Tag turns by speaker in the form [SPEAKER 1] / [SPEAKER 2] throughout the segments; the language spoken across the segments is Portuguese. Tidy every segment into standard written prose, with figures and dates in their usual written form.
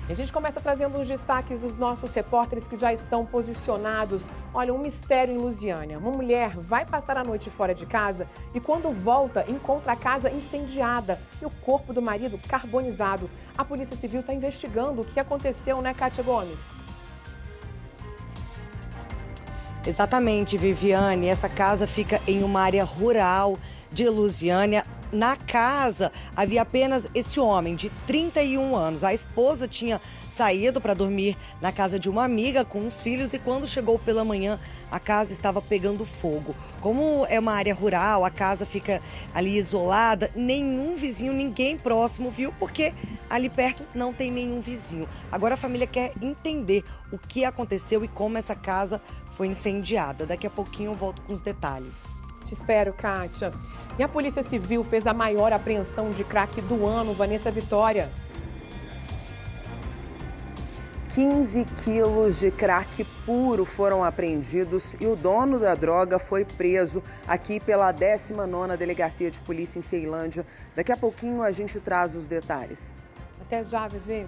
[SPEAKER 1] E a gente começa trazendo os destaques dos nossos repórteres que já estão posicionados. Olha, um mistério em Lusiânia. Uma mulher vai passar a noite fora de casa e quando volta, encontra a casa incendiada e o corpo do marido carbonizado. A Polícia Civil está investigando o que aconteceu, né, Kátia Gomes?
[SPEAKER 2] Exatamente, Viviane. Essa casa fica em uma área rural de Lusiânia. Na casa havia apenas esse homem de 31 anos. A esposa tinha saído para dormir na casa de uma amiga com os filhos e quando chegou pela manhã a casa estava pegando fogo. Como é uma área rural, a casa fica ali isolada, nenhum vizinho, ninguém próximo viu porque ali perto não tem nenhum vizinho. Agora a família quer entender o que aconteceu e como essa casa foi incendiada. Daqui a pouquinho eu volto com os detalhes.
[SPEAKER 1] Te espero, Kátia. E a Polícia Civil fez a maior apreensão de crack do ano, Vanessa Vitória.
[SPEAKER 3] 15 quilos de crack puro foram apreendidos e o dono da droga foi preso aqui pela 19ª Delegacia de Polícia em Ceilândia. Daqui a pouquinho a gente traz os detalhes.
[SPEAKER 1] Até já, Vivi.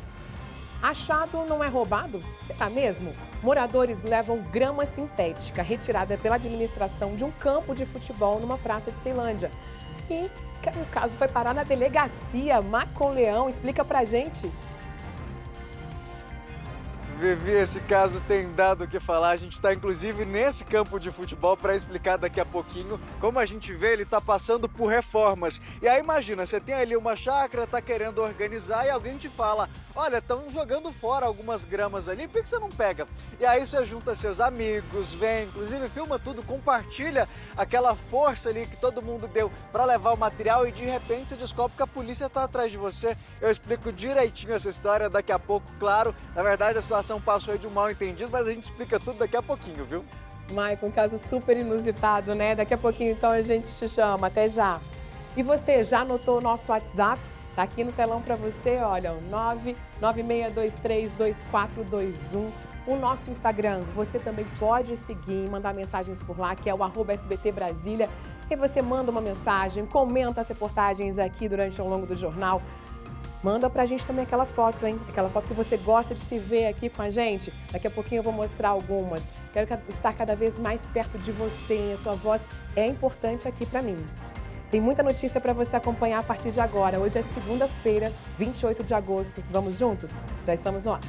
[SPEAKER 1] Achado não é roubado? Será mesmo? Moradores levam grama sintética retirada pela administração de um campo de futebol numa praça de Ceilândia. E o caso foi parar na delegacia. Marcon Leão, explica pra gente.
[SPEAKER 4] Vivi, esse caso tem dado o que falar. A gente está inclusive nesse campo de futebol para explicar daqui a pouquinho. Como a gente vê, ele está passando por reformas. E aí imagina, você tem ali uma chácara, está querendo organizar e alguém te fala: olha, estão jogando fora algumas gramas ali, por que você não pega? E aí você junta seus amigos, vem, inclusive filma tudo, compartilha aquela força ali que todo mundo deu para levar o material e de repente você descobre que a polícia está atrás de você. Eu explico direitinho essa história daqui a pouco, claro. Na verdade, a situação passou aí de um mal entendido, mas a gente explica tudo daqui a pouquinho, viu?
[SPEAKER 1] Maicon, um caso super inusitado, né? Daqui a pouquinho, então, a gente te chama. Até já. E você, já anotou o nosso WhatsApp? Tá aqui no telão para você, olha, 996232421. O nosso Instagram, você também pode seguir e mandar mensagens por lá, que é o @SBT Brasília. E você manda uma mensagem, comenta as reportagens aqui durante ao longo do jornal. Manda pra gente também aquela foto, hein? Aquela foto que você gosta de se ver aqui com a gente. Daqui a pouquinho eu vou mostrar algumas. Quero estar cada vez mais perto de você, hein? A sua voz é importante aqui pra mim. Tem muita notícia para você acompanhar a partir de agora. Hoje é segunda-feira, 28 de agosto. Vamos juntos? Já estamos no ar.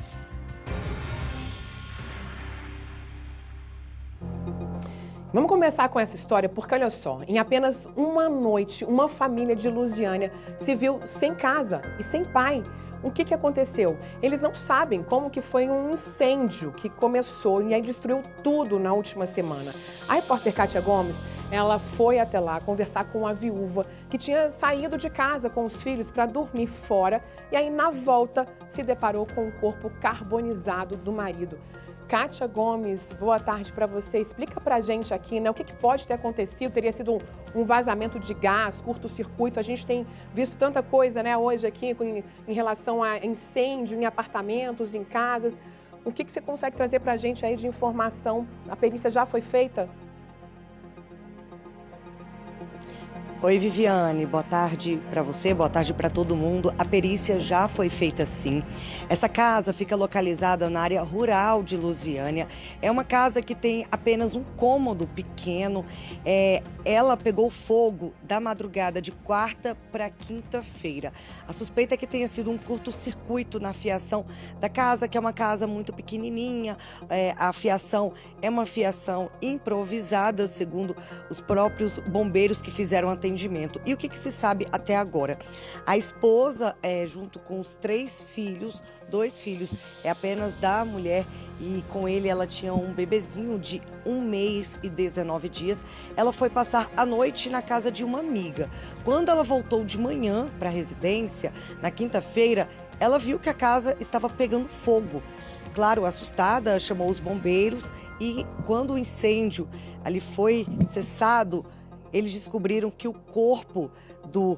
[SPEAKER 1] Vamos começar com essa história, porque olha só, em apenas uma noite, uma família de Lusiânia se viu sem casa e sem pai. O que aconteceu? Eles não sabem como que foi um incêndio que começou e aí destruiu tudo na última semana. A repórter Kátia Gomes, ela foi até lá conversar com a viúva que tinha saído de casa com os filhos para dormir fora e aí na volta se deparou com o corpo carbonizado do marido. Kátia Gomes, boa tarde para você. Explica pra gente aqui, né, o que pode ter acontecido. Teria sido um vazamento de gás, curto-circuito. A gente tem visto tanta coisa, né, hoje aqui em relação a incêndio em apartamentos, em casas. O que você consegue trazer pra gente aí de informação? A perícia já foi feita?
[SPEAKER 2] Oi, Viviane, boa tarde para você, boa tarde para todo mundo. A perícia já foi feita sim. Essa casa fica localizada na área rural de Lusiânia. É uma casa que tem apenas um cômodo pequeno. Ela pegou fogo da madrugada de quarta para quinta-feira. A suspeita é que tenha sido um curto-circuito na fiação da casa, que é uma casa muito pequenininha. A fiação é uma fiação improvisada, segundo os próprios bombeiros que fizeram o atendimento. E o que se sabe até agora? A esposa, junto com os 3 filhos, 2 filhos, é apenas da mulher e com ele ela tinha um bebezinho de 1 mês e 19 dias. Ela foi passar a noite na casa de uma amiga. Quando ela voltou de manhã para a residência, na quinta-feira, ela viu que a casa estava pegando fogo. Claro, assustada, chamou os bombeiros e quando o incêndio ali foi cessado, eles descobriram que o corpo do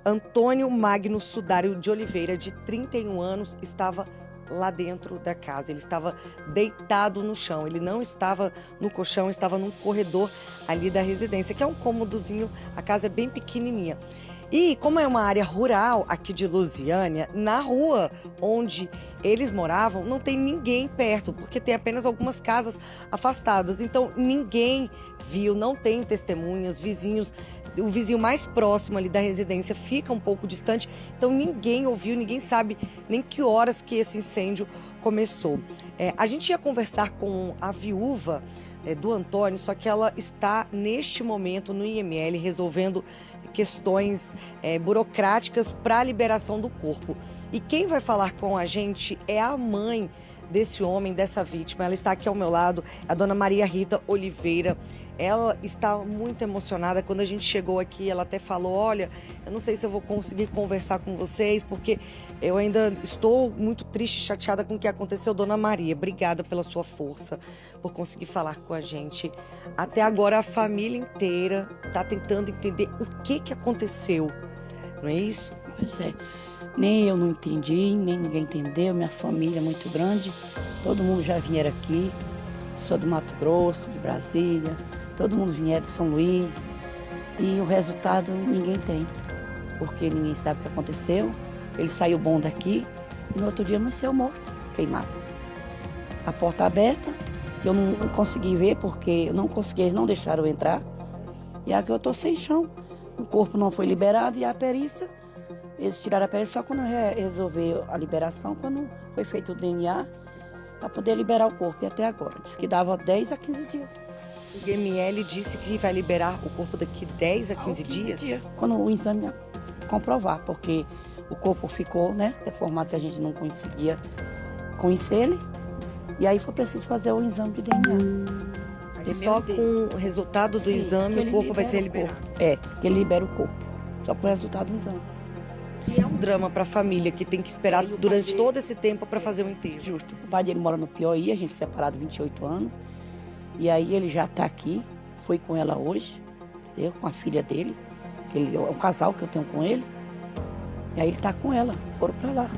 [SPEAKER 2] Antônio Magno Sudário de Oliveira, de 31 anos, estava lá dentro da casa. Ele estava deitado no chão, ele não estava no colchão, estava num corredor ali da residência, que é um cômodozinho, a casa é bem pequenininha. E como é uma área rural aqui de Lusiânia, na rua onde eles moravam, não tem ninguém perto, porque tem apenas algumas casas afastadas. Então ninguém viu, não tem testemunhas, vizinhos. O vizinho mais próximo ali da residência fica um pouco distante, então ninguém ouviu, ninguém sabe nem que horas que esse incêndio começou. A gente ia conversar com a viúva do Antônio, só que ela está neste momento no IML resolvendo questões burocráticas para a liberação do corpo. E quem vai falar com a gente é a mãe desse homem, dessa vítima. Ela está aqui ao meu lado, a dona Maria Rita Oliveira. Ela está muito emocionada. Quando a gente chegou aqui, ela até falou, olha, eu não sei se eu vou conseguir conversar com vocês, porque eu ainda estou muito triste e chateada com o que aconteceu. Dona Maria, obrigada pela sua força, por conseguir falar com a gente. Até agora, a família inteira está tentando entender o que aconteceu, não é isso?
[SPEAKER 5] Pois é, nem eu não entendi, nem ninguém entendeu. Minha família é muito grande, todo mundo já vieram aqui. Sou do Mato Grosso, de Brasília. Todo mundo vinha de São Luís e o resultado ninguém tem, porque ninguém sabe o que aconteceu. Ele saiu bom daqui e no outro dia amanheceu morto, queimado. A porta aberta, eu não consegui ver porque eu não consegui, eles não deixaram eu entrar. E aqui eu estou sem chão. O corpo não foi liberado e a perícia, eles tiraram a perícia só quando resolveu a liberação, quando foi feito o DNA, para poder liberar o corpo. E até agora, disse que dava 10 a 15 dias.
[SPEAKER 2] O IML disse que vai liberar o corpo daqui 10 a 15 dias?
[SPEAKER 5] Quando o exame comprovar, porque o corpo ficou, né, deformado, que a gente não conseguia conhecer ele. E aí foi preciso fazer o exame de DNA.
[SPEAKER 2] E só com o resultado do exame o corpo vai ser liberado?
[SPEAKER 5] Que ele libera o corpo. Só com o resultado do exame.
[SPEAKER 2] E é um drama para a família que tem que esperar durante todo esse tempo para fazer o enterro.
[SPEAKER 5] Justo. O pai dele mora no Piauí, a gente separado 28 anos. E aí ele já está aqui, foi com ela hoje, entendeu? Com a filha dele, que ele, é o casal que eu tenho com ele. E aí ele está com ela, foram para lá.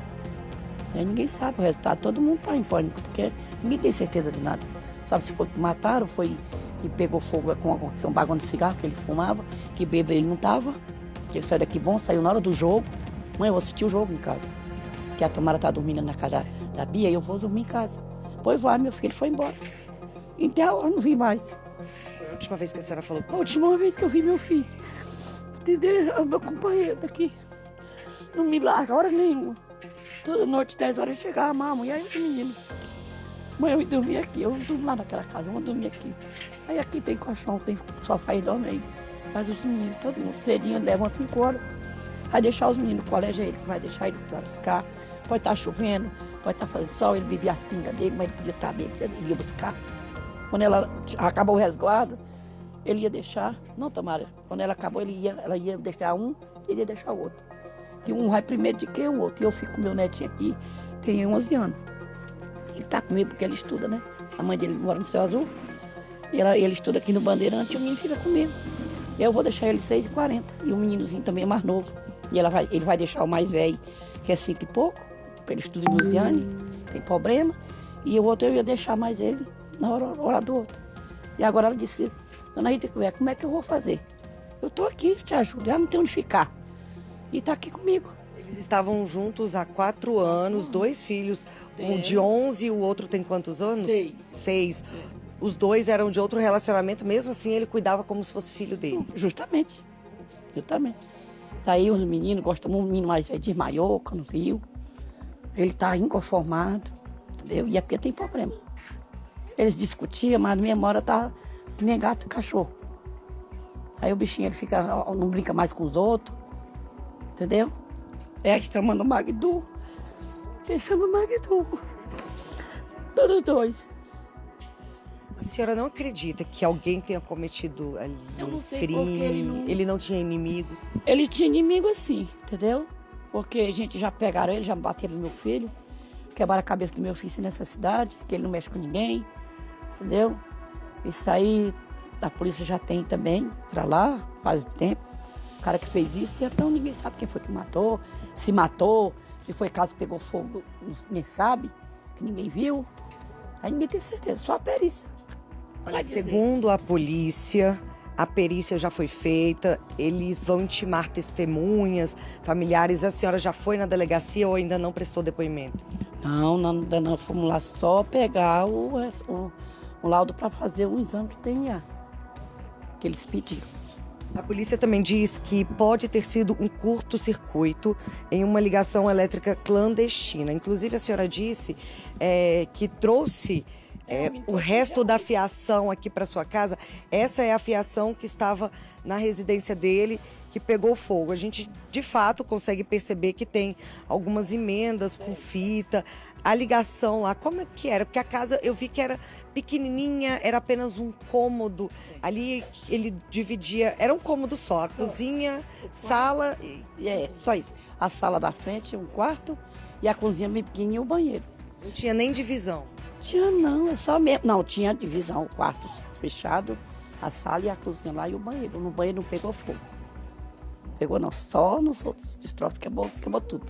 [SPEAKER 5] E aí ninguém sabe o resultado, todo mundo está em pânico, porque ninguém tem certeza de nada. Sabe se foi que mataram, foi que pegou fogo com um bagulho de cigarro que ele fumava, que bêbado ele não estava, que ele saiu daqui bom, saiu na hora do jogo. Mãe, eu vou assistir o jogo em casa, que a Tamara está dormindo na casa da Bia e eu vou dormir em casa. Pois vai, meu filho foi embora. Até a hora não vi mais.
[SPEAKER 2] Foi a última vez que a senhora falou?
[SPEAKER 5] A última vez que eu vi meu filho. Entendeu? É o meu companheiro daqui. Não me larga hora nenhuma. Toda noite, 10 horas, eu chegava, mamãe, e aí os meninos. Mãe, eu dormi aqui, eu não durmo lá naquela casa, eu vou dormir aqui. Aí aqui tem colchão, tem sofá e dorme aí. Mas os meninos, todo mundo, cedinho, levanta 5 horas. Vai deixar os meninos no colégio, ele que vai deixar ele para buscar. Pode estar chovendo, pode estar fazendo sol, ele bebia as pingas dele, mas ele podia estar bem, ele ia buscar. Quando ela acabou o resguardo, ele ia deixar. Não, Tamara, quando ela acabou, ela ia deixar um, ele ia deixar o outro. E um vai primeiro de que o outro. E eu fico com meu netinho aqui, tem 11 anos. Ele está comigo porque ele estuda, né? A mãe dele mora no Céu Azul. E ele estuda aqui no Bandeirante e o menino fica comigo. E eu vou deixar ele 6h40. E o meninozinho também é mais novo. E ele vai deixar o mais velho, que é 5 e pouco. Ele estuda em Lusiane, tem problema. E o outro eu ia deixar mais ele na hora do outro. E agora ela disse, dona Rita, como é que eu vou fazer? Eu estou aqui, te ajudo, ela não tem onde ficar. E está aqui comigo.
[SPEAKER 2] Eles estavam juntos há 4 anos, 2 filhos, um de 11 e o outro tem quantos anos? 6. Os 2 eram de outro relacionamento, mesmo assim ele cuidava como se fosse filho dele.
[SPEAKER 5] Sim, justamente. Daí os meninos gostam muito, o menino mais velho desmaiou quando viu. Ele está inconformado, entendeu? E é porque tem problema. Eles discutiam, mas na mesma hora tá que nem gato e cachorro. Aí o bichinho ele fica, não brinca mais com os outros, entendeu? É que chamando o Magdu. Ele chama o Magdu. Todos 2.
[SPEAKER 2] A senhora não acredita que alguém tenha cometido ali um crime?
[SPEAKER 5] Porque
[SPEAKER 2] ele não tinha inimigos?
[SPEAKER 5] Ele tinha inimigo assim, entendeu? Porque a gente já pegaram ele, já bateram no meu filho, quebraram a cabeça do meu filho nessa cidade, que ele não mexe com ninguém, entendeu? Isso aí a polícia já tem também pra lá, faz tempo. O cara que fez isso, e então ninguém sabe quem foi que matou, se foi caso que pegou fogo, ninguém sabe, que ninguém viu. Aí ninguém tem certeza, só a perícia.
[SPEAKER 2] Olha, segundo a polícia, A perícia já foi feita, eles vão intimar testemunhas, familiares. A senhora já foi na delegacia ou ainda não prestou depoimento?
[SPEAKER 5] Não, ainda não. Fomos lá só pegar o laudo para fazer um exame de DNA que eles pediram.
[SPEAKER 2] A polícia também diz que pode ter sido um curto-circuito em uma ligação elétrica clandestina. Inclusive, a senhora disse que trouxe o resto da fiação aqui para sua casa. Essa é a fiação que estava na residência dele, que pegou fogo. A gente, de fato, consegue perceber que tem algumas emendas com fita. A ligação lá, como é que era? Porque a casa, eu vi que era pequenininha, era apenas um cômodo. Ali ele dividia, era um cômodo só, a cozinha, sala.
[SPEAKER 5] Só isso. A sala da frente, um quarto, e a cozinha bem pequenininha e o banheiro.
[SPEAKER 2] Não tinha nem divisão.
[SPEAKER 5] Tinha não, é só mesmo. Não, tinha divisão, o quarto fechado, a sala e a cozinha lá e o banheiro. No banheiro não pegou fogo. Pegou não, só nos outros destroços, queimou tudo.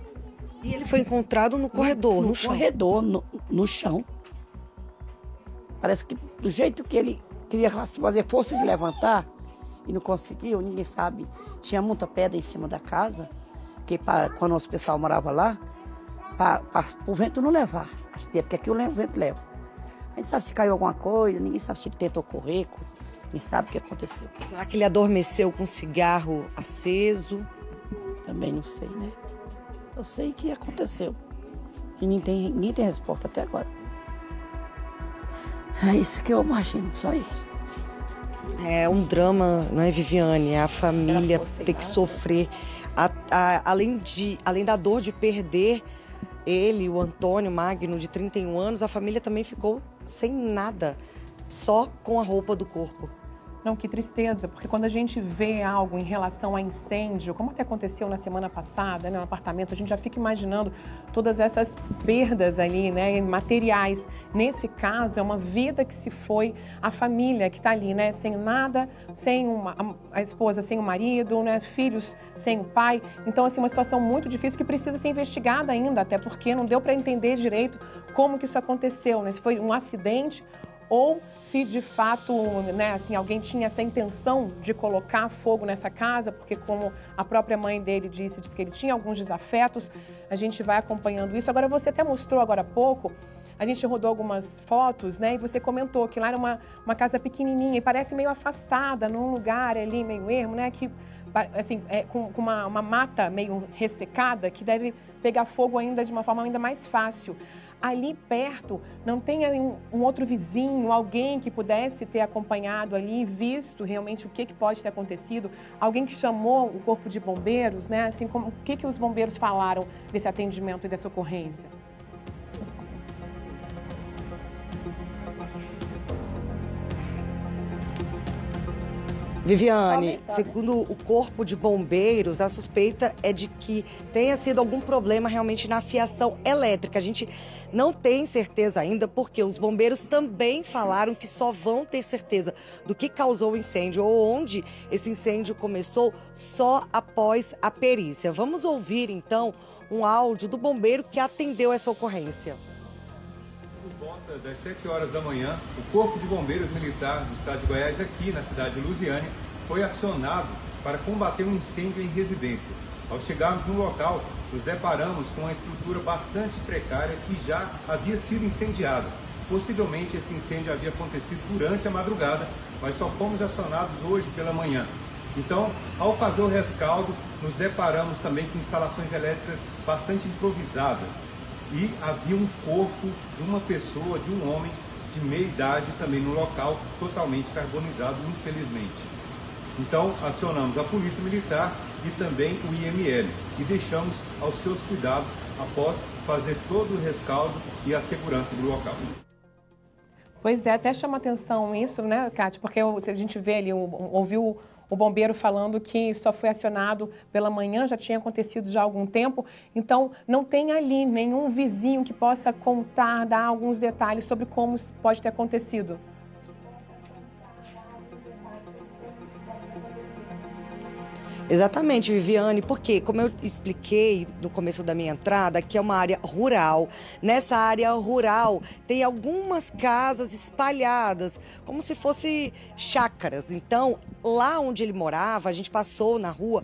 [SPEAKER 2] E ele foi encontrado no corredor, no chão?
[SPEAKER 5] No corredor, no chão. Parece que do jeito que ele queria fazer força de levantar e não conseguiu, ninguém sabe. Tinha muita pedra em cima da casa, que quando o pessoal morava lá, para o vento não levar. Porque aqui o vento leva. A gente sabe se caiu alguma coisa, ninguém sabe se ele tentou correr, ninguém sabe o que aconteceu.
[SPEAKER 2] Será que ele adormeceu com cigarro aceso?
[SPEAKER 5] Também não sei, né? Eu sei que aconteceu. E ninguém tem resposta até agora. É isso que eu imagino, só isso.
[SPEAKER 2] É um drama, não é, Viviane? A família ter que sofrer. Além da dor de perder ele, o Antônio Magno, de 31 anos, a família também ficou sem nada, só com a roupa do corpo.
[SPEAKER 1] Não, que tristeza, porque quando a gente vê algo em relação a incêndio, como até aconteceu na semana passada, né, no apartamento, a gente já fica imaginando todas essas perdas ali, né, materiais. Nesse caso, é uma vida que se foi, a família que está ali, né, sem nada, sem a esposa sem o marido, né, filhos sem o pai. Então, assim, uma situação muito difícil que precisa ser investigada ainda, até porque não deu para entender direito como que isso aconteceu, né, se foi um acidente ou se de fato, né, assim, alguém tinha essa intenção de colocar fogo nessa casa, porque como a própria mãe dele disse que ele tinha alguns desafetos, a gente vai acompanhando isso. Agora, você até mostrou agora há pouco, a gente rodou algumas fotos, né, e você comentou que lá era uma casa pequenininha e parece meio afastada, num lugar ali meio ermo, né, que assim, com uma mata meio ressecada, que deve pegar fogo ainda de uma forma ainda mais fácil. Ali perto, não tem um outro vizinho, alguém que pudesse ter acompanhado ali e visto realmente o que pode ter acontecido? Alguém que chamou o corpo de bombeiros, né? Assim, o que os bombeiros falaram desse atendimento e dessa ocorrência?
[SPEAKER 2] Viviane, segundo o Corpo de Bombeiros, a suspeita é de que tenha sido algum problema realmente na fiação elétrica. A gente não tem certeza ainda, porque os bombeiros também falaram que só vão ter certeza do que causou o incêndio ou onde esse incêndio começou só após a perícia. Vamos ouvir, então, um áudio do bombeiro que atendeu essa ocorrência.
[SPEAKER 6] Por volta das 7 horas da manhã, o Corpo de Bombeiros Militar do Estado de Goiás, aqui na cidade de Lusiânia, foi acionado para combater um incêndio em residência. Ao chegarmos no local, nos deparamos com uma estrutura bastante precária que já havia sido incendiada. Possivelmente esse incêndio havia acontecido durante a madrugada, mas só fomos acionados hoje pela manhã. Então, ao fazer o rescaldo, nos deparamos também com instalações elétricas bastante improvisadas. E havia um corpo de uma pessoa, de um homem de meia idade também no local, totalmente carbonizado, infelizmente. Então, acionamos a Polícia Militar e também o IML e deixamos aos seus cuidados após fazer todo o rescaldo e a segurança do local.
[SPEAKER 1] Pois é, até chama atenção isso, né, Cátia? Porque a gente vê ali, ouviu o bombeiro falando que só foi acionado pela manhã, já tinha acontecido já há algum tempo. Então, não tem ali nenhum vizinho que possa contar, dar alguns detalhes sobre como pode ter acontecido.
[SPEAKER 2] Exatamente, Viviane, porque, como eu expliquei no começo da minha entrada, aqui é uma área rural. Nessa área rural tem algumas casas espalhadas, como se fossem chácaras. Então, lá onde ele morava, a gente passou na rua,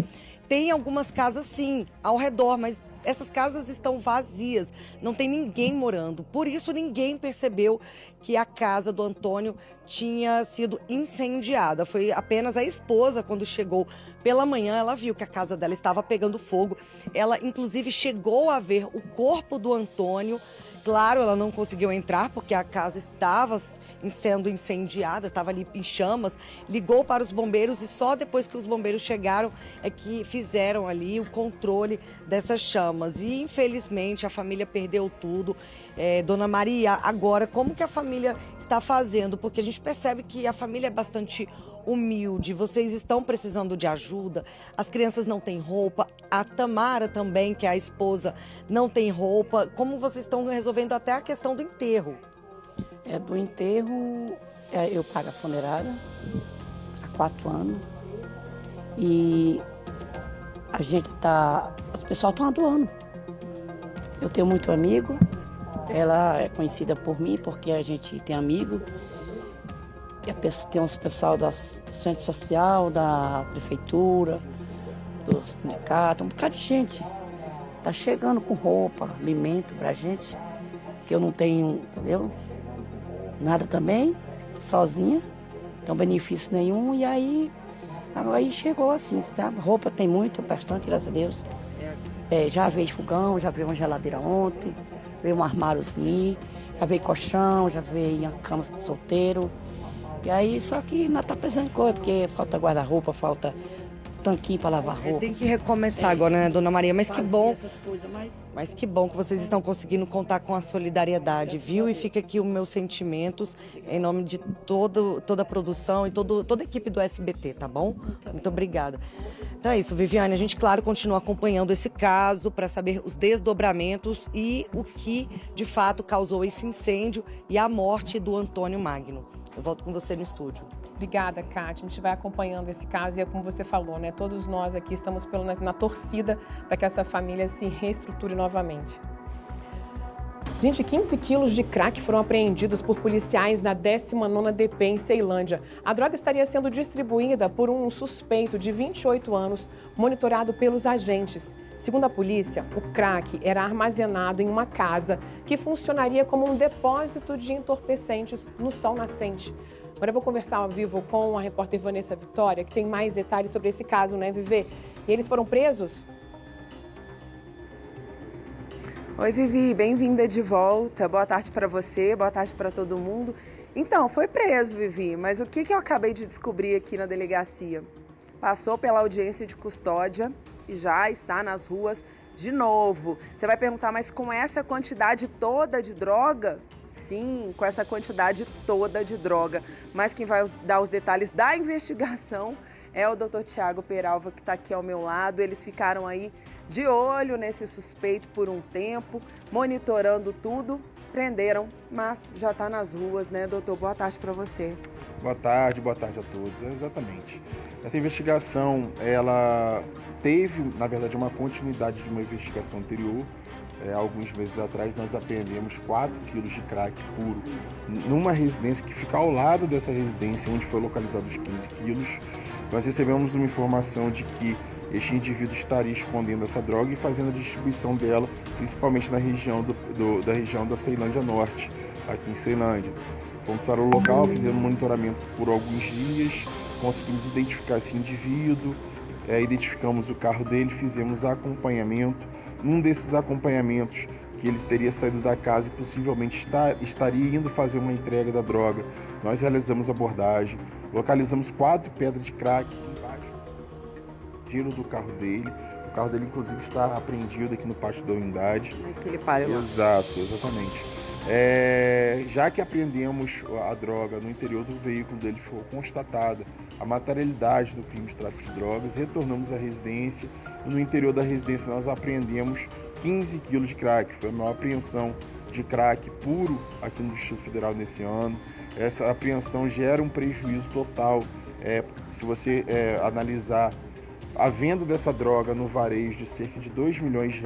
[SPEAKER 2] tem algumas casas sim, ao redor, mas essas casas estão vazias, não tem ninguém morando. Por isso, ninguém percebeu que a casa do Antônio tinha sido incendiada. Foi apenas a esposa, quando chegou pela manhã, ela viu que a casa dela estava pegando fogo. Ela, inclusive, chegou a ver o corpo do Antônio. Claro, ela não conseguiu entrar porque a casa estava sendo incendiada, estava ali em chamas. Ligou para os bombeiros e só depois que os bombeiros chegaram é que fizeram ali o controle dessas chamas. E, infelizmente, a família perdeu tudo. Dona Maria, agora, como que a família está fazendo? Porque a gente percebe que a família é bastante humilde, vocês estão precisando de ajuda, as crianças não têm roupa, a Tamara também, que é a esposa, não tem roupa. Como vocês estão resolvendo até a questão do enterro?
[SPEAKER 5] Do enterro, eu pago a funerária há 4 anos e a gente os pessoal estão doando. Eu tenho muito amigo, ela é conhecida por mim porque a gente tem amigo. Tem uns pessoal da assistência social, da prefeitura, do sindicato, um bocado de gente. Tá chegando com roupa, alimento pra gente, que eu não tenho, entendeu? Nada também, sozinha, não tem benefício nenhum. E aí chegou assim, sabe? Roupa tem muito, bastante, graças a Deus. Já veio fogão, já veio uma geladeira ontem, veio um armáriozinho, já veio colchão, já veio uma cama de solteiro. E aí, só que não tá precisando de coisa, porque falta guarda-roupa, falta tanquinho para lavar roupa.
[SPEAKER 2] Tem que recomeçar agora, né, Dona Maria? Mas que bom.
[SPEAKER 5] Mas
[SPEAKER 2] Mas que bom que vocês estão conseguindo contar com a solidariedade, viu? E fica aqui os meus sentimentos em nome de toda a produção e toda a equipe do SBT, tá bom? Muito obrigada. Então é isso, Viviane. A gente, claro, continua acompanhando esse caso para saber os desdobramentos e o que, de fato, causou esse incêndio e a morte do Antônio Magno. Eu volto com você no estúdio.
[SPEAKER 1] Obrigada, Kátia. A gente vai acompanhando esse caso e é como você falou, né? Todos nós aqui estamos na torcida para que essa família se reestruture novamente. Gente, 15 quilos de crack foram apreendidos por policiais na 19ª DP em Ceilândia. A droga estaria sendo distribuída por um suspeito de 28 anos, monitorado pelos agentes. Segundo a polícia, o crack era armazenado em uma casa que funcionaria como um depósito de entorpecentes no sol nascente. Agora eu vou conversar ao vivo com a repórter Vanessa Vitória, que tem mais detalhes sobre esse caso, né, Vivi? E eles foram presos?
[SPEAKER 3] Oi, Vivi, bem-vinda de volta. Boa tarde para você, boa tarde para todo mundo. Então, foi preso, Vivi, mas o que eu acabei de descobrir aqui na delegacia? Passou pela audiência de custódia e já está nas ruas de novo. Você vai perguntar, mas com essa quantidade toda de droga? Sim, com essa quantidade toda de droga. Mas quem vai dar os detalhes da investigação é o Dr. Tiago Peralva, que está aqui ao meu lado. Eles ficaram aí de olho nesse suspeito por um tempo, monitorando tudo, prenderam, mas já está nas ruas, né, doutor? Boa tarde para você.
[SPEAKER 7] Boa tarde a todos. Exatamente. Essa investigação, ela teve, na verdade, uma continuidade de uma investigação anterior. Alguns meses atrás, nós apreendemos 4 quilos de crack puro numa residência que fica ao lado dessa residência onde foi localizado os 15 quilos. Nós recebemos uma informação de que este indivíduo estaria escondendo essa droga e fazendo a distribuição dela, principalmente na região da região da Ceilândia Norte, aqui em Ceilândia. Fomos para o local, fizemos monitoramentos por alguns dias, conseguimos identificar esse indivíduo, identificamos o carro dele, fizemos acompanhamento. Um desses acompanhamentos, que ele teria saído da casa e possivelmente estaria indo fazer uma entrega da droga, nós realizamos abordagem, localizamos 4 pedras de crack embaixo do giro do carro dele. O carro dele, inclusive, está apreendido aqui no pátio da unidade.
[SPEAKER 3] Aquele páreo lá.
[SPEAKER 7] Exato, exatamente. Já que apreendemos a droga no interior do veículo dele, foi constatada a materialidade do crime de tráfico de drogas, retornamos à residência e no interior da residência nós apreendemos 15 quilos de crack. Foi a maior apreensão de crack puro aqui no Distrito Federal nesse ano. Essa apreensão gera um prejuízo total. Se você analisar A venda dessa droga no varejo de cerca de R$2 milhões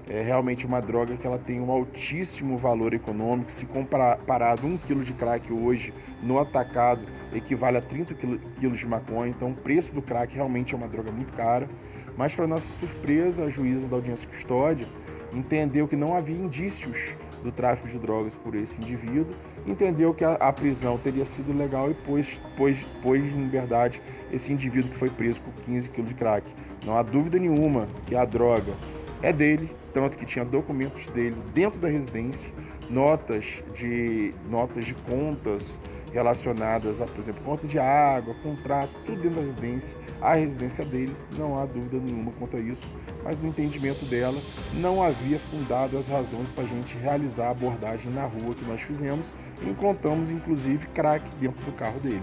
[SPEAKER 7] é realmente uma droga que ela tem um altíssimo valor econômico. Se comparado 1 quilo de crack hoje no atacado equivale a 30 quilos de maconha, então o preço do crack realmente é uma droga muito cara. Mas, para nossa surpresa, a juíza da audiência de custódia entendeu que não havia indícios do tráfico de drogas por esse indivíduo, entendeu que a prisão teria sido legal e pôs em liberdade esse indivíduo que foi preso por 15 quilos de crack. Não há dúvida nenhuma que a droga é dele, tanto que tinha documentos dele dentro da residência, notas de contas relacionadas a, por exemplo, conta de água, contrato, tudo dentro da residência. A residência dele, não há dúvida nenhuma quanto a isso, mas no entendimento dela não havia fundado as razões para a gente realizar a abordagem na rua que nós fizemos e encontramos inclusive crack dentro do carro dele.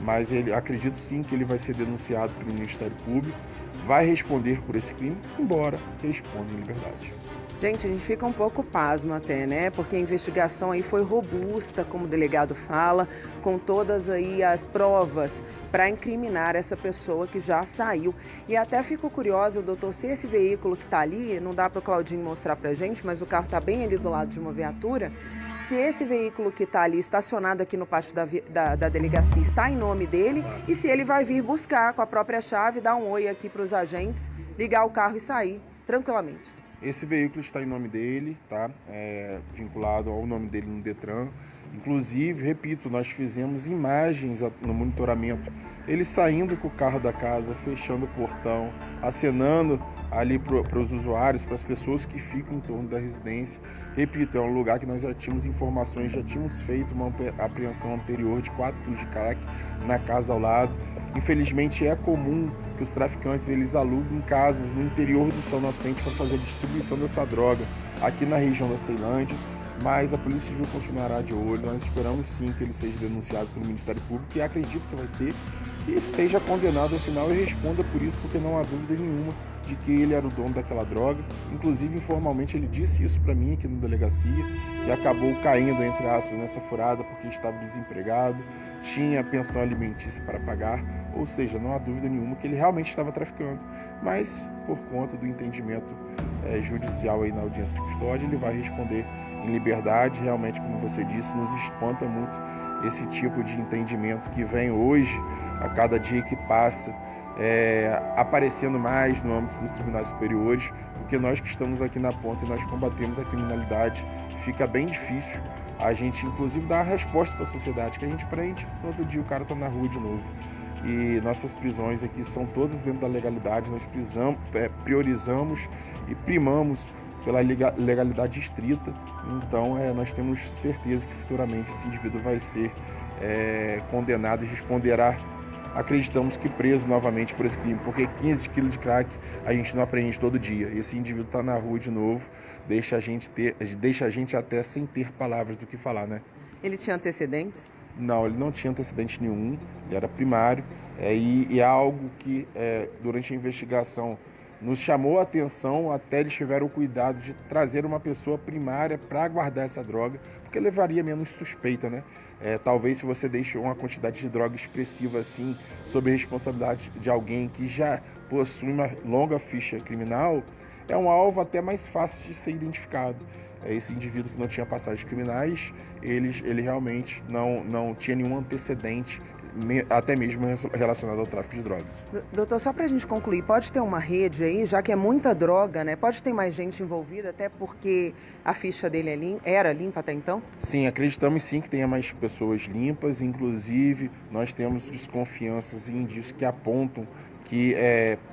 [SPEAKER 7] Mas acredito sim que ele vai ser denunciado pelo Ministério Público, vai responder por esse crime, embora responda em liberdade.
[SPEAKER 3] Gente, a gente fica um pouco pasmo até, né? Porque a investigação aí foi robusta, como o delegado fala, com todas aí as provas para incriminar essa pessoa que já saiu. E até fico curiosa, doutor, se esse veículo que está ali, não dá para o Claudinho mostrar para a gente, mas o carro está bem ali do lado de uma viatura, se esse veículo que está ali estacionado aqui no pátio da delegacia está em nome dele e se ele vai vir buscar com a própria chave, dar um oi aqui para os agentes, ligar o carro e sair tranquilamente.
[SPEAKER 7] Esse veículo está em nome dele, tá? Vinculado ao nome dele no Detran. Inclusive, repito, nós fizemos imagens no monitoramento, ele saindo com o carro da casa, fechando o portão, acenando ali para os usuários, para as pessoas que ficam em torno da residência. Repito, é um lugar que nós já tínhamos informações, já tínhamos feito uma apreensão anterior de 4 quilos de crack na casa ao lado. Infelizmente, é comum que os traficantes eles aluguem casas no interior do Sol Nascente para fazer a distribuição dessa droga aqui na região da Ceilândia, mas a Polícia Civil continuará de olho. Nós esperamos sim que ele seja denunciado pelo Ministério Público, e acredito que vai ser, e seja condenado ao final e responda por isso, porque não há dúvida nenhuma de que ele era o dono daquela droga. Inclusive, informalmente, ele disse isso para mim aqui na delegacia, que acabou caindo, entre aspas, nessa furada porque estava desempregado, tinha pensão alimentícia para pagar, ou seja, não há dúvida nenhuma que ele realmente estava traficando, mas por conta do entendimento judicial aí na audiência de custódia, ele vai responder em liberdade. Realmente, como você disse, nos espanta muito esse tipo de entendimento que vem hoje, a cada dia que passa, aparecendo mais no âmbito dos tribunais superiores, porque nós que estamos aqui na ponta e nós combatemos a criminalidade, fica bem difícil a gente, inclusive, dar uma resposta para a sociedade, que a gente prende, no outro dia o cara está na rua de novo. E nossas prisões aqui são todas dentro da legalidade, nós priorizamos e primamos pela legalidade estrita. Então, nós temos certeza que futuramente esse indivíduo vai ser condenado e responderá, acreditamos que preso novamente por esse crime, porque 15 quilos de crack a gente não apreende todo dia. Esse indivíduo está na rua de novo, deixa a gente até sem ter palavras do que falar, né?
[SPEAKER 3] Ele tinha antecedentes?
[SPEAKER 7] Não, ele não tinha antecedente nenhum, ele era primário, e é algo que durante a investigação nos chamou a atenção, até eles tiveram o cuidado de trazer uma pessoa primária para guardar essa droga, porque levaria menos suspeita, né? Talvez se você deixa uma quantidade de droga expressiva assim, sob a responsabilidade de alguém que já possui uma longa ficha criminal, é um alvo até mais fácil de ser identificado. Esse indivíduo que não tinha passagens criminais, ele realmente não tinha nenhum antecedente, até mesmo relacionado ao tráfico de drogas.
[SPEAKER 3] Doutor, só para a gente concluir, pode ter uma rede aí, já que é muita droga, né? Pode ter mais gente envolvida, até porque a ficha dele era limpa até então?
[SPEAKER 7] Sim, acreditamos sim que tenha mais pessoas limpas, inclusive nós temos desconfianças e indícios que apontam que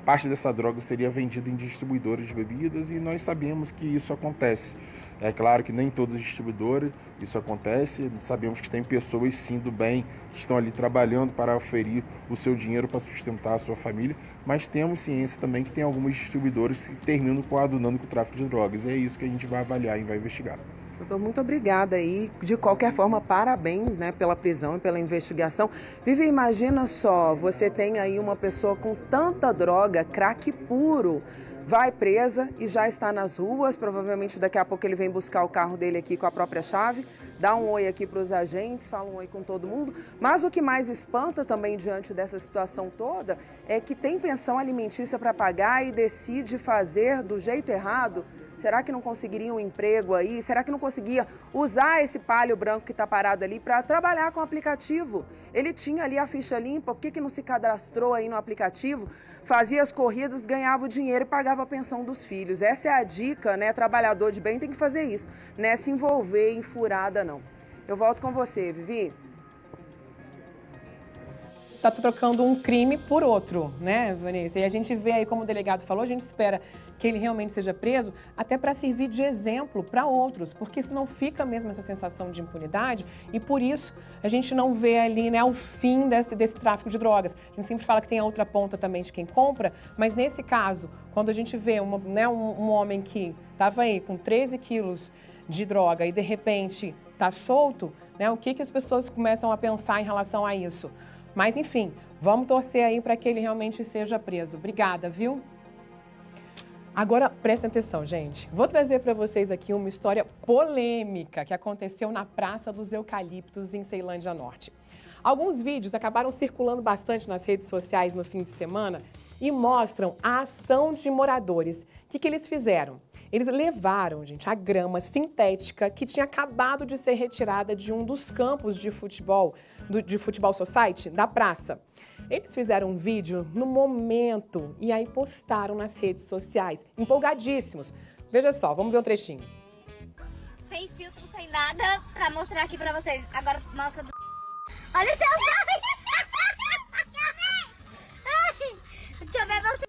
[SPEAKER 7] parte dessa droga seria vendida em distribuidores de bebidas, e nós sabemos que isso acontece. É claro que nem todos os distribuidores isso acontece, sabemos que tem pessoas sim do bem que estão ali trabalhando para oferir o seu dinheiro para sustentar a sua família, mas temos ciência também que tem alguns distribuidores que terminam coadunando com o tráfico de drogas. É isso que a gente vai avaliar e vai investigar.
[SPEAKER 3] Doutor, muito obrigada aí. De qualquer forma, parabéns, né, pela prisão e pela investigação. Vivi, imagina só, você tem aí uma pessoa com tanta droga, crack puro. vai presa e já está nas ruas. Provavelmente daqui a pouco ele vem buscar o carro dele aqui com a própria chave, dá um oi aqui para os agentes, fala um oi com todo mundo. Mas o que mais espanta também diante dessa situação toda é que tem pensão alimentícia para pagar e decide fazer do jeito errado. Será que não conseguiria um emprego aí? Será que não conseguia usar esse Palio branco que está parado ali para trabalhar com o aplicativo? Ele tinha ali a ficha limpa, por que não se cadastrou aí no aplicativo? Fazia as corridas, ganhava o dinheiro e pagava a pensão dos filhos. Essa é a dica, né? Trabalhador de bem tem que fazer isso, não é se envolver em furada, não. Eu volto com você, Vivi.
[SPEAKER 1] Está trocando um crime por outro, né, Vanessa? E a gente vê aí, como o delegado falou, a gente espera que ele realmente seja preso, até para servir de exemplo para outros, porque senão fica mesmo essa sensação de impunidade e por isso a gente não vê ali, né, o fim desse tráfico de drogas. A gente sempre fala que tem a outra ponta também de quem compra, mas nesse caso, quando a gente vê um homem que estava aí com 13 quilos de droga e de repente está solto, né, o que as pessoas começam a pensar em relação a isso? Mas, enfim, vamos torcer aí para que ele realmente seja preso. Obrigada, viu? Agora, prestem atenção, gente. Vou trazer para vocês aqui uma história polêmica que aconteceu na Praça dos Eucaliptos, em Ceilândia Norte. Alguns vídeos acabaram circulando bastante nas redes sociais no fim de semana e mostram a ação de moradores. O que eles fizeram? Eles levaram, gente, a grama sintética que tinha acabado de ser retirada de um dos campos de futebol society da praça. Eles fizeram um vídeo no momento e aí postaram nas redes sociais, empolgadíssimos. Veja só, vamos ver um trechinho.
[SPEAKER 8] Sem filtro, sem nada, pra mostrar aqui pra vocês. Agora mostra do... Olha o seu olhos! Deixa eu ver você.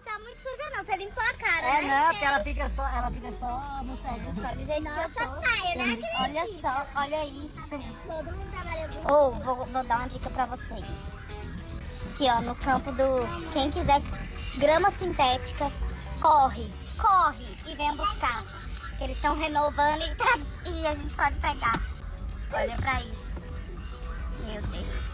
[SPEAKER 8] Tá muito suja não, você limpou a cara, né?
[SPEAKER 9] Não, porque ela fica só no sol.
[SPEAKER 8] Do jeito que eu tô. Né? Olha só, olha isso. Todo mundo trabalhando. Vou dar uma dica pra vocês. Aqui, ó, no campo do... Quem quiser grama sintética, corre e venha buscar. Porque eles estão renovando e a gente pode pegar. Olha pra isso. Meu Deus.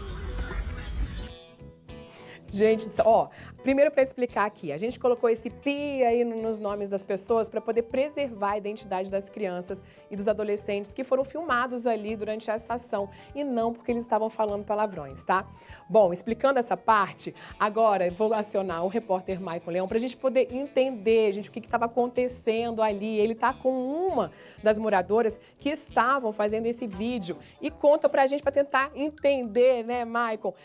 [SPEAKER 1] Gente, ó, primeiro para explicar aqui, a gente colocou esse pi aí nos nomes das pessoas para poder preservar a identidade das crianças e dos adolescentes que foram filmados ali durante essa ação e não porque eles estavam falando palavrões, tá? Bom, explicando essa parte, agora vou acionar o repórter Maicon Leão para a gente poder entender, gente, o que estava acontecendo ali. Ele tá com uma das moradoras que estavam fazendo esse vídeo e conta pra gente para tentar entender, né, Maicon?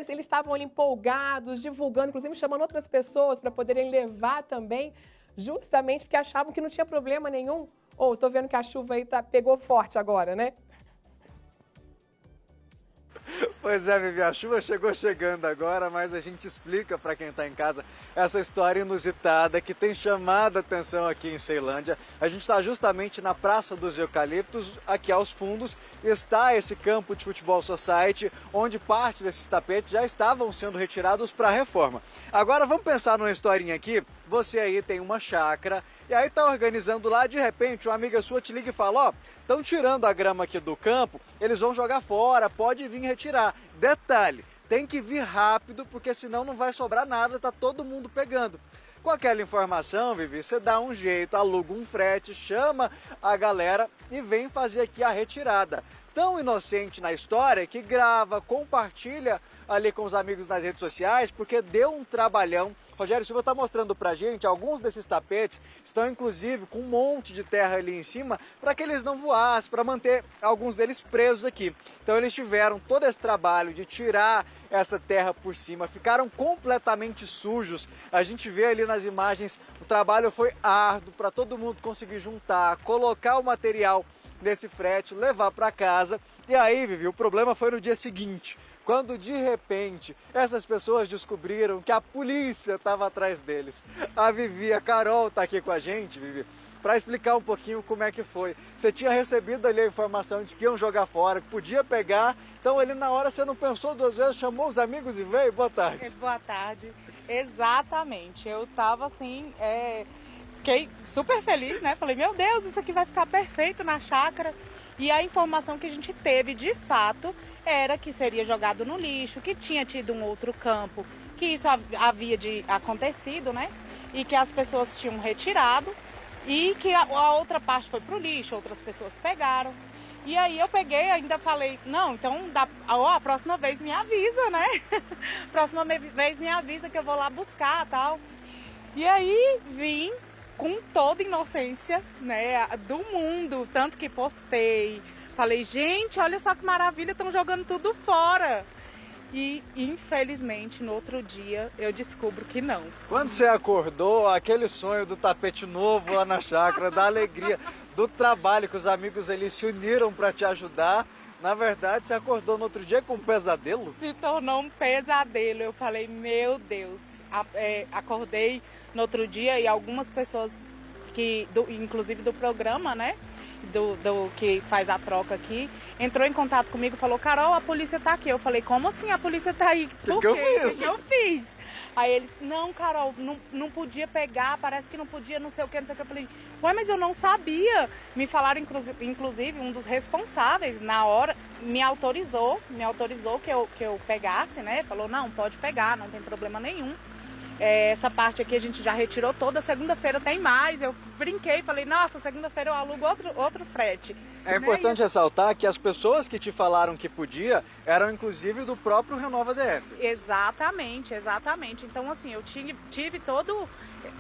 [SPEAKER 1] Eles estavam ali empolgados, divulgando, inclusive chamando outras pessoas para poderem levar também, justamente porque achavam que não tinha problema nenhum. Tô vendo que a chuva aí pegou forte agora, né?
[SPEAKER 4] Pois é, Vivi, a chuva chegou chegando agora, mas a gente explica para quem está em casa essa história inusitada que tem chamado a atenção aqui em Ceilândia. A gente está justamente na Praça dos Eucaliptos, aqui aos fundos está esse campo de futebol society, onde parte desses tapetes já estavam sendo retirados para reforma. Agora vamos pensar numa historinha aqui, você aí tem uma chácara, e aí tá organizando lá, de repente uma amiga sua te liga e fala, ó, estão tirando a grama aqui do campo, eles vão jogar fora, pode vir retirar. Detalhe, tem que vir rápido, porque senão não vai sobrar nada, tá todo mundo pegando. Com aquela informação, Vivi, você dá um jeito, aluga um frete, chama a galera e vem fazer aqui a retirada. Tão inocente na história que grava, compartilha ali com os amigos nas redes sociais, porque deu um trabalhão. Rogério Silva está mostrando pra gente, alguns desses tapetes estão inclusive com um monte de terra ali em cima para que eles não voassem, para manter alguns deles presos aqui. Então eles tiveram todo esse trabalho de tirar essa terra por cima, ficaram completamente sujos. A gente vê ali nas imagens, o trabalho foi árduo para todo mundo conseguir juntar, colocar o material nesse frete, levar para casa. E aí, Vivi, o problema foi no dia seguinte, quando de repente essas pessoas descobriram que a polícia estava atrás deles. A Vivi, a Carol está aqui com a gente, Vivi, para explicar um pouquinho como é que foi. Você tinha recebido ali a informação de que iam jogar fora, que podia pegar, então ali na hora você não pensou duas vezes, chamou os amigos e veio? Boa tarde.
[SPEAKER 10] Boa tarde, exatamente, eu tava assim, fiquei super feliz, né? Falei, meu Deus, isso aqui vai ficar perfeito na chácara. E a informação que a gente teve, de fato, era que seria jogado no lixo, que tinha tido um outro campo que isso havia acontecido, né? E que as pessoas tinham retirado e que a outra parte foi pro lixo, outras pessoas pegaram. E aí eu peguei, ainda falei, não, então a próxima vez me avisa, né? Próxima vez me avisa que eu vou lá buscar, tal. E aí vim com toda inocência, né, do mundo, tanto que postei. Falei, gente, olha só que maravilha, estão jogando tudo fora. E, infelizmente, no outro dia, eu descubro que não.
[SPEAKER 4] Quando você acordou, aquele sonho do tapete novo lá na chácara, da alegria, do trabalho que os amigos ali se uniram para te ajudar, na verdade, você acordou no outro dia com um pesadelo?
[SPEAKER 10] Se tornou um pesadelo. Eu falei, meu Deus. Acordei no outro dia e algumas pessoas, inclusive do programa, né? Do que faz a troca aqui, entrou em contato comigo e falou, Carol, a polícia tá aqui. Eu falei, como assim a polícia tá aí? Por quê? O que eu fiz? Aí eles, não, Carol, não podia pegar, parece que não podia, não sei o que, não sei o que. Eu falei, ué, mas eu não sabia. Me falaram, inclusive, um dos responsáveis, na hora, me autorizou que eu pegasse, né? Falou, não, pode pegar, não tem problema nenhum. Essa parte aqui a gente já retirou toda, segunda-feira tem mais. Eu brinquei, falei, nossa, segunda-feira eu alugo outro frete.
[SPEAKER 4] É importante ressaltar que as pessoas que te falaram que podia eram inclusive do próprio Renova DF.
[SPEAKER 10] Exatamente. Então assim, eu tive todo...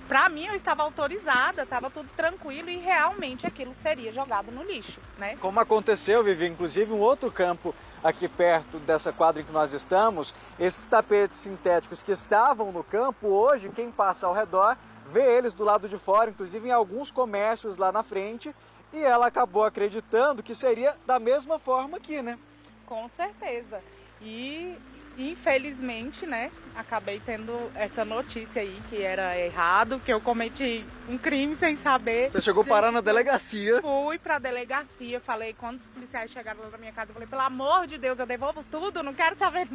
[SPEAKER 10] Pra mim eu estava autorizada, estava tudo tranquilo e realmente aquilo seria jogado no lixo, né?
[SPEAKER 4] Como aconteceu, Vivi, inclusive um outro campo aqui perto dessa quadra em que nós estamos, esses tapetes sintéticos que estavam no campo, hoje quem passa ao redor vê eles do lado de fora, inclusive em alguns comércios lá na frente, e ela acabou acreditando que seria da mesma forma aqui, né?
[SPEAKER 10] Com certeza. E infelizmente, né, acabei tendo essa notícia aí que era errado, que eu cometi um crime sem saber.
[SPEAKER 4] Você chegou a parar na delegacia?
[SPEAKER 10] Fui pra delegacia, falei, quando os policiais chegaram lá na minha casa, eu falei, pelo amor de Deus, eu devolvo tudo, não quero saber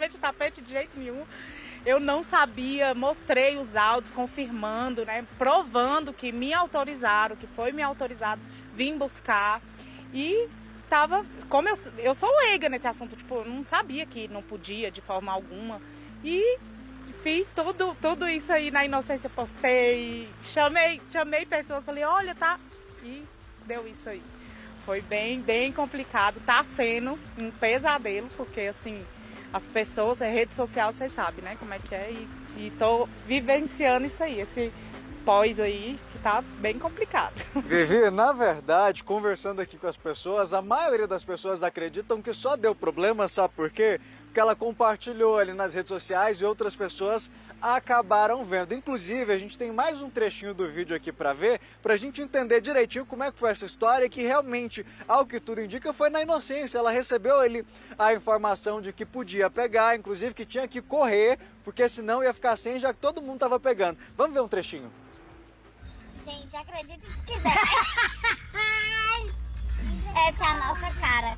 [SPEAKER 10] de tapete de jeito nenhum. Eu não sabia, mostrei os áudios confirmando, né, provando que me autorizaram, que foi me autorizado, vim buscar e como eu sou leiga nesse assunto, tipo, eu não sabia que não podia de forma alguma. E fiz tudo isso aí na inocência, postei, chamei pessoas, falei, olha, tá, e deu isso aí. Foi bem complicado, tá sendo um pesadelo, porque assim, as pessoas, rede social, vocês sabem, né, como é que é, e tô vivenciando isso aí, esse pós aí, que tá bem complicado.
[SPEAKER 4] Vivi, na verdade, conversando aqui com as pessoas, a maioria das pessoas acreditam que só deu problema, sabe por quê? Porque ela compartilhou ali nas redes sociais e outras pessoas acabaram vendo. Inclusive, a gente tem mais um trechinho do vídeo aqui pra ver, pra gente entender direitinho como é que foi essa história, que realmente, ao que tudo indica, foi na inocência. Ela recebeu ali a informação de que podia pegar, inclusive que tinha que correr, porque senão ia ficar sem, já que todo mundo tava pegando. Vamos ver um trechinho?
[SPEAKER 8] Gente, acredite se quiser. Essa é a nossa cara.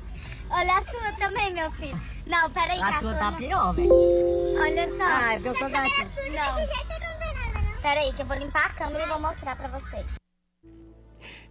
[SPEAKER 8] Olha a sua também, meu filho. Não, peraí, que
[SPEAKER 9] A sua tá pior, velho.
[SPEAKER 8] Olha só.
[SPEAKER 9] Ai, porque eu sou gatinha.
[SPEAKER 8] Não. Peraí, que eu vou limpar a câmera e vou mostrar pra vocês.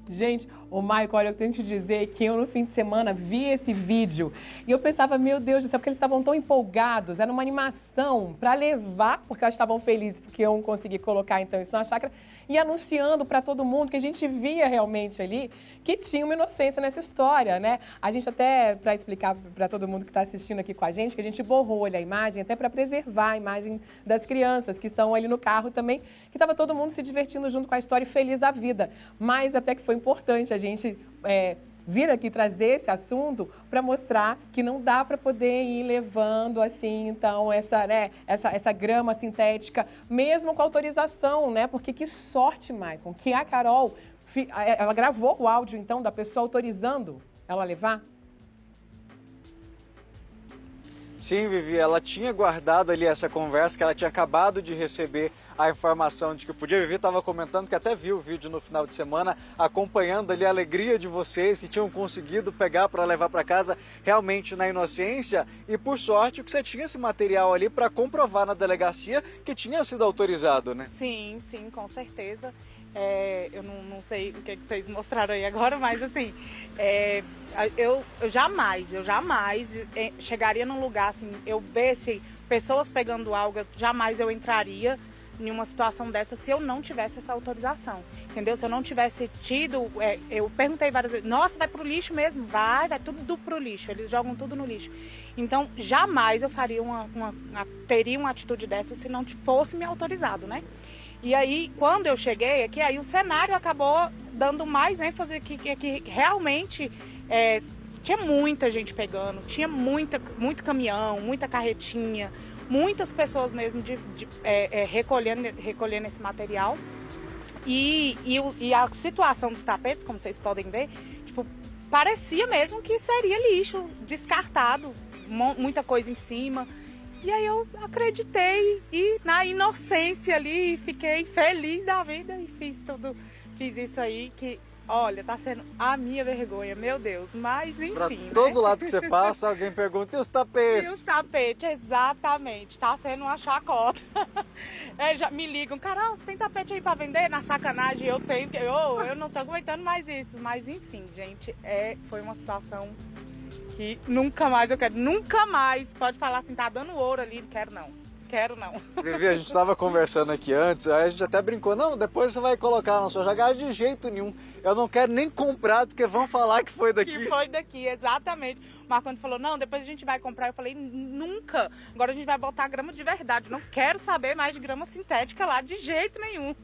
[SPEAKER 1] Gente, o Maico, olha, eu tenho que te dizer que eu no fim de semana vi esse vídeo e eu pensava, meu Deus do céu, porque eles estavam tão empolgados, era uma animação para levar, porque eles estavam felizes porque eu consegui colocar então isso na chácara e anunciando para todo mundo que a gente via realmente ali que tinha uma inocência nessa história, né? A gente até, para explicar para todo mundo que está assistindo aqui com a gente, que a gente borrou ali a imagem até para preservar a imagem das crianças que estão ali no carro também, que estava todo mundo se divertindo junto com a história e feliz da vida. Mas até que foi importante a gente vir aqui trazer esse assunto para mostrar que não dá para poder ir levando assim, então, essa grama sintética, mesmo com autorização, né? Porque que sorte, Maicon, que a Carol, ela gravou o áudio, então, da pessoa autorizando ela levar?
[SPEAKER 4] Sim, Vivi, ela tinha guardado ali essa conversa, que ela tinha acabado de receber a informação de que podia. Vivi estava comentando que até viu o vídeo no final de semana, acompanhando ali a alegria de vocês que tinham conseguido pegar para levar para casa realmente na inocência. E por sorte que você tinha esse material ali para comprovar na delegacia que tinha sido autorizado, né?
[SPEAKER 10] Sim, com certeza. Eu não sei o que vocês mostraram aí agora, mas assim, eu jamais chegaria num lugar assim, eu visse pessoas pegando alga, jamais eu entraria em uma situação dessa se eu não tivesse essa autorização, entendeu? Se eu não tivesse tido, eu perguntei várias vezes, nossa, vai pro lixo mesmo? Vai tudo pro lixo, eles jogam tudo no lixo. Então, jamais eu faria teria uma atitude dessa se não fosse me autorizado, né? E aí, quando eu cheguei aqui, aí o cenário acabou dando mais ênfase que realmente tinha muita gente pegando, tinha muito caminhão, muita carretinha, muitas pessoas mesmo recolhendo esse material. E a situação dos tapetes, como vocês podem ver, tipo, parecia mesmo que seria lixo, descartado, muita coisa em cima. E aí eu acreditei e na inocência ali fiquei feliz da vida e fiz isso aí que, olha, tá sendo a minha vergonha, meu Deus, mas enfim.
[SPEAKER 4] Pra todo lado que você passa, alguém pergunta, e os tapetes?
[SPEAKER 10] E os tapetes, exatamente, tá sendo uma chacota. Já me ligam, Carol, você tem tapete aí pra vender? Na sacanagem, eu tenho, eu não tô aguentando mais isso. Mas enfim, gente, foi uma situação que nunca mais eu quero, nunca mais, pode falar assim, tá dando ouro ali, quero não.
[SPEAKER 4] Vivi, a gente estava conversando aqui antes, aí a gente até brincou, não, depois você vai colocar na sua jogada de jeito nenhum. Eu não quero nem comprar, porque vão falar que foi daqui.
[SPEAKER 10] Que foi daqui, exatamente. O Marcondes falou, não, depois a gente vai comprar. Eu falei, nunca. Agora a gente vai botar grama de verdade. Não quero saber mais de grama sintética lá de jeito nenhum.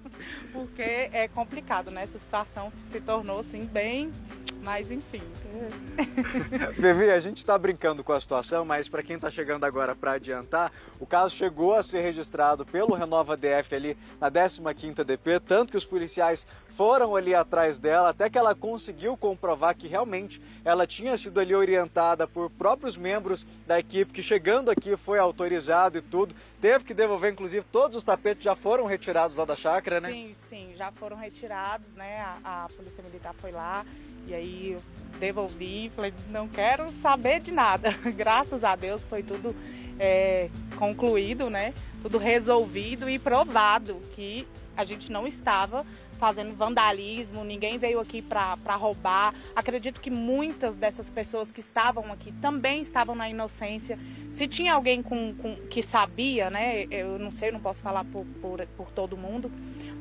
[SPEAKER 10] Porque é complicado, né? Essa situação se tornou, assim, bem... Mas, enfim.
[SPEAKER 4] Vivi, a gente está brincando com a situação, mas para quem está chegando agora para adiantar, o caso chegou a ser registrado pelo Renova DF ali na 15ª DP, tanto que os policiais foram ali atrás dela, até que ela conseguiu comprovar que realmente ela tinha sido ali orientada por próprios membros da equipe, que chegando aqui foi autorizado e tudo. Teve que devolver, inclusive, todos os tapetes já foram retirados lá da chácara, né?
[SPEAKER 10] Sim, já foram retirados, né? A Polícia Militar foi lá e aí eu devolvi, falei, não quero saber de nada. Graças a Deus foi tudo concluído, né? Tudo resolvido e provado que a gente não estava fazendo vandalismo, ninguém veio aqui para roubar. Acredito que muitas dessas pessoas que estavam aqui também estavam na inocência. Se tinha alguém que sabia, né? Eu não sei, eu não posso falar por todo mundo,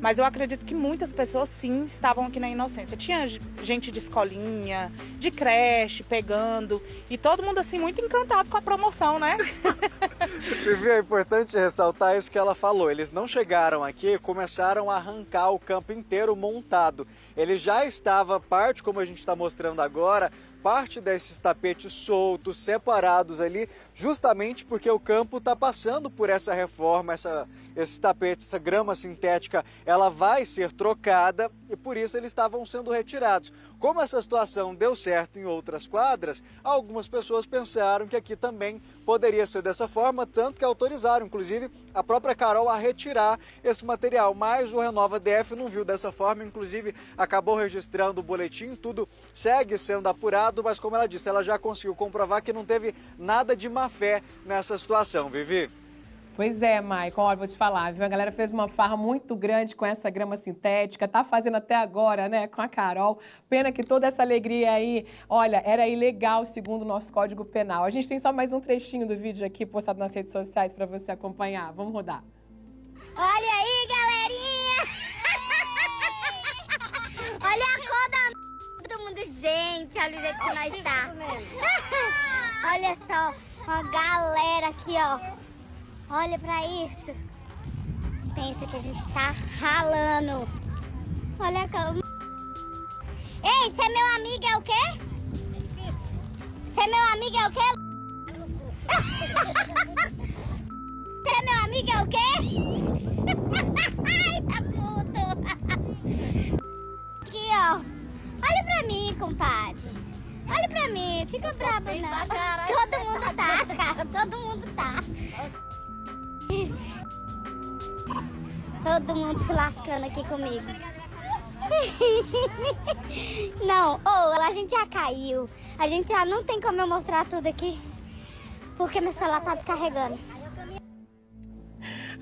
[SPEAKER 10] mas eu acredito que muitas pessoas sim estavam aqui na inocência. Tinha gente de escolinha, de creche, pegando, e todo mundo assim muito encantado com a promoção, né?
[SPEAKER 4] Vivi, é importante ressaltar isso que ela falou. Eles não chegaram aqui e começaram a arrancar o campo inteiro montado. Ele já estava parte, como a gente está mostrando agora, parte desses tapetes soltos, separados ali, justamente porque o campo está passando por essa reforma, esses tapetes, essa grama sintética, ela vai ser trocada e por isso eles estavam sendo retirados. Como essa situação deu certo em outras quadras, algumas pessoas pensaram que aqui também poderia ser dessa forma, tanto que autorizaram, inclusive, a própria Carol a retirar esse material, mas o Renova DF não viu dessa forma, inclusive acabou registrando o boletim, tudo segue sendo apurado, mas como ela disse, ela já conseguiu comprovar que não teve nada de má fé nessa situação, Vivi.
[SPEAKER 1] Pois é, Maicon, olha, vou te falar, viu? A galera fez uma farra muito grande com essa grama sintética, tá fazendo até agora, né, com a Carol. Pena que toda essa alegria aí, olha, era ilegal segundo o nosso Código Penal. A gente tem só mais um trechinho do vídeo aqui postado nas redes sociais para você acompanhar. Vamos rodar.
[SPEAKER 8] Olha aí, galerinha! Olha a cor da todo mundo, gente, olha o jeito que nós tá. Olha só, uma galera aqui, ó. Olha pra isso. Pensa que a gente tá ralando. Olha a calma. Ei, você é meu amigo é o quê? Você é meu amigo é o quê? Você é meu amigo é o quê? Ai, tá puto. Aqui, ó. Olha pra mim, compadre. Olha pra mim, fica bravo não. Todo mundo tá, cara, todo mundo tá. Todo mundo se lascando aqui comigo. Não, a gente já caiu. A gente já não tem como eu mostrar tudo aqui, porque meu celular tá descarregando.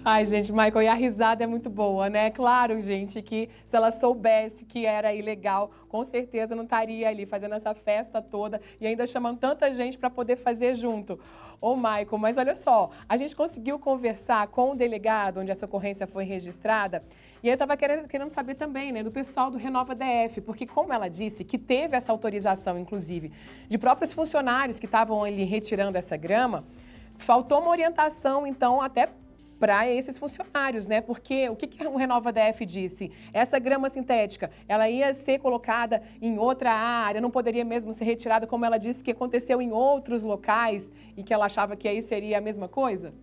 [SPEAKER 1] Ai, gente, Michael, e a risada é muito boa, né? Claro, gente, que se ela soubesse que era ilegal, com certeza não estaria ali fazendo essa festa toda e ainda chamando tanta gente para poder fazer junto. Ô, Michael, mas olha só, a gente conseguiu conversar com o delegado onde essa ocorrência foi registrada e eu estava querendo saber também, né, do pessoal do Renova DF, porque como ela disse que teve essa autorização, inclusive, de próprios funcionários que estavam ali retirando essa grama, faltou uma orientação, então, até para esses funcionários, né? Porque o que o Renova DF disse? Essa grama sintética, ela ia ser colocada em outra área, não poderia mesmo ser retirada, como ela disse que aconteceu em outros locais e que ela achava que aí seria a mesma coisa?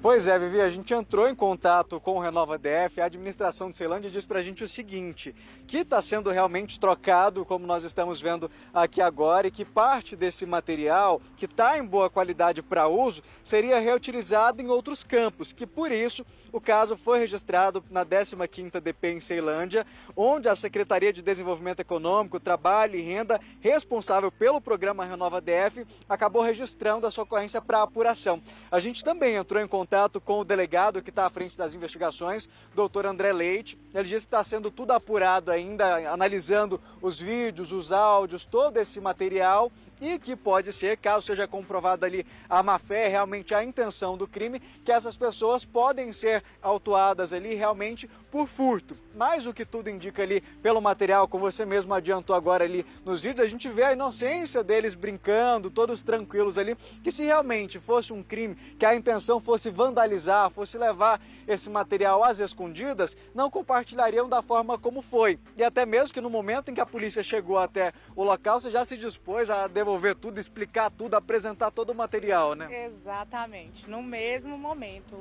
[SPEAKER 4] Pois é, Vivi, a gente entrou em contato com o Renova DF, a administração de Ceilândia disse pra gente o seguinte, que está sendo realmente trocado, como nós estamos vendo aqui agora, e que parte desse material, que está em boa qualidade para uso, seria reutilizado em outros campos, que por isso o caso foi registrado na 15ª DP em Ceilândia, onde a Secretaria de Desenvolvimento Econômico, Trabalho e Renda, responsável pelo programa Renova DF, acabou registrando a sua ocorrência para apuração. A gente também entrou em contato com o delegado que está à frente das investigações, doutor André Leite. Ele disse que está sendo tudo apurado ainda, analisando os vídeos, os áudios, todo esse material e que pode ser, caso seja comprovada ali a má-fé, realmente a intenção do crime, que essas pessoas podem ser autuadas ali realmente por furto. Mas o que tudo indica ali pelo material, como você mesmo adiantou agora ali nos vídeos, a gente vê a inocência deles brincando, todos tranquilos ali, que se realmente fosse um crime, que a intenção fosse vandalizar, fosse levar esse material às escondidas, não compartilhariam da forma como foi. E até mesmo que no momento em que a polícia chegou até o local, você já se dispôs a devolver tudo, explicar tudo, apresentar todo o material, né?
[SPEAKER 10] Exatamente, no mesmo momento.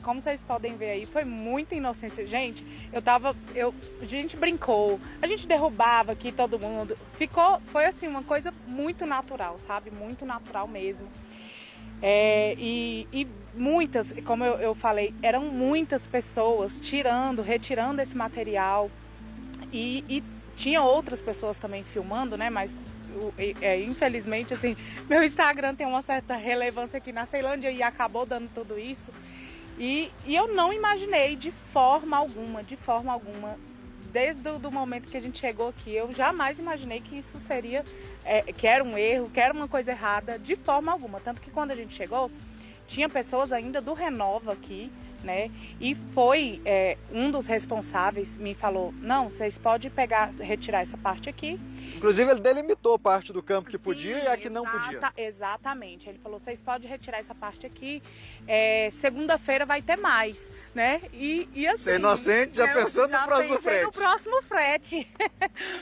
[SPEAKER 10] Como vocês podem ver aí, foi muita inocência. Gente, a gente brincou, a gente derrubava aqui todo mundo. Foi assim, uma coisa muito natural, sabe? Muito natural mesmo. E muitas, como eu falei, eram muitas pessoas retirando esse material e tinha outras pessoas também filmando, né? Mas infelizmente, assim, meu Instagram tem uma certa relevância aqui na Ceilândia e acabou dando tudo isso. E eu não imaginei de forma alguma, desde o momento que a gente chegou aqui, eu jamais imaginei que isso seria, que era um erro, que era uma coisa errada, de forma alguma. Tanto que quando a gente chegou, tinha pessoas ainda do Renova aqui, né? E foi um dos responsáveis, me falou, não, vocês podem retirar essa parte aqui.
[SPEAKER 4] Inclusive ele delimitou parte do campo que podia e a que não podia.
[SPEAKER 10] Exatamente, ele falou, vocês podem retirar essa parte aqui, segunda-feira vai ter mais, né? E assim...
[SPEAKER 4] Você é inocente, já pensando no próximo frete.
[SPEAKER 10] No próximo frete.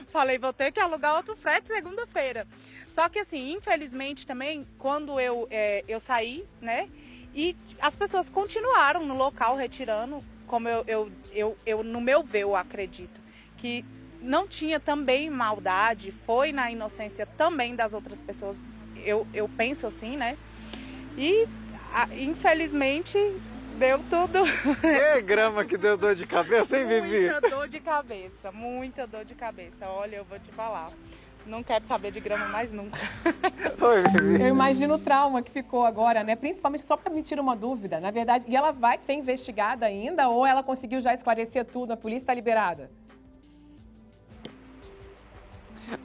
[SPEAKER 10] Falei, vou ter que alugar outro frete segunda-feira. Só que assim, infelizmente também, quando eu saí, né? E as pessoas continuaram no local retirando, como eu no meu ver, eu acredito, que não tinha também maldade, foi na inocência também das outras pessoas, eu penso assim, né? E infelizmente deu tudo.
[SPEAKER 4] Que grama que deu dor de cabeça, hein, Vivi?
[SPEAKER 10] Muita dor de cabeça, olha, eu vou te falar. Não quero saber de grama mais nunca.
[SPEAKER 4] Oi, Vivi.
[SPEAKER 1] Eu imagino o trauma que ficou agora, né? Principalmente só para me tirar uma dúvida, na verdade. E ela vai ser investigada ainda ou ela conseguiu já esclarecer tudo? A polícia está liberada?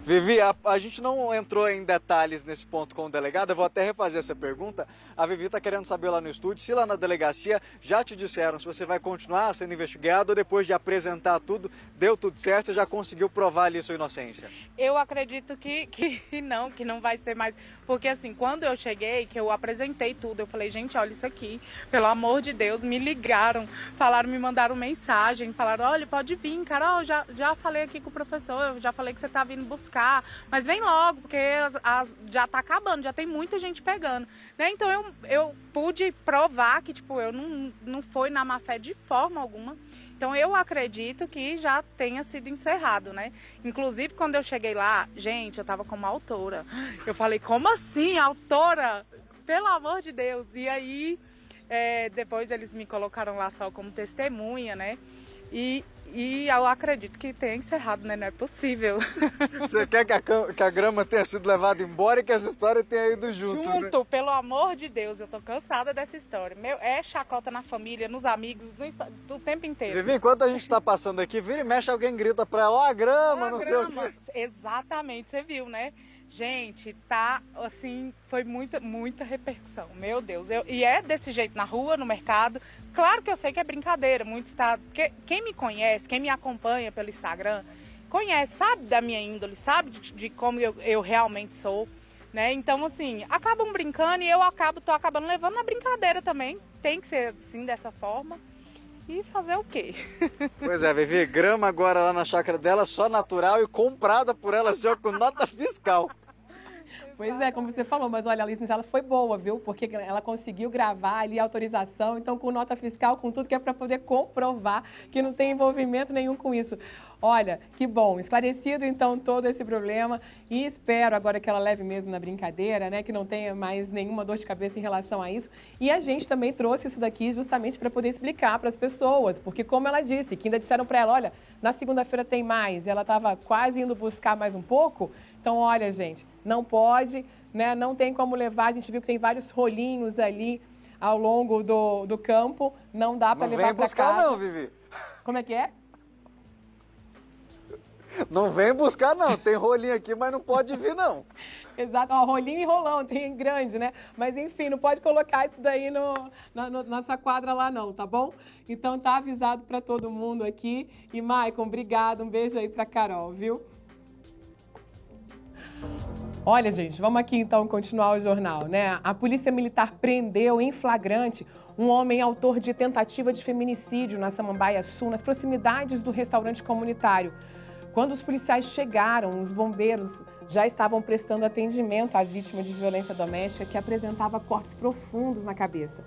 [SPEAKER 4] Vivi, a gente não entrou em detalhes nesse ponto com o delegado, eu vou até refazer essa pergunta. A Vivi está querendo saber lá no estúdio se lá na delegacia já te disseram se você vai continuar sendo investigado ou depois de apresentar tudo, deu tudo certo, você já conseguiu provar ali sua inocência?
[SPEAKER 10] Eu acredito que não vai ser mais, porque assim, quando eu cheguei, que eu apresentei tudo, eu falei, gente, olha isso aqui, pelo amor de Deus, me ligaram, me mandaram mensagem, falaram, olha, pode vir, Carol, já falei aqui com o professor, eu já falei que você está vindo buscar, mas vem logo, porque já tá acabando, já tem muita gente pegando, né? Então eu pude provar que, tipo, eu não foi na má fé de forma alguma. Então eu acredito que já tenha sido encerrado, né? Inclusive, quando eu cheguei lá, gente, eu tava como autora. Eu falei, como assim, autora? Pelo amor de Deus! E aí, depois eles me colocaram lá só como testemunha, né? E E eu acredito que tenha encerrado, né? Não é possível.
[SPEAKER 4] Você quer que a grama tenha sido levada embora e que essa história tenha ido junto, né?
[SPEAKER 10] Pelo amor de Deus, eu tô cansada dessa história. É chacota na família, nos amigos, do tempo inteiro.
[SPEAKER 4] Vivi, enquanto a gente tá passando aqui, vira e mexe, alguém grita pra ela, ó, a grama, não sei o quê.
[SPEAKER 10] Exatamente, você viu, né? Gente, tá assim, foi muita repercussão, meu Deus. E é desse jeito na rua, no mercado. Claro que eu sei que é brincadeira, quem me conhece, quem me acompanha pelo Instagram, conhece, sabe da minha índole, sabe de como eu realmente sou, né? Então, assim, acabam brincando e tô acabando levando na brincadeira também. Tem que ser assim, dessa forma. E fazer o quê?
[SPEAKER 4] Pois é, Vivi, grama agora lá na chácara dela, só natural e comprada por ela já com nota fiscal.
[SPEAKER 1] Pois é, como você falou, mas olha, a Alice, ela foi boa, viu? Porque ela conseguiu gravar ali a autorização, então com nota fiscal, com tudo que é para poder comprovar que não tem envolvimento nenhum com isso. Olha, que bom, esclarecido então todo esse problema e espero agora que ela leve mesmo na brincadeira, né? Que não tenha mais nenhuma dor de cabeça em relação a isso. E a gente também trouxe isso daqui justamente para poder explicar para as pessoas, porque como ela disse, que ainda disseram para ela, olha, na segunda-feira tem mais, e ela estava quase indo buscar mais um pouco. Então, olha, gente, não pode, né? Não tem como levar, a gente viu que tem vários rolinhos ali ao longo do campo, não dá para levar para casa.
[SPEAKER 4] Não vem buscar não, Vivi.
[SPEAKER 1] Como é que é?
[SPEAKER 4] Não vem buscar não, tem rolinho aqui, mas não pode vir não.
[SPEAKER 1] Exato, ó, rolinho e rolão, tem grande, né? Mas enfim, não pode colocar isso daí nessa quadra lá não, tá bom? Então tá avisado para todo mundo aqui. E Maicon, obrigado, um beijo aí pra Carol, viu? Olha, gente, vamos aqui então continuar o jornal, né? A Polícia Militar prendeu em flagrante um homem autor de tentativa de feminicídio na Samambaia Sul, nas proximidades do restaurante comunitário. Quando os policiais chegaram, os bombeiros já estavam prestando atendimento à vítima de violência doméstica que apresentava cortes profundos na cabeça.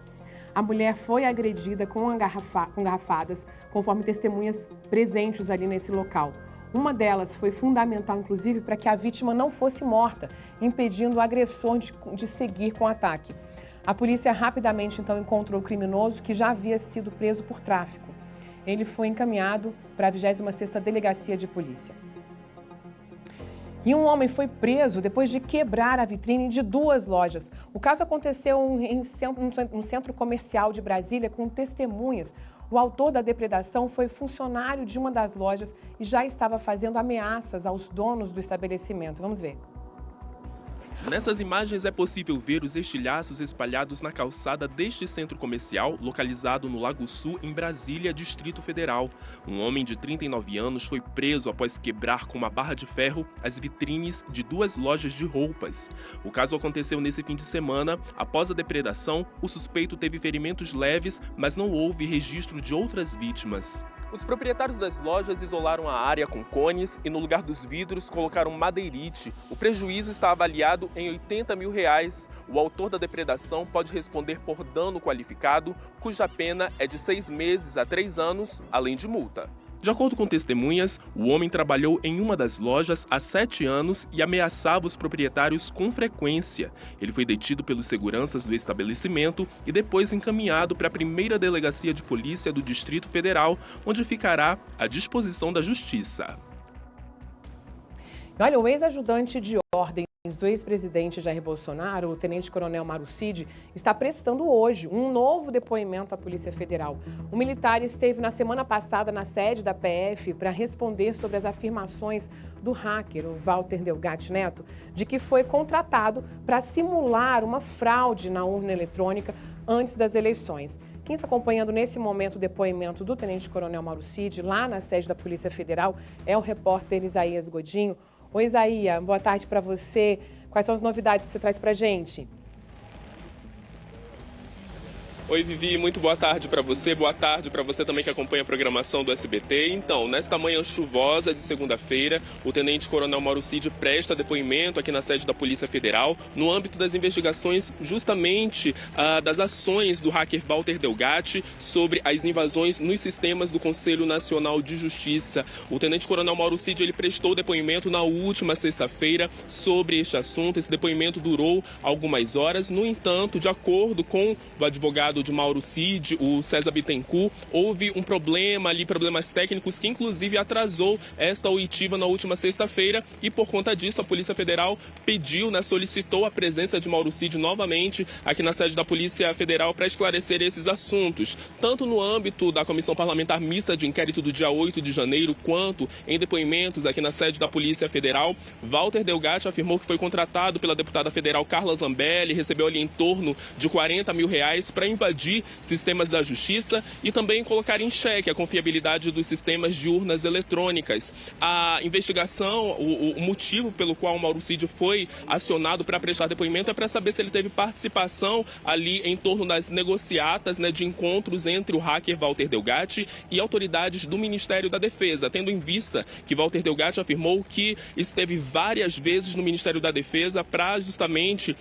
[SPEAKER 1] A mulher foi agredida com garrafadas, conforme testemunhas presentes ali nesse local. Uma delas foi fundamental, inclusive, para que a vítima não fosse morta, impedindo o agressor de seguir com o ataque. A polícia rapidamente, então, encontrou o criminoso que já havia sido preso por tráfico. Ele foi encaminhado para a 26ª Delegacia de Polícia. E um homem foi preso depois de quebrar a vitrine de 2 lojas. O caso aconteceu em um centro comercial de Brasília com testemunhas. O autor da depredação foi funcionário de uma das lojas e já estava fazendo ameaças aos donos do estabelecimento. Vamos ver.
[SPEAKER 11] Nessas imagens é possível ver os estilhaços espalhados na calçada deste centro comercial, localizado no Lago Sul, em Brasília, Distrito Federal. Um homem de 39 anos foi preso após quebrar com uma barra de ferro as vitrines de 2 lojas de roupas. O caso aconteceu nesse fim de semana. Após a depredação, o suspeito teve ferimentos leves, mas não houve registro de outras vítimas. Os proprietários das lojas isolaram a área com cones e no lugar dos vidros colocaram madeirite. O prejuízo está avaliado em R$80 mil. O autor da depredação pode responder por dano qualificado, cuja pena é de 6 meses a 3 anos, além de multa. De acordo com testemunhas, o homem trabalhou em uma das lojas há 7 anos e ameaçava os proprietários com frequência. Ele foi detido pelos seguranças do estabelecimento e depois encaminhado para a 1ª Delegacia de Polícia do Distrito Federal, onde ficará à disposição da Justiça.
[SPEAKER 1] Olha, o ex-ajudante de ordens do ex-presidente Jair Bolsonaro, o tenente-coronel Mauro Cid, está prestando hoje um novo depoimento à Polícia Federal. O militar esteve na semana passada na sede da PF para responder sobre as afirmações do hacker, o Walter Delgatti Neto, de que foi contratado para simular uma fraude na urna eletrônica antes das eleições. Quem está acompanhando nesse momento o depoimento do tenente-coronel Mauro Cid, lá na sede da Polícia Federal, é o repórter Isaías Godinho. Oi, Isaías, boa tarde para você. Quais são as novidades que você traz para a gente?
[SPEAKER 11] Oi, Vivi, muito boa tarde para você. Boa tarde para você também que acompanha a programação do SBT. Então, nesta manhã chuvosa de segunda-feira, o tenente-coronel Mauro Cid presta depoimento aqui na sede da Polícia Federal no âmbito das investigações justamente das ações do hacker Walter Delgatti sobre as invasões nos sistemas do Conselho Nacional de Justiça. O tenente-coronel Mauro Cid ele prestou depoimento na última sexta-feira sobre este assunto. Esse depoimento durou algumas horas. No entanto, de acordo com o advogado lado de Mauro Cid, o César Bittencourt, houve um problema ali, problemas técnicos que inclusive atrasou esta oitiva na última sexta-feira e por conta disso a Polícia Federal pediu, solicitou a presença de Mauro Cid novamente aqui na sede da Polícia Federal para esclarecer esses assuntos, tanto no âmbito da Comissão Parlamentar Mista de Inquérito do dia 8 de janeiro, quanto em depoimentos aqui na sede da Polícia Federal. Walter Delgatti afirmou que foi contratado pela deputada federal Carla Zambelli, recebeu ali em torno de R$40 mil para invadir sistemas da justiça e também colocar em xeque a confiabilidade dos sistemas de urnas eletrônicas. A investigação, o motivo pelo qual o Mauro Cid foi acionado para prestar depoimento é para saber se ele teve participação ali em torno das negociatas, de encontros entre o hacker Walter Delgatti e autoridades do Ministério da Defesa, tendo em vista que Walter Delgatti afirmou que esteve várias vezes no Ministério da Defesa para justamente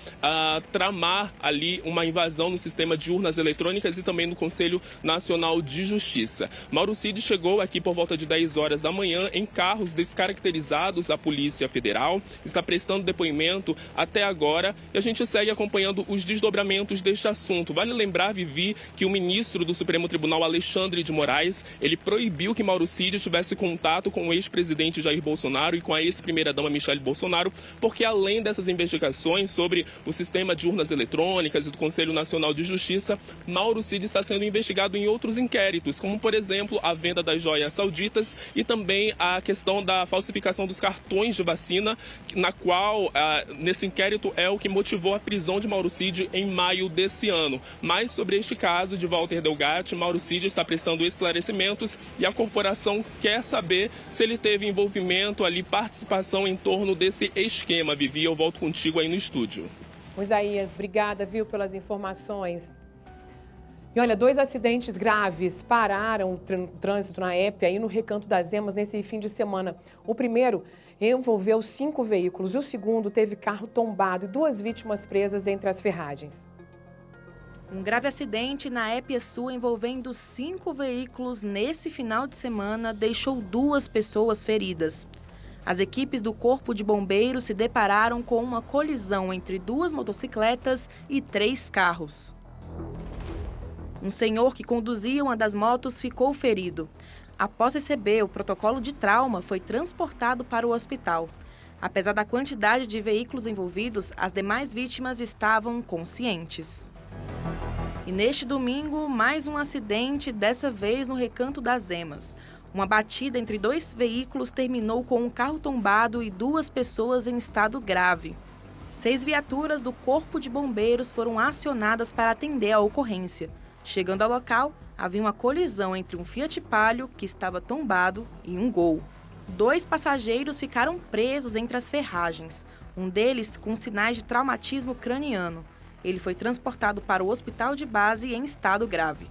[SPEAKER 11] tramar ali uma invasão no sistema de urnas eletrônicas e também no Conselho Nacional de Justiça. Mauro Cid chegou aqui por volta de 10 horas da manhã em carros descaracterizados da Polícia Federal, está prestando depoimento até agora e a gente segue acompanhando os desdobramentos deste assunto. Vale lembrar, Vivi, que o ministro do Supremo Tribunal, Alexandre de Moraes, ele proibiu que Mauro Cid tivesse contato com o ex-presidente Jair Bolsonaro e com a ex-primeira-dama Michele Bolsonaro, porque além dessas investigações sobre o sistema de urnas eletrônicas e do Conselho Nacional de Justiça, Mauro Cid está sendo investigado em outros inquéritos, como, por exemplo, a venda das joias sauditas e também a questão da falsificação dos cartões de vacina, na qual, nesse inquérito, é o que motivou a prisão de Mauro Cid em maio desse ano. Mas sobre este caso de Walter Delgatti, Mauro Cid está prestando esclarecimentos e a corporação quer saber se ele teve envolvimento ali, participação em torno desse esquema. Vivi, eu volto contigo aí no estúdio.
[SPEAKER 1] Isaías, obrigada, pelas informações. E olha, 2 acidentes graves pararam o trânsito na EPE aí no Recanto das Emas nesse fim de semana. O primeiro envolveu 5 veículos e o segundo teve carro tombado e 2 vítimas presas entre as ferragens.
[SPEAKER 12] Um grave acidente na EPE Sul envolvendo 5 veículos nesse final de semana deixou 2 pessoas feridas. As equipes do Corpo de Bombeiros se depararam com uma colisão entre 2 motocicletas e 3 carros. Um senhor que conduzia uma das motos ficou ferido. Após receber o protocolo de trauma, foi transportado para o hospital. Apesar da quantidade de veículos envolvidos, as demais vítimas estavam conscientes. E neste domingo, mais um acidente, dessa vez no Recanto das Emas. Uma batida entre 2 veículos terminou com um carro tombado e 2 pessoas em estado grave. 6 viaturas do Corpo de Bombeiros foram acionadas para atender a ocorrência. Chegando ao local, havia uma colisão entre um Fiat Palio, que estava tombado, e um Gol. 2 passageiros ficaram presos entre as ferragens, um deles com sinais de traumatismo craniano. Ele foi transportado para o hospital de base em estado grave.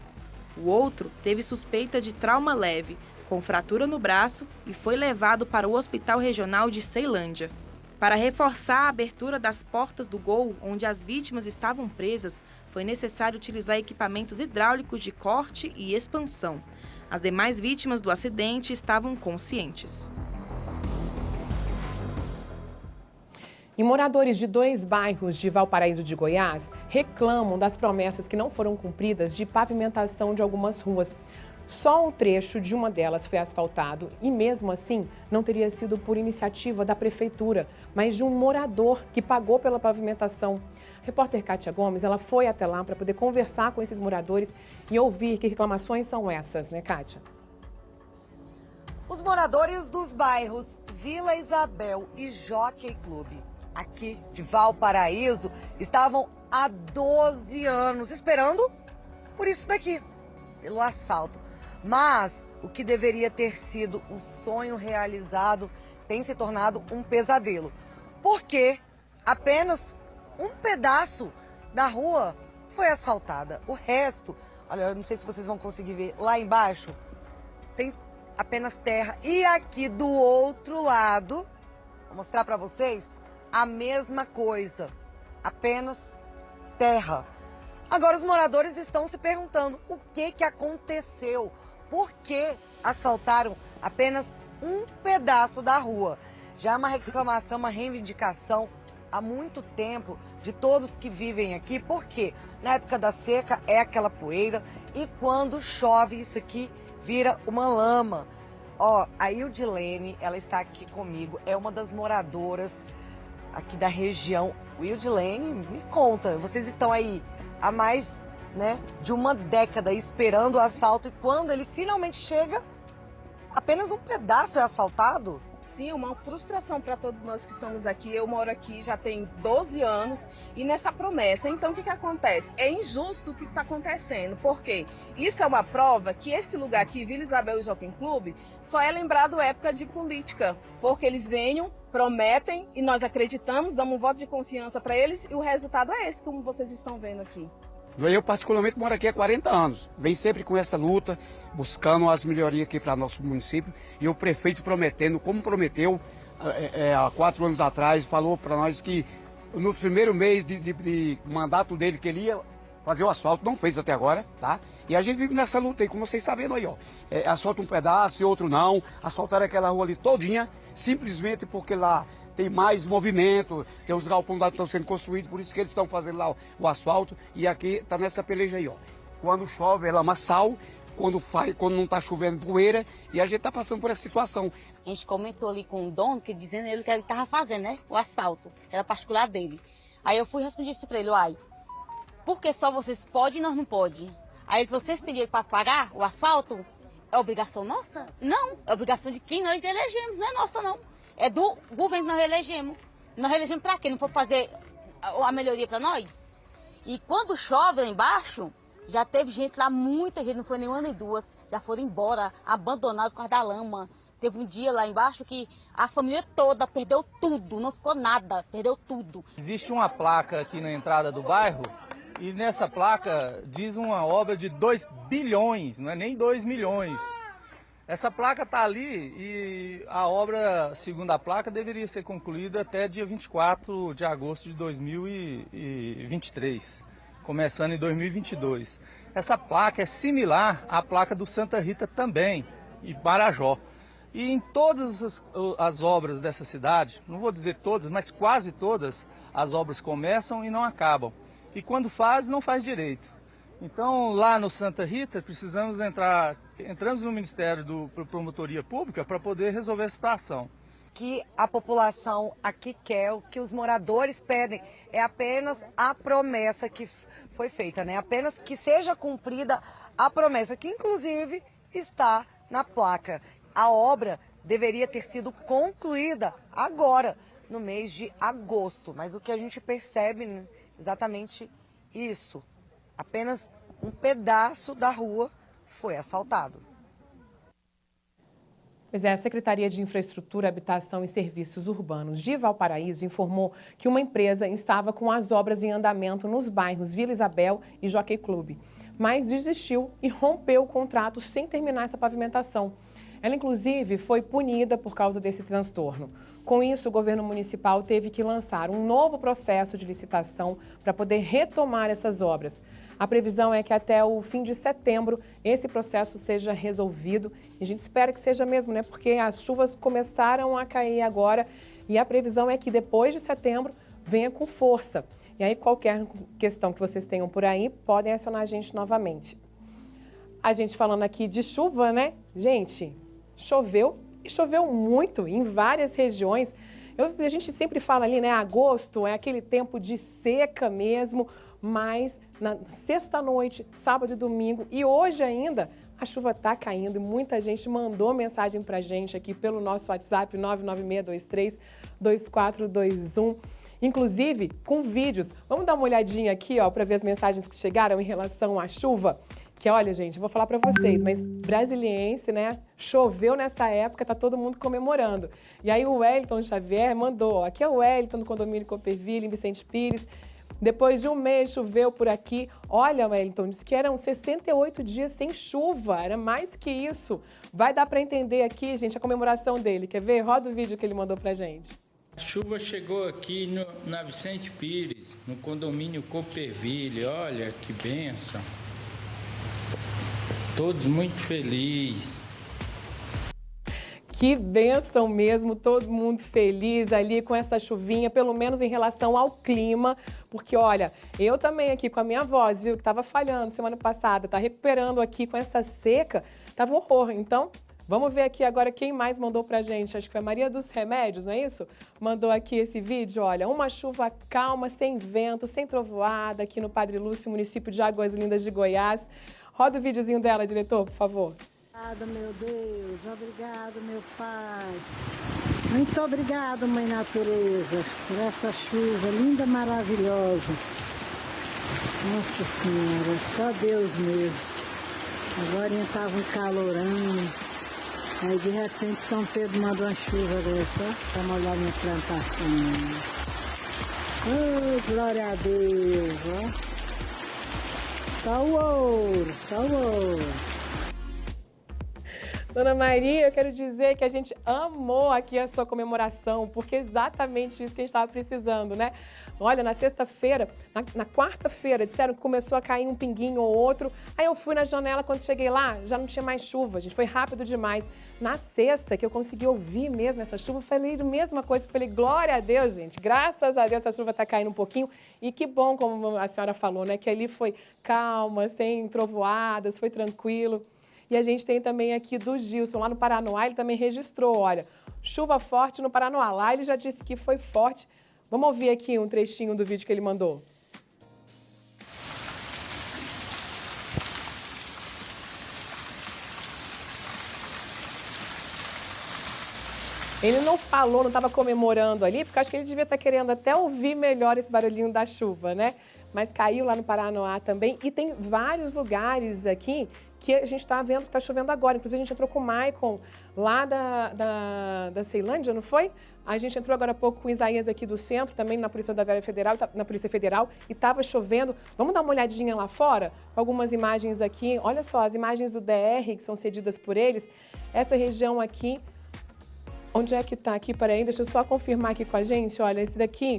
[SPEAKER 12] O outro teve suspeita de trauma leve, com fratura no braço, e foi levado para o Hospital Regional de Ceilândia. Para reforçar a abertura das portas do Gol, onde as vítimas estavam presas, foi necessário utilizar equipamentos hidráulicos de corte e expansão. As demais vítimas do acidente estavam conscientes.
[SPEAKER 1] E moradores de 2 bairros de Valparaíso de Goiás reclamam das promessas que não foram cumpridas de pavimentação de algumas ruas. Só um trecho de uma delas foi asfaltado e, mesmo assim, não teria sido por iniciativa da prefeitura, mas de um morador que pagou pela pavimentação. A repórter Kátia Gomes, ela foi até lá para poder conversar com esses moradores e ouvir que reclamações são essas, né, Kátia?
[SPEAKER 2] Os moradores dos bairros Vila Isabel e Jockey Clube, aqui de Valparaíso, estavam há 12 anos esperando por isso daqui, pelo asfalto. Mas o que deveria ter sido um sonho realizado tem se tornado um pesadelo. Porque apenas um pedaço da rua foi asfaltada. O resto, olha, eu não sei se vocês vão conseguir ver, lá embaixo tem apenas terra. E aqui do outro lado, vou mostrar para vocês, a mesma coisa, apenas terra. Agora os moradores estão se perguntando o que aconteceu, por que asfaltaram apenas um pedaço da rua. Já é uma reclamação, uma reivindicação há muito tempo de todos que vivem aqui, porque na época da seca é aquela poeira e quando chove isso aqui vira uma lama. Ó, a Ildilene, ela está aqui comigo, é uma das moradoras aqui da região. Ildilene, me conta, vocês estão aí há mais, de uma década esperando o asfalto e quando ele finalmente chega, apenas um pedaço é asfaltado?
[SPEAKER 13] Sim, é uma frustração para todos nós que estamos aqui. Eu moro aqui já tem 12 anos e nessa promessa. Então, o que acontece? É injusto o que está acontecendo. Por quê? Isso é uma prova que esse lugar aqui, Vila Isabel e Jockey Club, só é lembrado época de política. Porque eles venham, prometem e nós acreditamos, damos um voto de confiança para eles e o resultado é esse, como vocês estão vendo aqui.
[SPEAKER 14] Eu, particularmente, moro aqui há 40 anos. Venho sempre com essa luta, buscando as melhorias aqui para nosso município. E o prefeito prometendo, como prometeu há 4 anos atrás, falou para nós que no primeiro mês de mandato dele que ele ia fazer o asfalto, não fez até agora, tá? E a gente vive nessa luta aí, como vocês sabem aí, ó. Asfalta um pedaço e outro não. Asfaltaram aquela rua ali todinha, simplesmente porque lá tem mais movimento, tem os galpões lá que estão sendo construídos, por isso que eles estão fazendo lá o asfalto. E aqui está nessa peleja aí, ó. Quando chove é lamaçal, quando não está chovendo poeira, e a gente está passando por essa situação.
[SPEAKER 15] A gente comentou ali com o dono, que dizendo ele que ele estava fazendo, o asfalto, era particular dele. Aí eu fui responder isso para ele, uai, por que só vocês podem e nós não podem? Aí ele falou, vocês teriam para pagar o asfalto? É obrigação nossa? Não, é obrigação de quem nós elegemos, não é nossa não. É do governo que nós elegemos. Nós elegemos para quê? Não for fazer a melhoria para nós? E quando chove lá embaixo, já teve gente lá, muita gente, não foi nem uma nem duas, já foram embora, abandonados por causa da lama. Teve um dia lá embaixo que a família toda perdeu tudo, não ficou nada, perdeu tudo.
[SPEAKER 16] Existe uma placa aqui na entrada do bairro e nessa placa diz uma obra de 2 bilhões, não é nem 2 milhões. Essa placa está ali e a obra, segundo a placa, deveria ser concluída até dia 24 de agosto de 2023, começando em 2022. Essa placa é similar à placa do Santa Rita também, e Marajó. E em todas as obras dessa cidade, não vou dizer todas, mas quase todas, as obras começam e não acabam. E quando faz, não faz direito. Então, lá no Santa Rita, entramos no Ministério da Promotoria Pública para poder resolver a situação.
[SPEAKER 2] Que a população aqui quer, o que os moradores pedem, é apenas a promessa que foi feita, apenas que seja cumprida a promessa, que inclusive está na placa. A obra deveria ter sido concluída agora, no mês de agosto, mas o que a gente percebe exatamente isso. Apenas um pedaço da rua foi asfaltado.
[SPEAKER 1] Pois é, a Secretaria de Infraestrutura, Habitação e Serviços Urbanos de Valparaíso informou que uma empresa estava com as obras em andamento nos bairros Vila Isabel e Jockey Club, mas desistiu e rompeu o contrato sem terminar essa pavimentação. Ela, inclusive, foi punida por causa desse transtorno. Com isso, o governo municipal teve que lançar um novo processo de licitação para poder retomar essas obras. A previsão é que até o fim de setembro esse processo seja resolvido. E a gente espera que seja mesmo, porque as chuvas começaram a cair agora e a previsão é que depois de setembro venha com força. E aí, qualquer questão que vocês tenham por aí, podem acionar a gente novamente. A gente falando aqui de chuva, Gente, choveu e choveu muito em várias regiões. A gente sempre fala ali, agosto é aquele tempo de seca mesmo, mas na sexta-noite, sábado e domingo e hoje ainda, a chuva está caindo e muita gente mandou mensagem para a gente aqui pelo nosso WhatsApp 996232421, inclusive com vídeos. Vamos dar uma olhadinha aqui, para ver as mensagens que chegaram em relação à chuva. Que olha, gente, eu vou falar para vocês, mas brasiliense, choveu nessa época, tá todo mundo comemorando. E aí o Wellington Xavier mandou, aqui é o Wellington do condomínio Copperville, em Vicente Pires. Depois de um mês choveu por aqui. Olha, Wellington, disse que eram 68 dias sem chuva, era mais que isso. Vai dar para entender aqui, gente, a comemoração dele. Quer ver? Roda o vídeo que ele mandou pra gente.
[SPEAKER 17] A chuva chegou aqui na Vicente Pires, no condomínio Copperville. Olha que bênção. Todos muito felizes.
[SPEAKER 1] Que bênção mesmo, todo mundo feliz ali com essa chuvinha, pelo menos em relação ao clima, porque olha, eu também aqui com a minha voz, viu, que estava falhando semana passada, tá recuperando aqui com essa seca, tava um horror. Então, vamos ver aqui agora quem mais mandou pra gente, acho que foi a Maria dos Remédios, não é isso? Mandou aqui esse vídeo, olha, uma chuva calma, sem vento, sem trovoada, aqui no Padre Lúcio, município de Águas Lindas de Goiás. Roda o videozinho dela, diretor, por favor.
[SPEAKER 18] Obrigada, meu Deus. Obrigado, meu Pai. Muito obrigado, Mãe Natureza, por essa chuva linda, maravilhosa. Nossa Senhora, só Deus mesmo. Agora estava um calorão. Aí, de repente, São Pedro mandou uma chuva agora só para molhar minha plantação. Oh, glória a Deus, ó. Só o ouro, só o ouro.
[SPEAKER 1] Dona Maria, eu quero dizer que a gente amou aqui a sua comemoração, porque é exatamente isso que a gente estava precisando, né? Olha, na sexta-feira, na quarta-feira, disseram que começou a cair um pinguinho ou outro. Aí eu fui na janela, quando cheguei lá, já não tinha mais chuva, gente, foi rápido demais. Na sexta, que eu consegui ouvir mesmo essa chuva, falei a mesma coisa, falei, glória a Deus, gente, graças a Deus essa chuva está caindo um pouquinho. E que bom, como a senhora falou, né, que ali foi calma, sem trovoadas, foi tranquilo. E a gente tem também aqui do Gilson, lá no Paranoá, ele também registrou, olha, chuva forte no Paranoá. Lá ele já disse que foi forte. Vamos ouvir aqui um trechinho do vídeo que ele mandou. Ele não falou, não estava comemorando ali, porque acho que ele devia estar querendo até ouvir melhor esse barulhinho da chuva, né? Mas caiu lá no Paranoá também. E tem vários lugares aqui que a gente está vendo que está chovendo agora. Inclusive, a gente entrou com o Maicon lá da Ceilândia, não foi? A gente entrou agora há pouco com o Isaías aqui do centro, também na Polícia Rodoviária Federal, na Polícia Federal, e estava chovendo. Vamos dar uma olhadinha lá fora? Algumas imagens aqui. Olha só, as imagens do DR, que são cedidas por eles. Essa região aqui, onde é que está aqui? Peraí, deixa eu só confirmar aqui com a gente. Olha, esse daqui,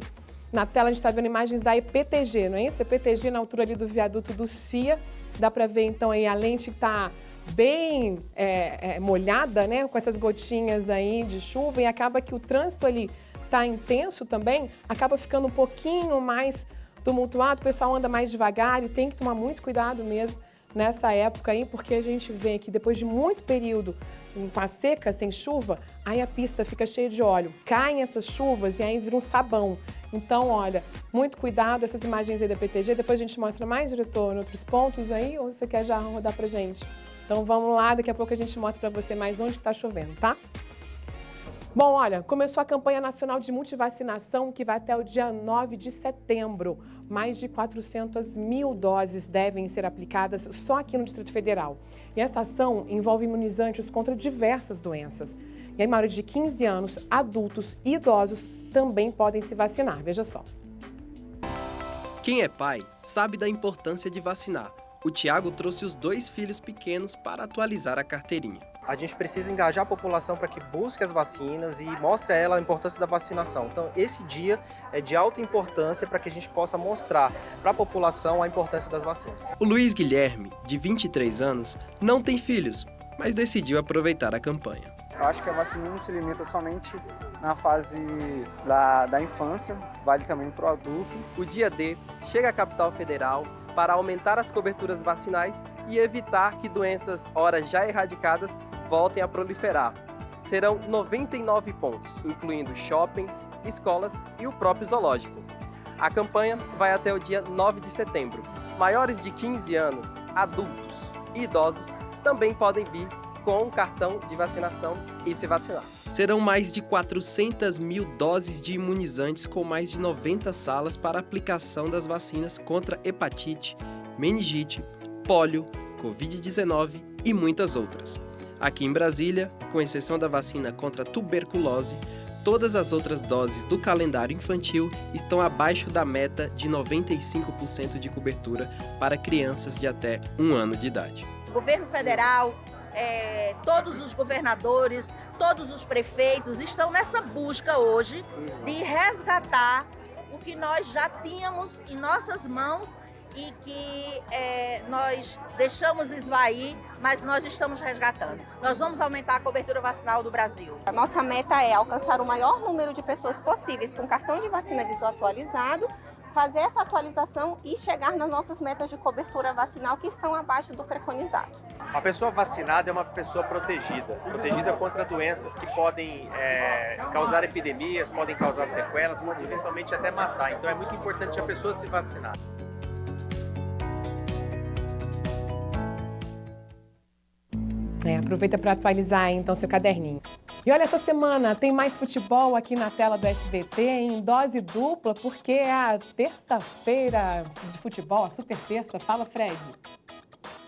[SPEAKER 1] na tela a gente está vendo imagens da EPTG, não é isso? EPTG na altura ali do viaduto do CIA. Dá para ver, então, aí a lente está bem molhada, né? Com essas gotinhas aí de chuva, e acaba que o trânsito ali está intenso também, acaba ficando um pouquinho mais tumultuado, o pessoal anda mais devagar e tem que tomar muito cuidado mesmo nessa época aí, porque a gente vê que depois de muito período com a seca, sem chuva, aí a pista fica cheia de óleo, caem essas chuvas e aí vira um sabão. Então, olha, muito cuidado, essas imagens aí da PTG, depois a gente mostra mais, diretor, em outros pontos aí, ou você quer já rodar pra gente? Então vamos lá, daqui a pouco a gente mostra pra você mais onde que tá chovendo, tá? Bom, olha, começou a campanha nacional de multivacinação que vai até o dia 9 de setembro. Mais de 400 mil doses devem ser aplicadas só aqui no Distrito Federal. E essa ação envolve imunizantes contra diversas doenças. E aí, maior de 15 anos, adultos e idosos também podem se vacinar. Veja só.
[SPEAKER 19] Quem é pai sabe da importância de vacinar. O Tiago trouxe os 2 filhos pequenos para atualizar a carteirinha.
[SPEAKER 20] A gente precisa engajar a população para que busque as vacinas e mostre a ela a importância da vacinação. Então, esse dia é de alta importância para que a gente possa mostrar para a população a importância das vacinas.
[SPEAKER 19] O Luiz Guilherme, de 23 anos, não tem filhos, mas decidiu aproveitar a campanha.
[SPEAKER 21] Eu acho que a vacina não se limita somente na fase da infância, vale também para o adulto.
[SPEAKER 20] O dia D chega à capital federal para aumentar as coberturas vacinais e evitar que doenças ora já erradicadas voltem a proliferar. Serão 99 pontos, incluindo shoppings, escolas e o próprio zoológico. A campanha vai até o dia 9 de setembro. Maiores de 15 anos, adultos e idosos também podem vir com um cartão de vacinação e se vacinar.
[SPEAKER 19] Serão mais de 400 mil doses de imunizantes com mais de 90 salas para aplicação das vacinas contra hepatite, meningite, pólio, Covid-19 e muitas outras. Aqui em Brasília, com exceção da vacina contra tuberculose, todas as outras doses do calendário infantil estão abaixo da meta de 95% de cobertura para crianças de até 1 ano de idade.
[SPEAKER 22] O governo federal, todos os governadores, todos os prefeitos estão nessa busca hoje de resgatar o que nós já tínhamos em nossas mãos e que nós deixamos esvair, mas nós estamos resgatando. Nós vamos aumentar a cobertura vacinal do Brasil.
[SPEAKER 5] A nossa meta é alcançar o maior número de pessoas possíveis com cartão de vacina desatualizado, fazer essa atualização e chegar nas nossas metas de cobertura vacinal que estão abaixo do preconizado.
[SPEAKER 6] Uma pessoa vacinada é uma pessoa protegida contra doenças que podem causar epidemias, podem causar sequelas, podem eventualmente até matar. Então é muito importante a pessoa se vacinar.
[SPEAKER 1] Aproveita para atualizar então seu caderninho. E olha, essa semana tem mais futebol aqui na tela do SBT em dose dupla, porque é a terça-feira de futebol, a super terça. Fala, Fred.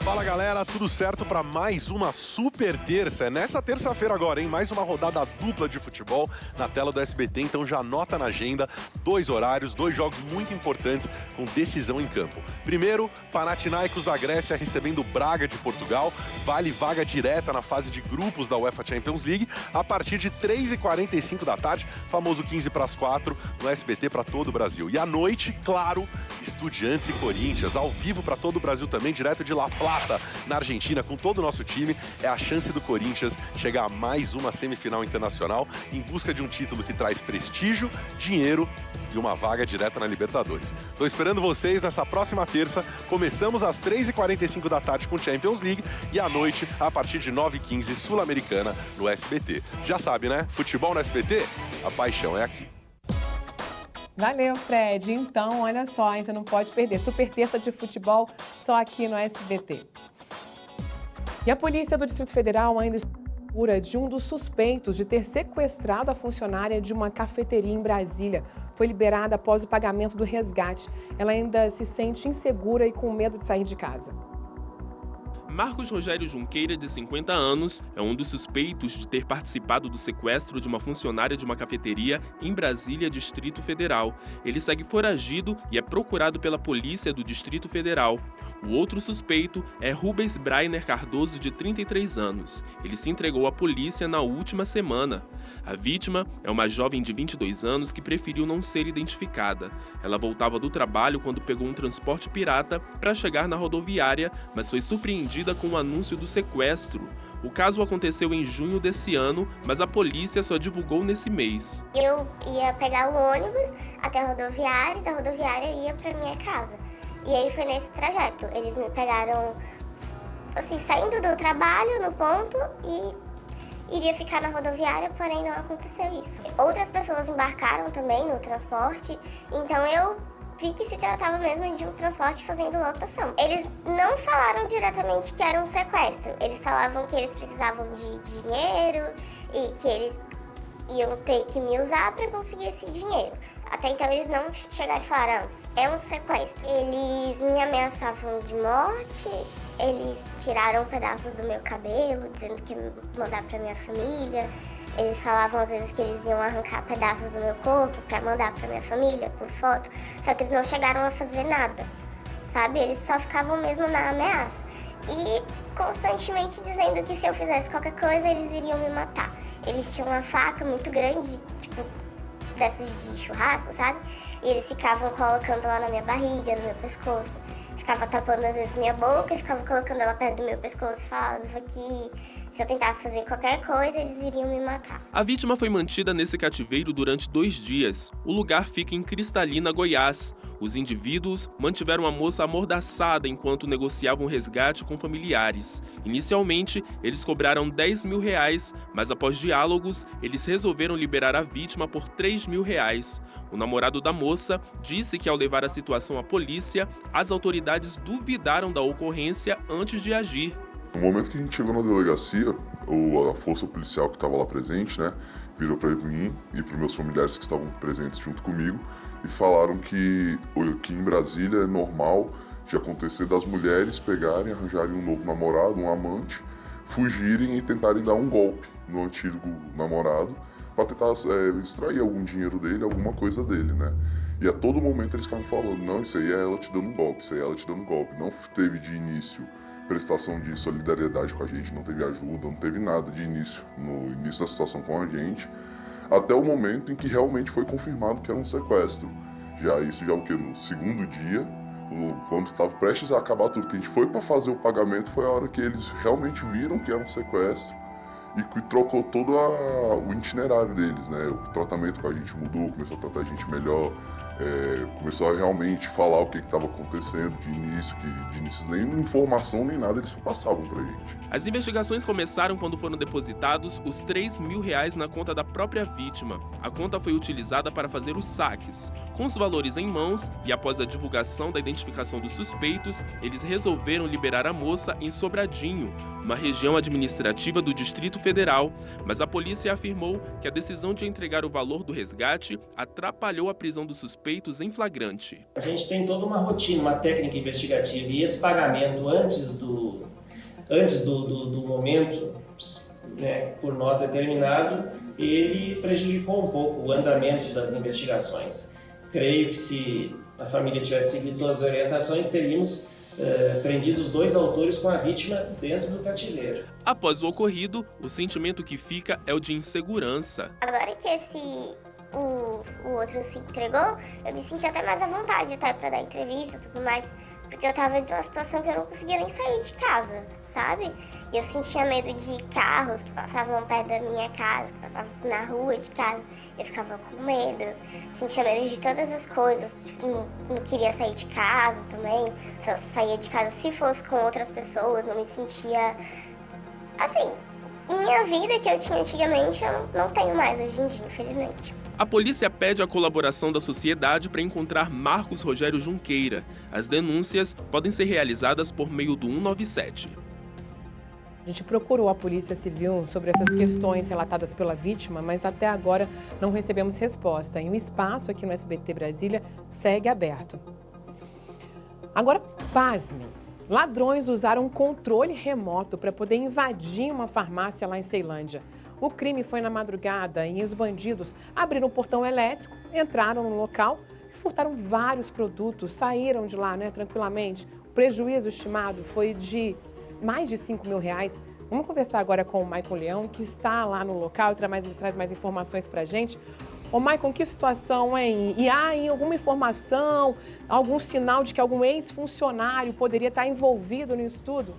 [SPEAKER 23] Fala galera, tudo certo para mais uma super terça? É nessa terça-feira agora, hein? Mais uma rodada dupla de futebol na tela do SBT, então já anota na agenda 2 horários, 2 jogos muito importantes com decisão em campo. Primeiro, Panathinaikos da Grécia recebendo Braga de Portugal, vale vaga direta na fase de grupos da UEFA Champions League, a partir de 3h45 da tarde, famoso 15 para as 4 no SBT para todo o Brasil. E à noite, claro, Estudiantes e Corinthians, ao vivo para todo o Brasil também, direto de La Plata, na Argentina, com todo o nosso time. É a chance do Corinthians chegar a mais uma semifinal internacional em busca de um título que traz prestígio, dinheiro e uma vaga direta na Libertadores. Tô esperando vocês nessa próxima terça. Começamos às 3h45 da tarde com Champions League e à noite, a partir de 9h15, Sul-Americana no SBT. Já sabe, né? Futebol no SBT, a paixão é aqui.
[SPEAKER 1] Valeu, Fred. Então, olha só, hein? Você não pode perder. Super terça de futebol só aqui no SBT. E a polícia do Distrito Federal ainda está à procura de um dos suspeitos de ter sequestrado a funcionária de uma cafeteria em Brasília. Foi liberada após o pagamento do resgate. Ela ainda se sente insegura e com medo de sair de casa.
[SPEAKER 11] Marcos Rogério Junqueira, de 50 anos, é um dos suspeitos de ter participado do sequestro de uma funcionária de uma cafeteria em Brasília, Distrito Federal. Ele segue foragido e é procurado pela Polícia do Distrito Federal. O outro suspeito é Rubens Brainer Cardoso, de 33 anos. Ele se entregou à polícia na última semana. A vítima é uma jovem de 22 anos que preferiu não ser identificada. Ela voltava do trabalho quando pegou um transporte pirata para chegar na rodoviária, mas foi surpreendida com o anúncio do sequestro. O caso aconteceu em junho desse ano, mas a polícia só divulgou nesse mês.
[SPEAKER 8] Eu ia pegar o ônibus até a rodoviária e da rodoviária eu ia para minha casa. E aí foi nesse trajeto. Eles me pegaram, assim, saindo do trabalho no ponto e iria ficar na rodoviária, porém não aconteceu isso. Outras pessoas embarcaram também no transporte, então eu vi que se tratava mesmo de um transporte fazendo lotação. Eles não falaram diretamente que era um sequestro. Eles falavam que eles precisavam de dinheiro e que eles iam ter que me usar para conseguir esse dinheiro. Até então eles não chegaram e falaram, é um sequestro. Eles me ameaçavam de morte, eles tiraram pedaços do meu cabelo, dizendo que ia mandar para minha família. Eles falavam às vezes que eles iam arrancar pedaços do meu corpo para mandar para minha família por foto, só que eles não chegaram a fazer nada, sabe? Eles só ficavam mesmo na ameaça e constantemente dizendo que se eu fizesse qualquer coisa eles iriam me matar. Eles tinham uma faca muito grande, tipo dessas de churrasco, sabe? E eles ficavam colocando lá na minha barriga, no meu pescoço. Ficava tapando às vezes minha boca e ficava colocando ela perto do meu pescoço e falava que se eu tentasse fazer qualquer coisa, eles iriam me matar.
[SPEAKER 11] A vítima foi mantida nesse cativeiro durante 2 dias. O lugar fica em Cristalina, Goiás. Os indivíduos mantiveram a moça amordaçada enquanto negociavam o resgate com familiares. Inicialmente, eles cobraram R$10 mil, mas após diálogos, eles resolveram liberar a vítima por R$3 mil. O namorado da moça disse que ao levar a situação à polícia, as autoridades duvidaram da ocorrência antes de agir.
[SPEAKER 24] No momento que a gente chegou na delegacia, a força policial que estava lá presente, né, virou para mim e para os meus familiares que estavam presentes junto comigo e falaram que aqui em Brasília é normal de acontecer das mulheres pegarem, arranjarem um novo namorado, um amante, fugirem e tentarem dar um golpe no antigo namorado para tentar extrair algum dinheiro dele, alguma coisa dele, né? E a todo momento eles ficavam falando, não, isso aí é ela te dando um golpe, isso aí é ela te dando um golpe. Não teve de início prestação de solidariedade com a gente, não teve ajuda, não teve nada de início, no início da situação com a gente, até o momento em que realmente foi confirmado que era um sequestro. Isso já o que? No segundo dia, Quando estava prestes a acabar tudo, que a gente foi para fazer o pagamento, foi a hora que eles realmente viram que era um sequestro e que trocou todo o itinerário deles, né? O tratamento com a gente mudou, começou a tratar a gente melhor, começou a realmente falar o que estava acontecendo de início, que de início nem informação nem nada eles passavam pra gente.
[SPEAKER 11] As investigações começaram quando foram depositados os R$3.000 na conta da própria vítima. A conta foi utilizada para fazer os saques. Com os valores em mãos e após a divulgação da identificação dos suspeitos, eles resolveram liberar a moça em Sobradinho, uma região administrativa do Distrito Federal, mas a polícia afirmou que a decisão de entregar o valor do resgate atrapalhou a prisão dos suspeitos em flagrante.
[SPEAKER 3] A gente tem toda uma rotina, uma técnica investigativa, e esse pagamento antes do momento, né, por nós determinado, ele prejudicou um pouco o andamento das investigações. Creio que se a família tivesse seguido todas as orientações, teríamos prendido os 2 autores com a vítima dentro do cativeiro.
[SPEAKER 11] Após o ocorrido, o sentimento que fica é o de insegurança.
[SPEAKER 8] Agora que o outro se entregou, eu me senti até mais à vontade até para dar entrevista e tudo mais, porque eu tava em uma situação que eu não conseguia nem sair de casa, sabe? E eu sentia medo de carros que passavam perto da minha casa, que passavam na rua de casa. Eu ficava com medo, sentia medo de todas as coisas. Tipo, não queria sair de casa também. Só saía de casa se fosse com outras pessoas, não me sentia... Assim, minha vida que eu tinha antigamente, eu não tenho mais hoje em dia, infelizmente.
[SPEAKER 11] A polícia pede a colaboração da sociedade para encontrar Marcos Rogério Junqueira. As denúncias podem ser realizadas por meio do 197.
[SPEAKER 1] A gente procurou a Polícia Civil sobre essas questões relatadas pela vítima, mas até agora não recebemos resposta. E o espaço aqui no SBT Brasília segue aberto. Agora, pasmem. Ladrões usaram um controle remoto para poder invadir uma farmácia lá em Ceilândia. O crime foi na madrugada e os bandidos abriram o portão elétrico, entraram no local e furtaram vários produtos, saíram de lá, tranquilamente. O prejuízo estimado foi de mais de R$5.000. Vamos conversar agora com o Maicon Leão, que está lá no local e traz mais informações para a gente. Ô Maicon, que situação, hein? E há alguma informação, algum sinal de que algum ex-funcionário poderia estar envolvido nisso tudo?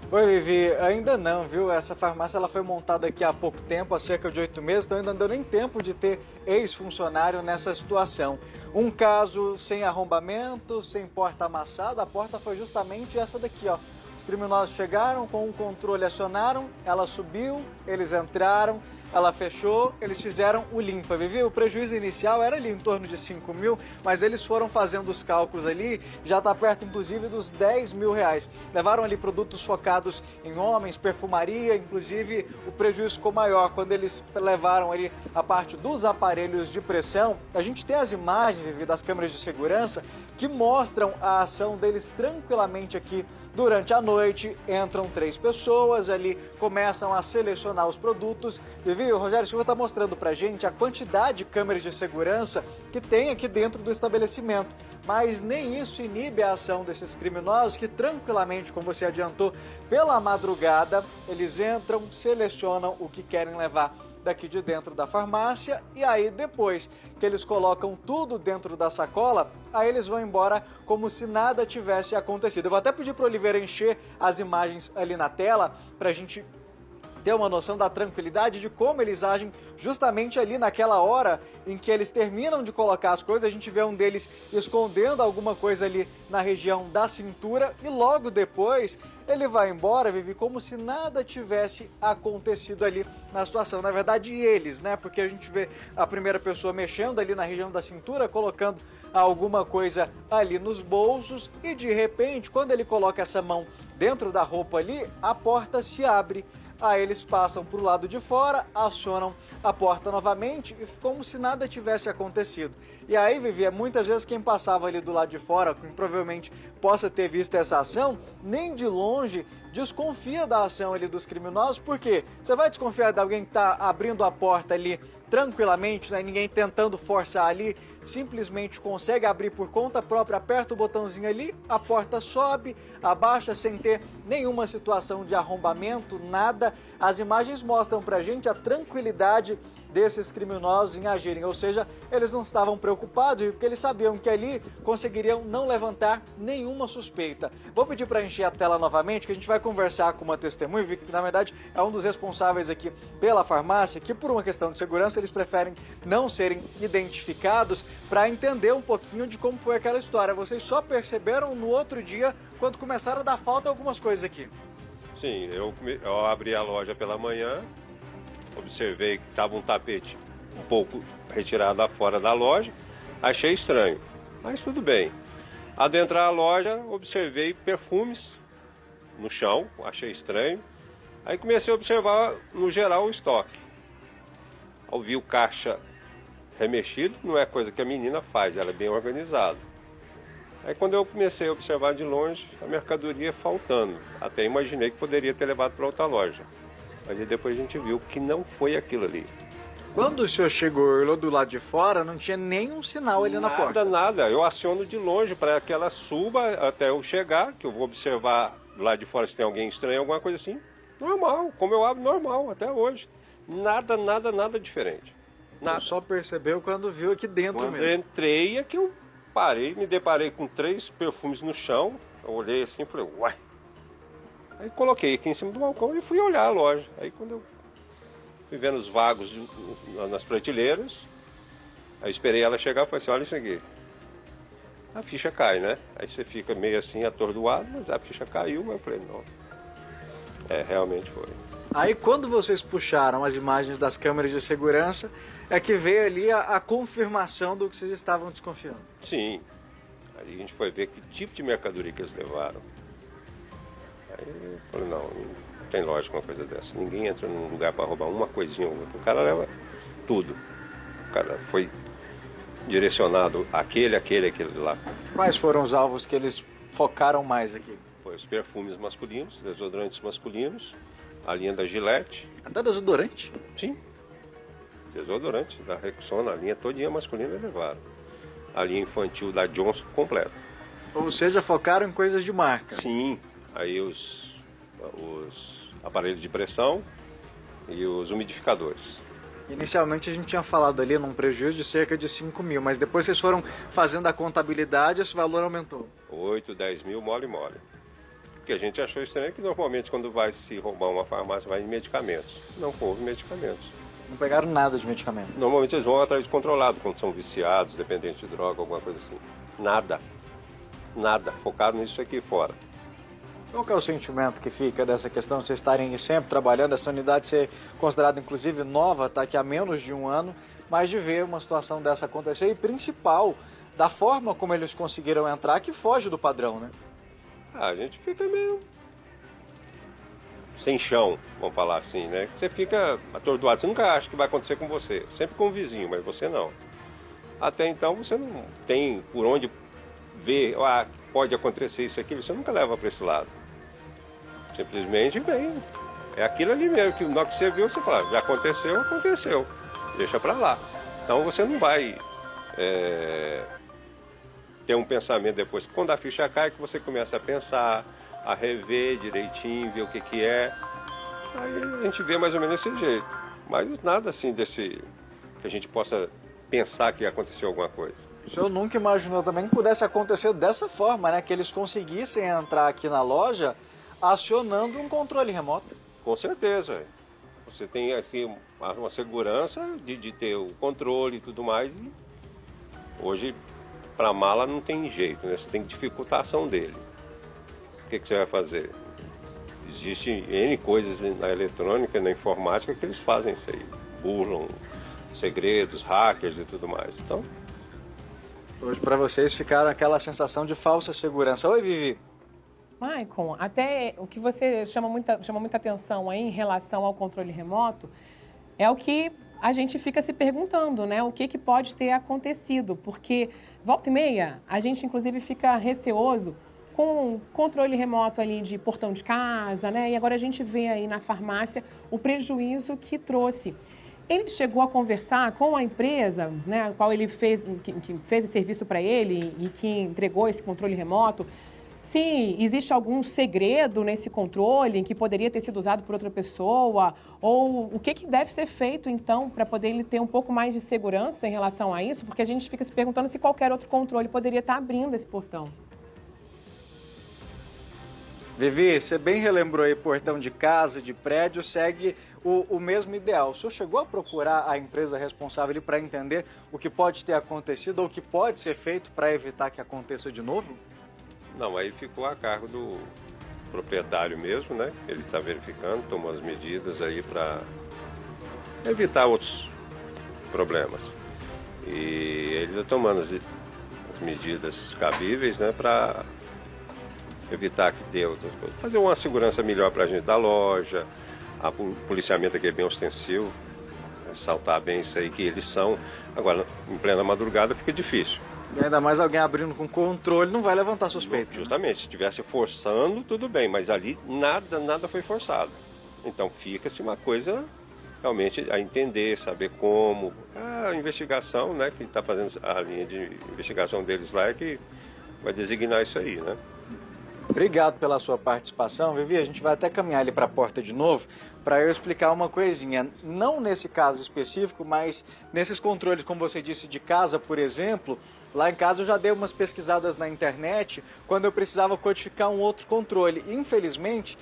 [SPEAKER 4] Oi, Vivi, ainda não, viu? Essa farmácia ela foi montada aqui há pouco tempo, há cerca de 8 meses, então ainda não deu nem tempo de ter ex-funcionário nessa situação. Um caso sem arrombamento, sem porta amassada, a porta foi justamente essa daqui, ó. Os criminosos chegaram, com um controle acionaram, ela subiu, eles entraram, ela fechou, eles fizeram o limpa, Vivi. O prejuízo inicial era ali em torno de R$5.000, mas eles foram fazendo os cálculos ali, já está perto inclusive dos R$10.000. Levaram ali produtos focados em homens, perfumaria, inclusive o prejuízo ficou maior quando eles levaram ali a parte dos aparelhos de pressão. A gente tem as imagens, Vivi, das câmeras de segurança que mostram a ação deles tranquilamente aqui durante a noite. Entram 3 pessoas ali, começam a selecionar os produtos. Vivi, o Rogério Silva está mostrando pra gente a quantidade de câmeras de segurança que tem aqui dentro do estabelecimento. Mas nem isso inibe a ação desses criminosos que tranquilamente, como você adiantou, pela madrugada, eles entram, selecionam o que querem levar daqui de dentro da farmácia e aí depois que eles colocam tudo dentro da sacola, aí eles vão embora como se nada tivesse acontecido. Eu vou até pedir para o Oliveira encher as imagens ali na tela para a gente ter uma noção da tranquilidade de como eles agem justamente ali naquela hora em que eles terminam de colocar as coisas. A gente vê um deles escondendo alguma coisa ali na região da cintura e logo depois ele vai embora, Vivi, como se nada tivesse acontecido ali na situação. Na verdade, eles, né? Porque a gente vê a primeira pessoa mexendo ali na região da cintura, colocando alguma coisa ali nos bolsos e de repente, quando ele coloca essa mão dentro da roupa ali, a porta se abre. Aí eles passam para o lado de fora, acionam a porta novamente e como se nada tivesse acontecido. E aí, Vivi, muitas vezes quem passava ali do lado de fora, quem provavelmente possa ter visto essa ação, nem de longe desconfia da ação ali dos criminosos, porque você vai desconfiar de alguém que está abrindo a porta ali tranquilamente, né? Ninguém tentando forçar ali, simplesmente consegue abrir por conta própria, aperta o botãozinho ali, a porta sobe, abaixa sem ter nenhuma situação de arrombamento, nada. As imagens mostram pra gente a tranquilidade desses criminosos em agirem, ou seja, eles não estavam preocupados porque eles sabiam que ali conseguiriam não levantar nenhuma suspeita. Vou pedir para encher a tela novamente, que a gente vai conversar com uma testemunha, que na verdade é um dos responsáveis aqui pela farmácia, que por uma questão de segurança eles preferem não serem identificados, para entender um pouquinho de como foi aquela história. Vocês só perceberam no outro dia, quando começaram a dar falta algumas coisas aqui?
[SPEAKER 7] Sim, eu abri a loja pela manhã, observei que estava um tapete um pouco retirado lá fora da loja, achei estranho, mas tudo bem. Adentrar a loja, observei perfumes no chão, achei estranho. Aí comecei a observar, no geral, o estoque. Ao vi o caixa remexido, não é coisa que a menina faz, ela é bem organizada. Aí quando eu comecei a observar de longe, a mercadoria faltando. Até imaginei que poderia ter levado para outra loja. Mas aí depois a gente viu que não foi aquilo ali.
[SPEAKER 4] Quando o senhor chegou e olhou do lado de fora, não tinha nenhum sinal ali na porta?
[SPEAKER 7] Nada. Eu aciono de longe para que ela suba até eu chegar, que eu vou observar do lado de fora se tem alguém estranho, alguma coisa assim. Normal, como eu abro, normal, até hoje. Nada diferente. Nada.
[SPEAKER 4] Só percebeu quando viu aqui dentro
[SPEAKER 7] quando
[SPEAKER 4] mesmo?
[SPEAKER 7] Eu entrei, é que eu parei, me deparei com 3 perfumes no chão. Eu olhei assim e falei, uai. Aí coloquei aqui em cima do balcão e fui olhar a loja. Aí quando eu fui vendo os vagos nas prateleiras, aí esperei ela chegar e falei assim, olha isso aqui. A ficha cai, né? Aí você fica meio assim atordoado, mas a ficha caiu, mas eu falei, não. Realmente foi.
[SPEAKER 4] Aí quando vocês puxaram as imagens das câmeras de segurança, é que veio ali a confirmação do que vocês estavam desconfiando.
[SPEAKER 7] Sim. Aí a gente foi ver que tipo de mercadoria que eles levaram. Aí eu falei, não tem lógica uma coisa dessa. Ninguém entra num lugar para roubar uma coisinha ou outra. O cara leva tudo. O cara foi direcionado aquele lá.
[SPEAKER 4] Quais foram os alvos que eles focaram mais aqui?
[SPEAKER 7] Foi os perfumes masculinos, desodorantes masculinos, a linha da Gillette.
[SPEAKER 4] Até desodorante?
[SPEAKER 7] Sim. Desodorante da Rexona, a linha todinha masculina eles levaram. A linha infantil da Johnson completa.
[SPEAKER 4] Ou seja, focaram em coisas de marca?
[SPEAKER 7] Sim. Aí os aparelhos de pressão e os umidificadores.
[SPEAKER 4] Inicialmente a gente tinha falado ali num prejuízo de cerca de 5 mil, mas depois vocês foram fazendo a contabilidade e esse valor aumentou?
[SPEAKER 7] 8, 10 mil, mole. O que a gente achou estranho é que normalmente quando vai se roubar uma farmácia vai em medicamentos. Não houve medicamentos.
[SPEAKER 4] Não pegaram nada de medicamento?
[SPEAKER 7] Normalmente eles vão atrás de controlado, quando são viciados, dependentes de droga, alguma coisa assim. Nada. Focaram nisso aqui fora.
[SPEAKER 4] Qual que é o sentimento que fica dessa questão de vocês estarem sempre trabalhando, essa unidade ser considerada inclusive nova, está aqui há menos de um ano, mas de ver uma situação dessa acontecer e principal, da forma como eles conseguiram entrar, que foge do padrão, né?
[SPEAKER 7] A gente fica meio sem chão, vamos falar assim, né? Você fica atordoado, você nunca acha que vai acontecer com você, sempre com o vizinho, mas você não. Até então você não tem por onde ver, pode acontecer isso aqui, você nunca leva para esse lado. Simplesmente vem. É aquilo ali mesmo, que na hora que você viu, você fala, já aconteceu, deixa para lá. Então você não vai ter um pensamento depois. Quando a ficha cai, que você começa a pensar, a rever direitinho, ver o que é. Aí a gente vê mais ou menos desse jeito. Mas nada assim que a gente possa pensar que aconteceu alguma coisa.
[SPEAKER 4] O senhor nunca imaginou também que pudesse acontecer dessa forma, né? Que eles conseguissem entrar aqui na loja acionando um controle remoto?
[SPEAKER 7] Com certeza. Você tem assim, uma segurança de ter o controle e tudo mais. E hoje, para mala não tem jeito, né? Você tem que dificultar a ação dele. O que você vai fazer? Existem N coisas na eletrônica, na informática que eles fazem isso aí. Burlam segredos, hackers e tudo mais. Então,
[SPEAKER 4] hoje para vocês ficaram aquela sensação de falsa segurança. Oi, Vivi.
[SPEAKER 1] Maicon, até o que você chama muita atenção aí em relação ao controle remoto é o que a gente fica se perguntando, né? O que pode ter acontecido, porque volta e meia a gente inclusive fica receoso com controle remoto ali de portão de casa, né? E agora a gente vê aí na farmácia o prejuízo que trouxe. Ele chegou a conversar com a empresa, né, a qual ele fez, que fez esse serviço para ele e que entregou esse controle remoto, se existe algum segredo nesse controle que poderia ter sido usado por outra pessoa, ou o que deve ser feito, então, para poder ele ter um pouco mais de segurança em relação a isso, porque a gente fica se perguntando se qualquer outro controle poderia estar abrindo esse portão.
[SPEAKER 4] Vivi, você bem relembrou aí, portão de casa, de prédio, segue o mesmo ideal. O senhor chegou a procurar a empresa responsável para entender o que pode ter acontecido ou o que pode ser feito para evitar que aconteça de novo?
[SPEAKER 7] Não, aí ficou a cargo do proprietário mesmo, né? Ele está verificando, tomou as medidas aí para evitar outros problemas. E ele está tomando as medidas cabíveis, né, para evitar que dê outras coisas. Fazer uma segurança melhor para a gente da loja, o policiamento aqui é bem ostensivo, ressaltar bem isso aí que eles são. Agora, em plena madrugada fica difícil.
[SPEAKER 4] E ainda mais alguém abrindo com controle não vai levantar suspeita.
[SPEAKER 7] Justamente, se estivesse forçando, tudo bem, mas ali nada foi forçado. Então fica-se uma coisa realmente a entender, saber como. A investigação, né, que está fazendo a linha de investigação deles lá é que vai designar isso aí, né?
[SPEAKER 4] Obrigado pela sua participação, Vivi. A gente vai até caminhar ali para a porta de novo para eu explicar uma coisinha. Não nesse caso específico, mas nesses controles, como você disse, de casa, por exemplo. Lá em casa eu já dei umas pesquisadas na internet quando eu precisava codificar um outro controle. Infelizmente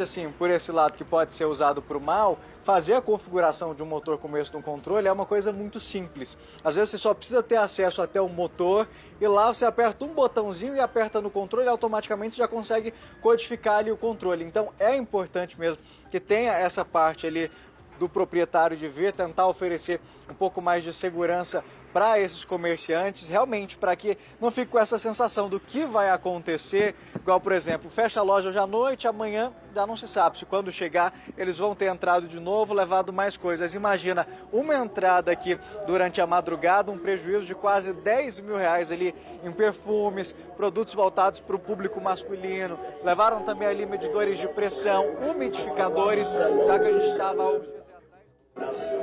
[SPEAKER 4] assim, por esse lado que pode ser usado para o mal, fazer a configuração de um motor como esse no controle é uma coisa muito simples. Às vezes você só precisa ter acesso até o motor e lá você aperta um botãozinho e aperta no controle e automaticamente já consegue codificar ali o controle. Então é importante mesmo que tenha essa parte ali do proprietário de ver, tentar oferecer um pouco mais de segurança para esses comerciantes, realmente, para que não fique com essa sensação do que vai acontecer, igual, por exemplo, fecha a loja hoje à noite, amanhã já não se sabe se quando chegar eles vão ter entrado de novo, levado mais coisas. Imagina uma entrada aqui durante a madrugada, um prejuízo de quase 10 mil reais ali em perfumes, produtos voltados para o público masculino, levaram também ali medidores de pressão, umidificadores, já que a gente estava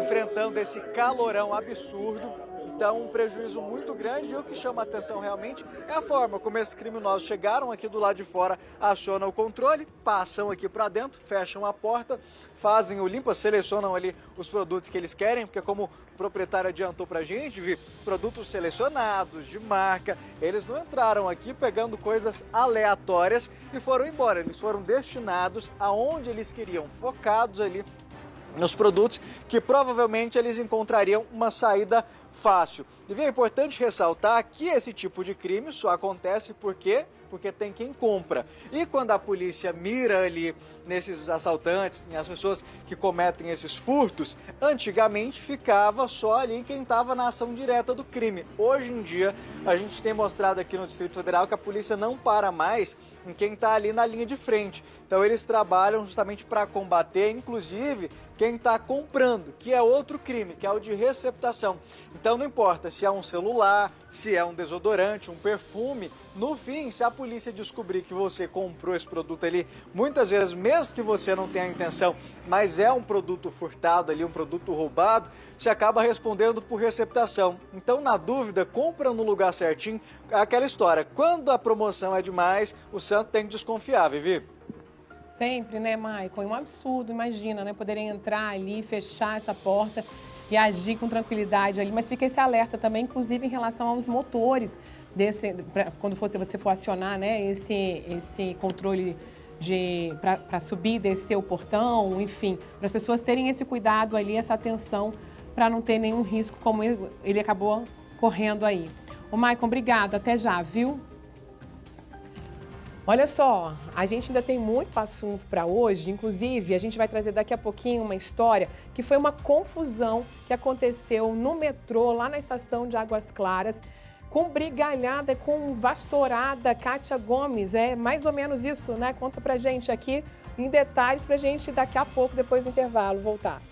[SPEAKER 4] enfrentando esse calorão absurdo. Então, um prejuízo muito grande, e o que chama a atenção realmente é a forma como esses criminosos chegaram aqui do lado de fora, acionam o controle, passam aqui para dentro, fecham a porta, fazem o limpa, selecionam ali os produtos que eles querem, porque como o proprietário adiantou pra gente, vi produtos selecionados, de marca, eles não entraram aqui pegando coisas aleatórias e foram embora, eles foram destinados aonde eles queriam, focados ali nos produtos que provavelmente eles encontrariam uma saída fácil. E é importante ressaltar que esse tipo de crime só acontece porque tem quem compra. E quando a polícia mira ali nesses assaltantes, nas pessoas que cometem esses furtos, antigamente ficava só ali quem estava na ação direta do crime. Hoje em dia, a gente tem mostrado aqui no Distrito Federal que a polícia não para mais em quem está ali na linha de frente. Então eles trabalham justamente para combater, inclusive, quem está comprando, que é outro crime, que é o de receptação. Então não importa se é um celular, se é um desodorante, um perfume, no fim, se a polícia descobrir que você comprou esse produto ali, muitas vezes, mesmo que você não tenha a intenção, mas é um produto furtado ali, um produto roubado, você acaba respondendo por receptação. Então, na dúvida, compra no lugar certinho. Aquela história, quando a promoção é demais, o santo tem que desconfiar, Vivi.
[SPEAKER 1] Sempre, né, Maicon? É um absurdo, imagina, né? Poderem entrar ali, fechar essa porta e agir com tranquilidade ali. Mas fica esse alerta também, inclusive em relação aos motores, quando você for acionar, né, esse controle para subir e descer o portão, enfim, para as pessoas terem esse cuidado ali, essa atenção, para não ter nenhum risco como ele acabou correndo aí. Ô, Maicon, obrigado. Até já, viu? Olha só, a gente ainda tem muito assunto para hoje, inclusive a gente vai trazer daqui a pouquinho uma história que foi uma confusão que aconteceu no metrô, lá na estação de Águas Claras, com brigalhada, com vassourada. Kátia Gomes, é mais ou menos isso, né? Conta pra gente aqui em detalhes pra gente daqui a pouco, depois do intervalo, voltar.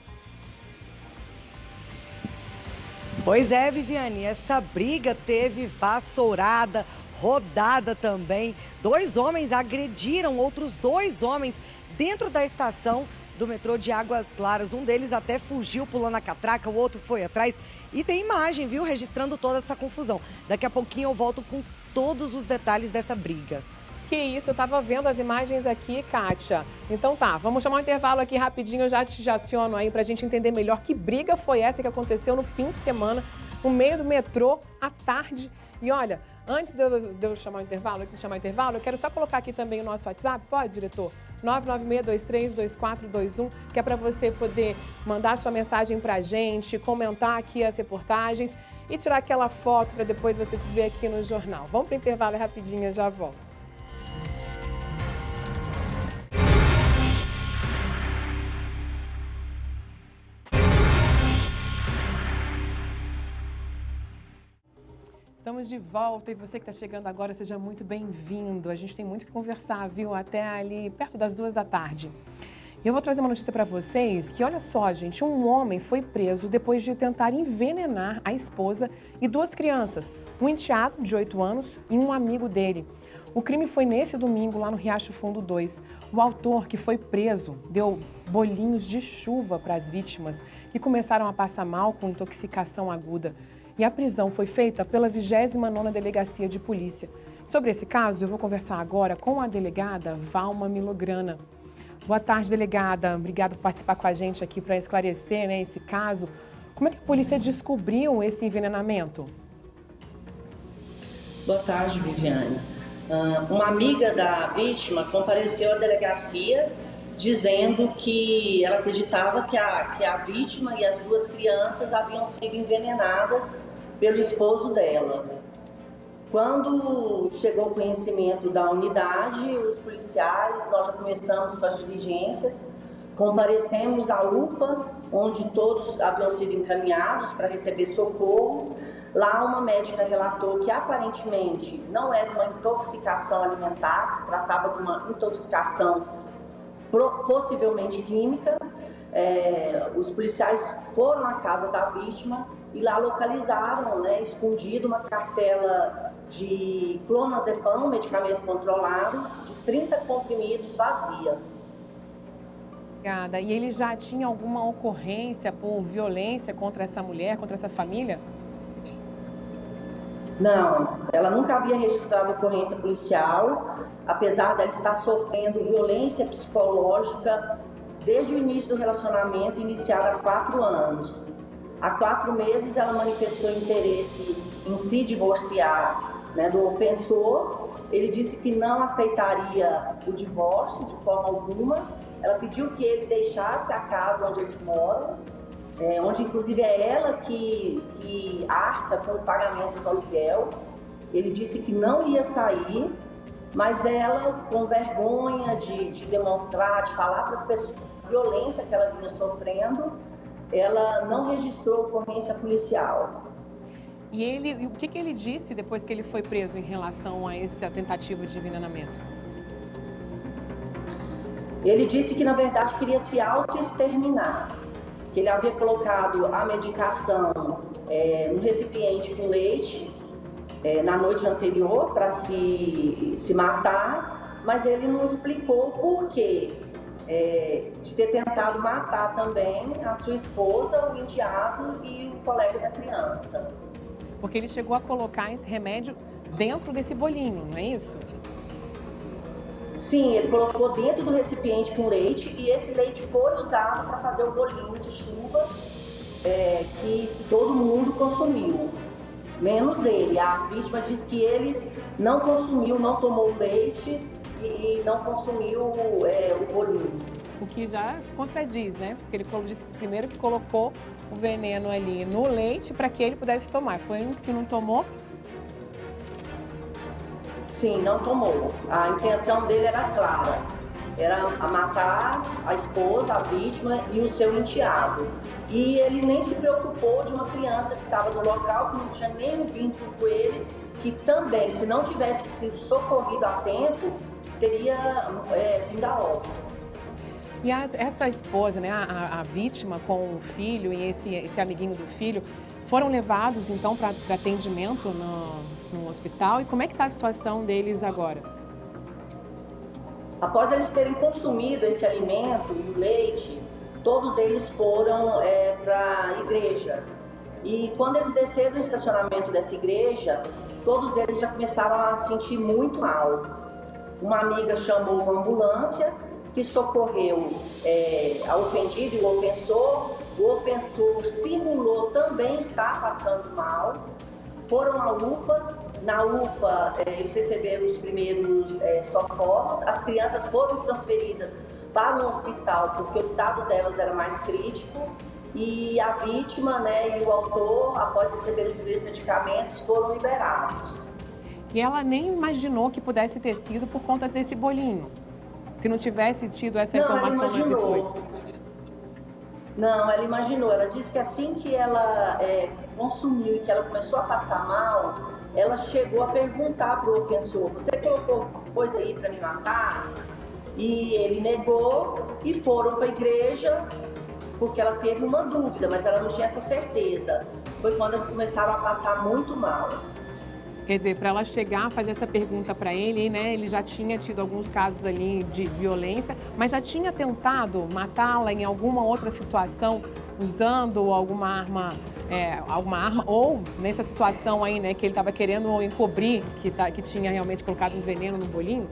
[SPEAKER 2] Pois é, Viviane, essa briga teve vassourada, rodada também. 2 homens agrediram outros 2 homens dentro da estação do metrô de Águas Claras. Um deles até fugiu pulando a catraca, o outro foi atrás. E tem imagem, viu, registrando toda essa confusão. Daqui a pouquinho eu volto com todos os detalhes dessa briga.
[SPEAKER 1] Que isso, eu tava vendo as imagens aqui, Kátia. Então tá, vamos chamar um intervalo aqui rapidinho, eu já te aciono aí pra gente entender melhor que briga foi essa que aconteceu no fim de semana, no meio do metrô, à tarde. E olha, antes de eu chamar o intervalo, eu quero só colocar aqui também o nosso WhatsApp, pode, diretor? 996232421, que é para você poder mandar sua mensagem pra gente, comentar aqui as reportagens e tirar aquela foto para depois você se ver aqui no jornal. Vamos pro intervalo rapidinho, eu já volto. Estamos de volta e você que está chegando agora, seja muito bem-vindo. A gente tem muito que conversar, viu? Até ali, perto das 2 da tarde. E eu vou trazer uma notícia para vocês que, olha só, gente, um homem foi preso depois de tentar envenenar a esposa e 2 crianças, um enteado de 8 anos e um amigo dele. O crime foi nesse domingo, lá no Riacho Fundo 2. O autor, que foi preso, deu bolinhos de chuva para as vítimas, que começaram a passar mal com intoxicação aguda. E a prisão foi feita pela 29ª Delegacia de Polícia. Sobre esse caso, eu vou conversar agora com a delegada Valma Milograna. Boa tarde, delegada. Obrigada por participar com a gente aqui para esclarecer, né, esse caso. Como é que a polícia descobriu esse envenenamento?
[SPEAKER 9] Boa tarde, Viviane. Uma amiga da vítima compareceu à delegacia dizendo que ela acreditava que a vítima e as 2 crianças haviam sido envenenadas pelo esposo dela. Quando chegou o conhecimento da unidade, os policiais, nós já começamos com as diligências, comparecemos à UPA, onde todos haviam sido encaminhados para receber socorro. Lá uma médica relatou que aparentemente não era uma intoxicação alimentar, que se tratava de uma intoxicação possivelmente química. Os policiais foram à casa da vítima e lá localizaram, né, escondido uma cartela de clonazepam, medicamento controlado, de 30 comprimidos vazia.
[SPEAKER 1] Obrigada. E ele já tinha alguma ocorrência por violência contra essa mulher, contra essa família?
[SPEAKER 9] Não, ela nunca havia registrado ocorrência policial, apesar dela estar sofrendo violência psicológica desde o início do relacionamento, iniciado há 4 anos. Há 4 meses ela manifestou interesse em se divorciar, né, do ofensor. Ele disse que não aceitaria o divórcio de forma alguma. Ela pediu que ele deixasse a casa onde eles moram, onde inclusive é ela que arca com o pagamento do aluguel. Ele disse que não ia sair, mas ela, com vergonha de demonstrar, de falar para as pessoas a violência que ela vinha sofrendo, ela não registrou ocorrência policial.
[SPEAKER 1] E o que ele disse depois que ele foi preso em relação a essa tentativa de envenenamento?
[SPEAKER 9] Ele disse que, na verdade, queria se auto-exterminar, que ele havia colocado a medicação no recipiente com leite na noite anterior para se matar, mas ele não explicou o porquê de ter tentado matar também a sua esposa, o enteado e o colega da criança.
[SPEAKER 1] Porque ele chegou a colocar esse remédio dentro desse bolinho, não é isso?
[SPEAKER 9] Sim, ele colocou dentro do recipiente com leite e esse leite foi usado para fazer o bolinho de chuva que todo mundo consumiu, menos ele. A vítima disse que ele não consumiu, não tomou o leite e não consumiu o bolinho.
[SPEAKER 1] O que já se contradiz, né? Porque ele disse primeiro que colocou o veneno ali no leite para que ele pudesse tomar. Foi um que não tomou?
[SPEAKER 9] Sim, não tomou. A intenção dele era clara. Era matar a esposa, a vítima e o seu enteado. E ele nem se preocupou de uma criança que estava no local, que não tinha nenhum vínculo com ele, que também, se não tivesse sido socorrido a tempo, teria vindo a óbito.
[SPEAKER 1] E essa esposa, né, a vítima com o filho e esse amiguinho do filho, foram levados então para atendimento no hospital. E como é que está a situação deles agora?
[SPEAKER 9] Após eles terem consumido esse alimento, o leite, todos eles foram para a igreja. E quando eles desceram no estacionamento dessa igreja, todos eles já começaram a sentir muito mal. Uma amiga chamou uma ambulância que socorreu a ofendida e o ofensor. O ofensor simulou também estar passando mal. Foram à UPA. Na UPA, eles receberam os primeiros socorros. As crianças foram transferidas para um hospital porque o estado delas era mais crítico. E a vítima, né, e o autor, após receber os primeiros medicamentos, foram liberados.
[SPEAKER 1] E ela nem imaginou que pudesse ter sido por conta desse bolinho. Se não tivesse tido essa informação depois.
[SPEAKER 9] Não, ela imaginou. Ela disse que assim que ela consumiu e que ela começou a passar mal, ela chegou a perguntar para o ofensor: você colocou coisa aí para me matar? E ele negou e foram para a igreja porque ela teve uma dúvida, mas ela não tinha essa certeza. Foi quando começaram a passar muito mal.
[SPEAKER 1] Quer dizer, para ela chegar a fazer essa pergunta para ele, né? Ele já tinha tido alguns casos ali de violência, mas já tinha tentado matá-la em alguma outra situação, usando alguma arma, ou nessa situação aí, né? Que ele estava querendo encobrir que tinha realmente colocado um veneno no bolinho?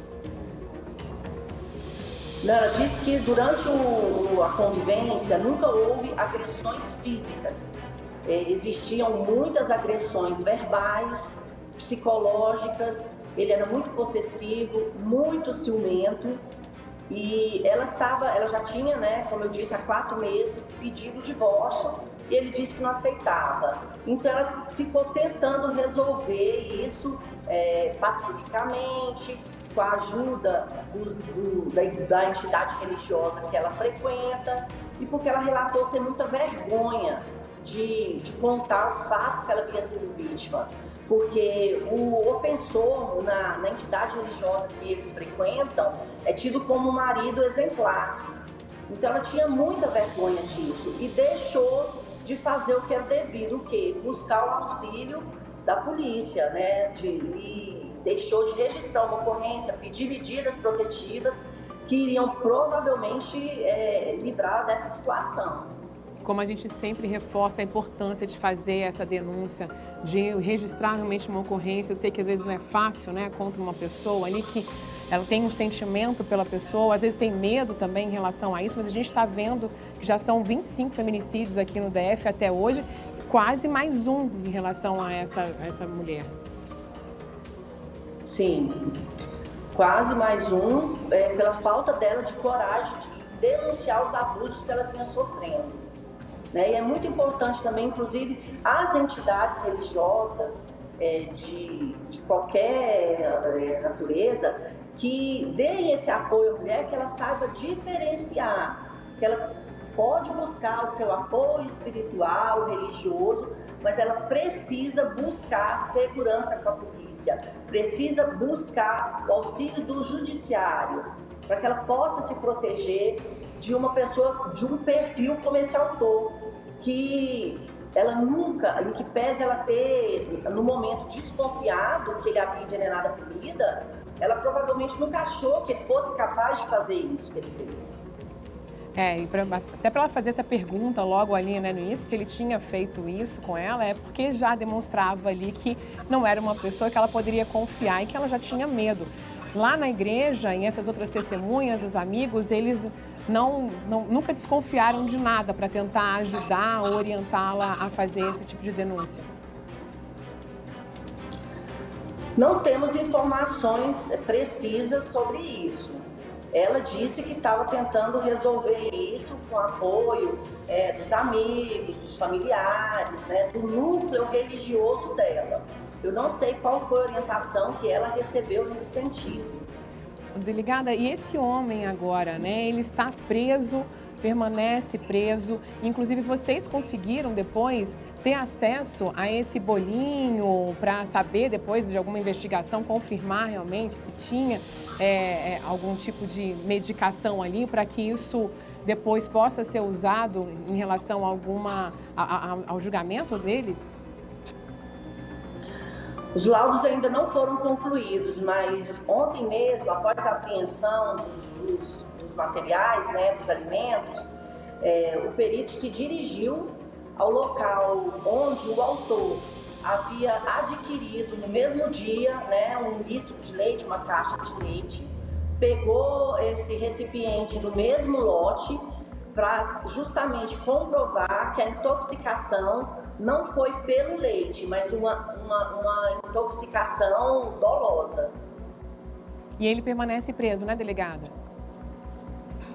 [SPEAKER 9] Não, ela disse que durante a convivência nunca houve agressões físicas. Existiam muitas agressões verbais, psicológicas. Ele era muito possessivo, muito ciumento. E ela já tinha, né, como eu disse, há 4 meses pedido o divórcio e ele disse que não aceitava. Então ela ficou tentando resolver isso pacificamente, com a ajuda da entidade religiosa que ela frequenta e porque ela relatou ter muita vergonha de contar os fatos que ela havia sido vítima. Porque o ofensor na entidade religiosa que eles frequentam é tido como um marido exemplar. Então ela tinha muita vergonha disso e deixou de fazer o que era devido, o quê? Buscar o auxílio da polícia, né? E deixou de registrar uma ocorrência, pedir medidas protetivas que iriam provavelmente livrar dessa situação.
[SPEAKER 1] Como a gente sempre reforça a importância de fazer essa denúncia, de registrar realmente uma ocorrência. Eu sei que às vezes não é fácil, né, contra uma pessoa ali que ela tem um sentimento pela pessoa, às vezes tem medo também em relação a isso, mas a gente está vendo que já são 25 feminicídios aqui no DF até hoje, quase mais um em relação a essa mulher.
[SPEAKER 9] Sim, quase mais um, pela falta dela de coragem de denunciar os abusos que ela vinha sofrendo. Né? E é muito importante também, inclusive, as entidades religiosas de qualquer natureza que deem esse apoio à mulher, que ela saiba diferenciar, que ela pode buscar o seu apoio espiritual, religioso, mas ela precisa buscar segurança com a polícia, precisa buscar o auxílio do judiciário, para que ela possa se proteger de uma pessoa, de um perfil como esse autor, que ela nunca, em que pese ela ter, no momento, desconfiado que ele havia envenenado a comida, ela provavelmente nunca achou que ele fosse capaz de fazer isso que ele fez.
[SPEAKER 1] Até para ela fazer essa pergunta logo ali, né, no início, se ele tinha feito isso com ela, é porque já demonstrava ali que não era uma pessoa que ela poderia confiar e que ela já tinha medo. Lá na igreja, e essas outras testemunhas, os amigos, eles nunca desconfiaram de nada para tentar ajudar ou orientá-la a fazer esse tipo de denúncia.
[SPEAKER 9] Não temos informações precisas sobre isso. Ela disse que estava tentando resolver isso com apoio dos amigos, dos familiares, né, do núcleo religioso dela. Eu não sei qual foi a orientação que ela recebeu nesse sentido.
[SPEAKER 1] Delegada, e esse homem agora, né, ele está preso, permanece preso, inclusive vocês conseguiram depois ter acesso a esse bolinho para saber depois de alguma investigação, confirmar realmente se tinha algum tipo de medicação ali para que isso depois possa ser usado em relação a ao julgamento dele?
[SPEAKER 9] Os laudos ainda não foram concluídos, mas ontem mesmo, após a apreensão dos materiais, né, dos alimentos, o perito se dirigiu ao local onde o autor havia adquirido no mesmo dia, né, 1 litro de leite, uma caixa de leite, pegou esse recipiente do mesmo lote para justamente comprovar que a intoxicação não foi pelo leite, mas uma intoxicação dolosa.
[SPEAKER 1] E ele permanece preso, né, delegada?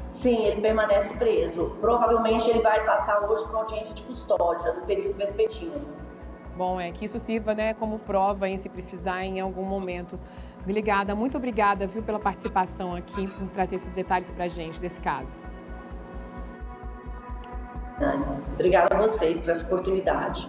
[SPEAKER 9] Sim, ele permanece preso. Provavelmente ele vai passar hoje para audiência de custódia do perito vespertino.
[SPEAKER 1] Bom, que isso sirva, né, como prova, se precisar em algum momento. Delegada, muito obrigada, viu, pela participação aqui, por trazer esses detalhes para a gente desse caso.
[SPEAKER 9] Obrigada a vocês por essa oportunidade.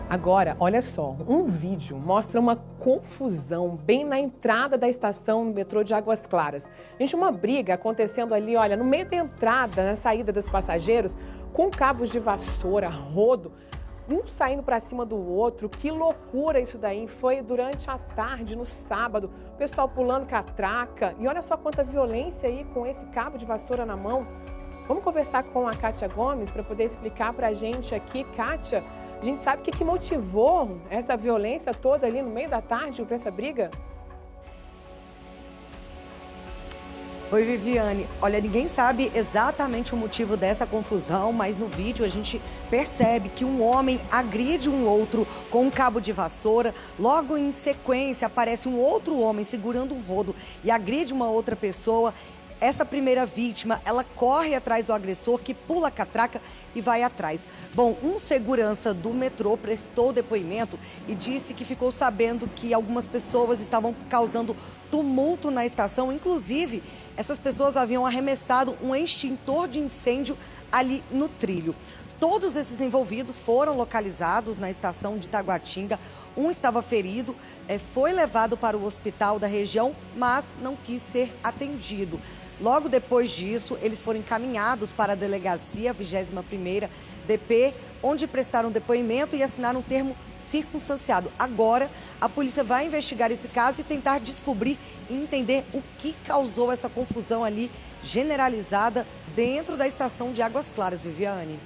[SPEAKER 1] Agora, olha só, um vídeo mostra uma confusão bem na entrada da estação do metrô de Águas Claras. Gente, uma briga acontecendo ali, olha, no meio da entrada, na saída dos passageiros, com cabos de vassoura, rodo, um saindo para cima do outro. Que loucura isso daí. Foi durante a tarde, no sábado, o pessoal pulando catraca. E olha só quanta violência aí com esse cabo de vassoura na mão. Vamos conversar com a Kátia Gomes para poder explicar para a gente aqui. Kátia, a gente sabe o que motivou essa violência toda ali no meio da tarde para essa briga?
[SPEAKER 2] Oi, Viviane. Olha, ninguém sabe exatamente o motivo dessa confusão, mas no vídeo a gente percebe que um homem agride um outro com um cabo de vassoura. Logo em sequência aparece um outro homem segurando um rodo e agride uma outra pessoa. Essa primeira vítima, ela corre atrás do agressor, que pula a catraca e vai atrás. Bom, um segurança do metrô prestou depoimento e disse que ficou sabendo que algumas pessoas estavam causando tumulto na estação. Inclusive, essas pessoas haviam arremessado um extintor de incêndio ali no trilho. Todos esses envolvidos foram localizados na estação de Taguatinga. Um estava ferido, foi levado para o hospital da região, mas não quis ser atendido. Logo depois disso, eles foram encaminhados para a delegacia 21ª DP, onde prestaram depoimento e assinaram um termo circunstanciado. Agora, a polícia vai investigar esse caso e tentar descobrir e entender o que causou essa confusão ali generalizada dentro da estação de Águas Claras, Viviane.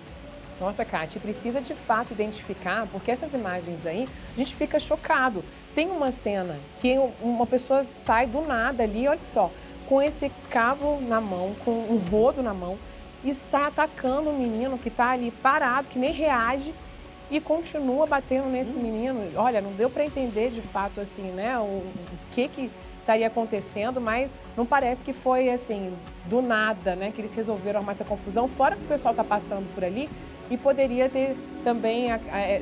[SPEAKER 1] Nossa, Kátia, precisa de fato identificar, porque essas imagens aí, a gente fica chocado. Tem uma cena que uma pessoa sai do nada ali, olha só, com esse cabo na mão, com um rodo na mão, e está atacando o menino que está ali parado, que nem reage, e continua batendo nesse menino. Olha, não deu para entender de fato assim, né, o que estaria acontecendo, mas não parece que foi assim, do nada, né, que eles resolveram arrumar essa confusão, fora que o pessoal está passando por ali e poderia ter também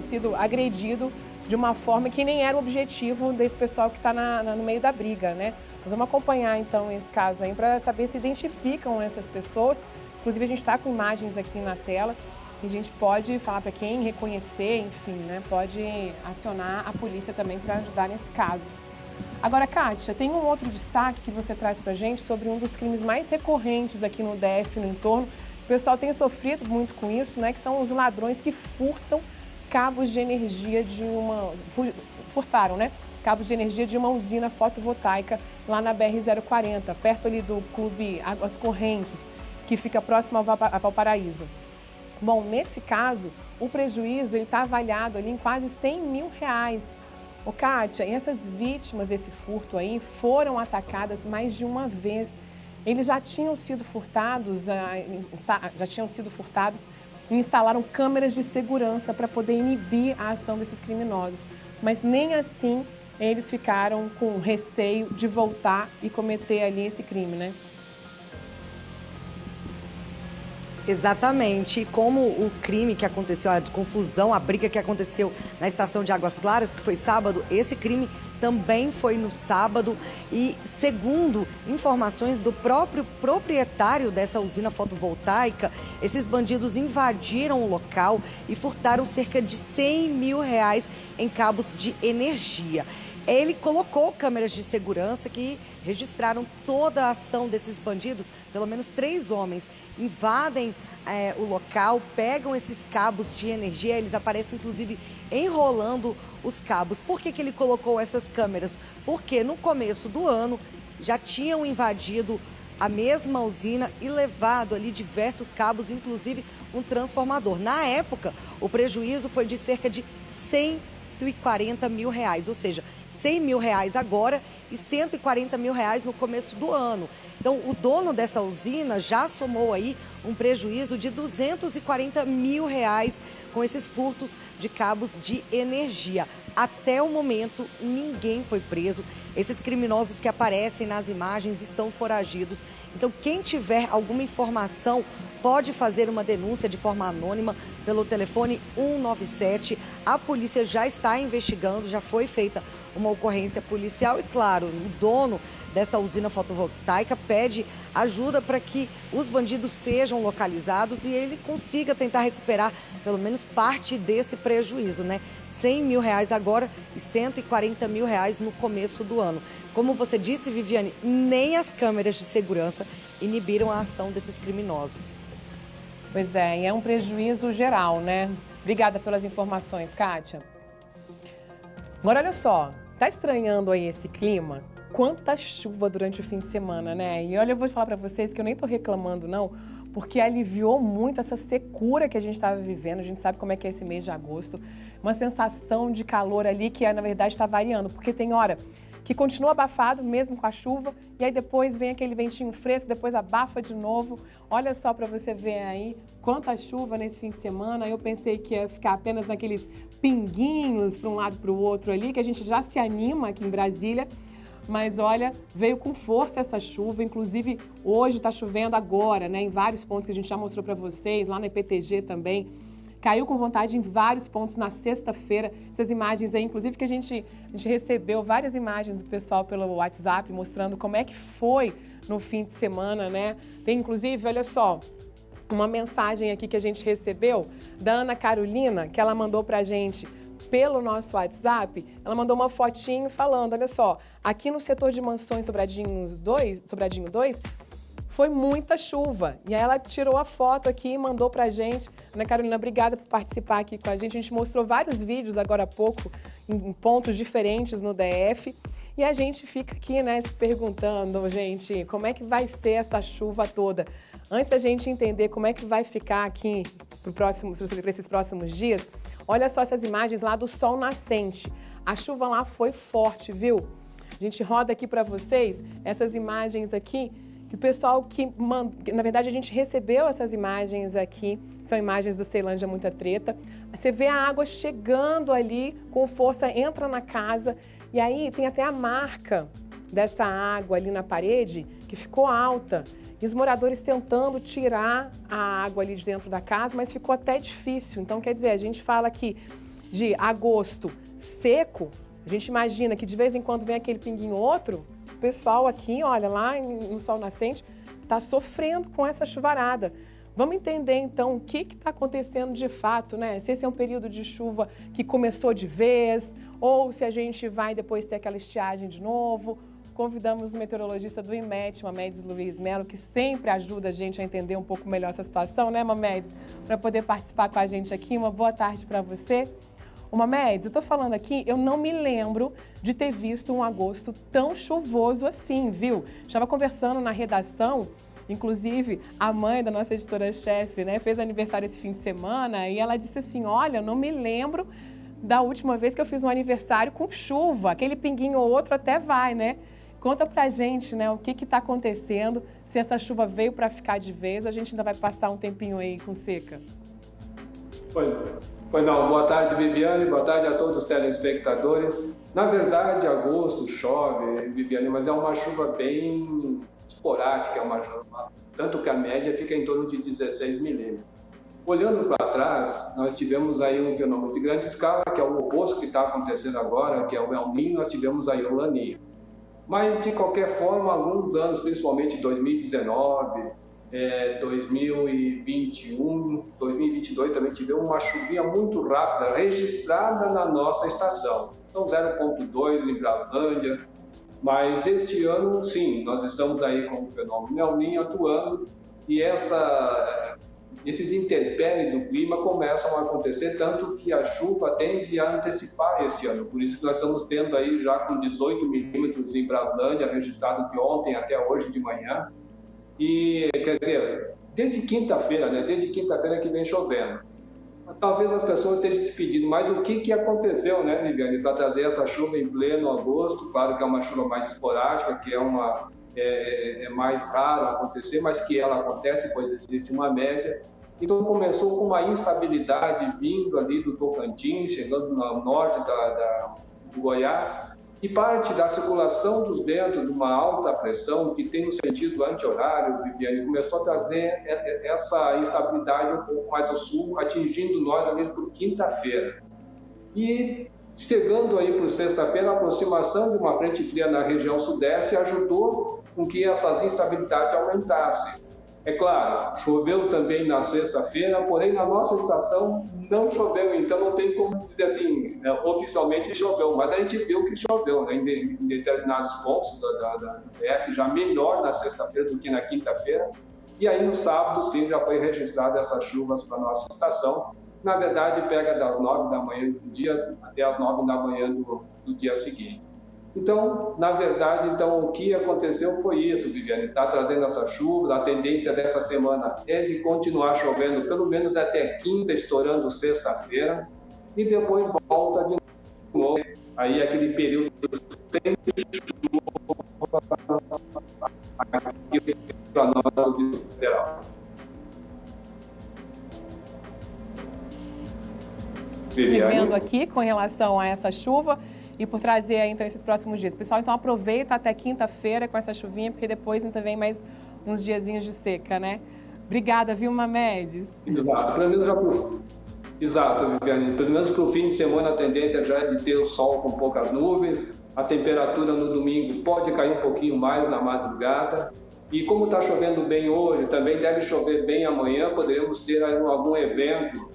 [SPEAKER 1] sido agredido de uma forma que nem era o objetivo desse pessoal que está no meio da briga, né? Nós vamos acompanhar, então, esse caso aí para saber se identificam essas pessoas. Inclusive, a gente está com imagens aqui na tela e a gente pode falar para quem reconhecer, enfim, né? Pode acionar a polícia também para ajudar nesse caso. Agora, Kátia, tem um outro destaque que você traz para a gente sobre um dos crimes mais recorrentes aqui no DF, no entorno. O pessoal tem sofrido muito com isso, né? Que são os ladrões que furtam cabos de energia furtaram, né? Cabos de energia de uma usina fotovoltaica lá na BR-040, perto ali do Clube Águas Correntes, que fica próximo a Valparaíso. Bom, nesse caso, o prejuízo está avaliado ali em quase R$100 mil. Ô, Kátia, e essas vítimas desse furto aí foram atacadas mais de uma vez. Eles já tinham sido furtados, e instalaram câmeras de segurança para poder inibir a ação desses criminosos. Mas nem assim eles ficaram com receio de voltar e cometer ali esse crime, né?
[SPEAKER 2] Exatamente. Como o crime que aconteceu, a confusão, a briga que aconteceu na estação de Águas Claras, que foi sábado, esse crime também foi no sábado. E segundo informações do próprio proprietário dessa usina fotovoltaica, esses bandidos invadiram o local e furtaram cerca de R$100 mil em cabos de energia. Ele colocou câmeras de segurança que registraram toda a ação desses bandidos. Pelo menos 3 homens invadem o local, pegam esses cabos de energia, eles aparecem inclusive enrolando os cabos. Por que ele colocou essas câmeras? Porque no começo do ano já tinham invadido a mesma usina e levado ali diversos cabos, inclusive um transformador. Na época, o prejuízo foi de cerca de 140 mil reais, ou seja, 100 mil reais agora e 140 mil reais no começo do ano. Então, o dono dessa usina já somou aí um prejuízo de 240 mil reais com esses furtos de cabos de energia. Até o momento, ninguém foi preso. Esses criminosos que aparecem nas imagens estão foragidos. Então, quem tiver alguma informação pode fazer uma denúncia de forma anônima pelo telefone 197. A polícia já está investigando, já foi feita uma ocorrência policial e, claro, o dono dessa usina fotovoltaica pede ajuda para que os bandidos sejam localizados e ele consiga tentar recuperar pelo menos parte desse prejuízo, né? 100 mil reais agora e 140 mil reais no começo do ano. Como você disse, Viviane, nem as câmeras de segurança inibiram a ação desses criminosos.
[SPEAKER 1] Pois é, e é um prejuízo geral, né? Obrigada pelas informações, Kátia. Agora, olha só, tá estranhando aí esse clima? Quanta chuva durante o fim de semana, né? E olha, eu vou falar para vocês que eu nem tô reclamando, não, porque aliviou muito essa secura que a gente estava vivendo. A gente sabe como é que é esse mês de agosto. Uma sensação de calor ali que, na verdade, está variando, porque tem hora que continua abafado, mesmo com a chuva, e aí depois vem aquele ventinho fresco, depois abafa de novo. Olha só para você ver aí quanta chuva nesse fim de semana. Eu pensei que ia ficar apenas naqueles pinguinhos para um lado e para o outro ali, que a gente já se anima aqui em Brasília. Mas olha, veio com força essa chuva, inclusive hoje está chovendo agora, né? Em vários pontos que a gente já mostrou para vocês, lá na IPTG também. Caiu com vontade em vários pontos na sexta-feira. Essas imagens aí, inclusive, que a gente recebeu várias imagens do pessoal pelo WhatsApp mostrando como é que foi no fim de semana, né? Tem, inclusive, olha só, uma mensagem aqui que a gente recebeu da Ana Carolina, que ela mandou pra gente pelo nosso WhatsApp. Ela mandou uma fotinho falando, olha só, aqui no setor de mansões Sobradinho 2, foi muita chuva. E aí ela tirou a foto aqui e mandou pra gente. Ana Carolina, obrigada por participar aqui com a gente. A gente mostrou vários vídeos agora há pouco, em pontos diferentes no DF. E a gente fica aqui, né, se perguntando, gente, como é que vai ser essa chuva toda? Antes da gente entender como é que vai ficar aqui para esses próximos dias, olha só essas imagens lá do sol nascente. A chuva lá foi forte, viu? A gente roda aqui para vocês essas imagens aqui, que o pessoal na verdade, a gente recebeu essas imagens aqui, são imagens do Ceilândia Muita Treta. Você vê a água chegando ali com força, entra na casa, e aí tem até a marca dessa água ali na parede, que ficou alta. E os moradores tentando tirar a água ali de dentro da casa, mas ficou até difícil. Então, quer dizer, a gente fala aqui de agosto seco, a gente imagina que de vez em quando vem aquele pinguinho outro, o pessoal aqui, olha, lá no sol nascente, está sofrendo com essa chuvarada. Vamos entender, então, o que está acontecendo de fato, né? Se esse é um período de chuva que começou de vez, ou se a gente vai depois ter aquela estiagem de novo. Convidamos o meteorologista do IMET, Mamedes Luiz Melo, que sempre ajuda a gente a entender um pouco melhor essa situação, né, Mamedes? Para poder participar com a gente aqui. Uma boa tarde para você. Mamedes, eu estou falando aqui, eu não me lembro de ter visto um agosto tão chuvoso assim, viu? Estava conversando na redação, inclusive a mãe da nossa editora-chefe, né, fez aniversário esse fim de semana e ela disse assim, olha, eu não me lembro da última vez que eu fiz um aniversário com chuva, aquele pinguinho ou outro até vai, né? Conta pra gente, né, o que está acontecendo, se essa chuva veio para ficar de vez, a gente ainda vai passar um tempinho aí com seca.
[SPEAKER 10] Pois não, boa tarde, Viviane, boa tarde a todos os telespectadores. Na verdade, agosto chove, Viviane, mas é uma chuva bem esporádica, tanto que a média fica em torno de 16 milímetros. Olhando para trás, nós tivemos aí um fenômeno de grande escala, que é o oposto que está acontecendo agora, que é o El Niño, nós tivemos aí o Laninha. Mas, de qualquer forma, alguns anos, principalmente 2019, 2021, 2022, também tivemos uma chuvinha muito rápida registrada na nossa estação. Então 0,2 em Braslândia. Mas este ano, sim, nós estamos aí com o fenômeno El Niño atuando e esses intempéries do clima começam a acontecer, tanto que a chuva tende a antecipar este ano. Por isso que nós estamos tendo aí já com 18 milímetros em Braslândia, registrado de ontem até hoje de manhã. E, quer dizer, desde quinta-feira, né? Desde quinta-feira que vem chovendo. Talvez as pessoas estejam se pedindo, mas o que aconteceu, né, Viviane, para trazer essa chuva em pleno agosto? Claro que é uma chuva mais esporádica, que é mais raro acontecer, mas que ela acontece, pois existe uma média. Então começou com uma instabilidade vindo ali do Tocantins, chegando no norte do Goiás, e parte da circulação dos ventos de uma alta pressão que tem um sentido anti-horário, Viviane, começou a trazer essa instabilidade um pouco mais ao sul, atingindo nós ali por quinta-feira. E chegando aí por sexta-feira, a aproximação de uma frente fria na região sudeste ajudou com que essas instabilidades aumentassem. É claro, choveu também na sexta-feira, porém na nossa estação não choveu, então não tem como dizer assim, oficialmente choveu, mas a gente viu que choveu, né, em determinados pontos da BR, já melhor na sexta-feira do que na quinta-feira, e aí no sábado sim já foi registrada essas chuvas para a nossa estação. Na verdade pega das 9 da manhã do dia até as 9 da manhã do dia seguinte. Então, na verdade, o que aconteceu foi isso, Viviane, está trazendo essa chuva, a tendência dessa semana é de continuar chovendo, pelo menos até quinta, estourando sexta-feira, e depois volta de novo, aí aquele período sem chuva aqui para nós do Distrito Federal.
[SPEAKER 1] Vivendo aqui com relação a essa chuva, e por trazer aí, então, esses próximos dias. Pessoal, então aproveita até quinta-feira com essa chuvinha, porque depois ainda vem mais uns diazinhos de seca, né? Obrigada, viu, Mamedes?
[SPEAKER 10] Exato, pelo menos Exato, Viviane. Pelo menos para o fim de semana a tendência já é de ter o sol com poucas nuvens, a temperatura no domingo pode cair um pouquinho mais na madrugada, e como está chovendo bem hoje, também deve chover bem amanhã, poderemos ter algum evento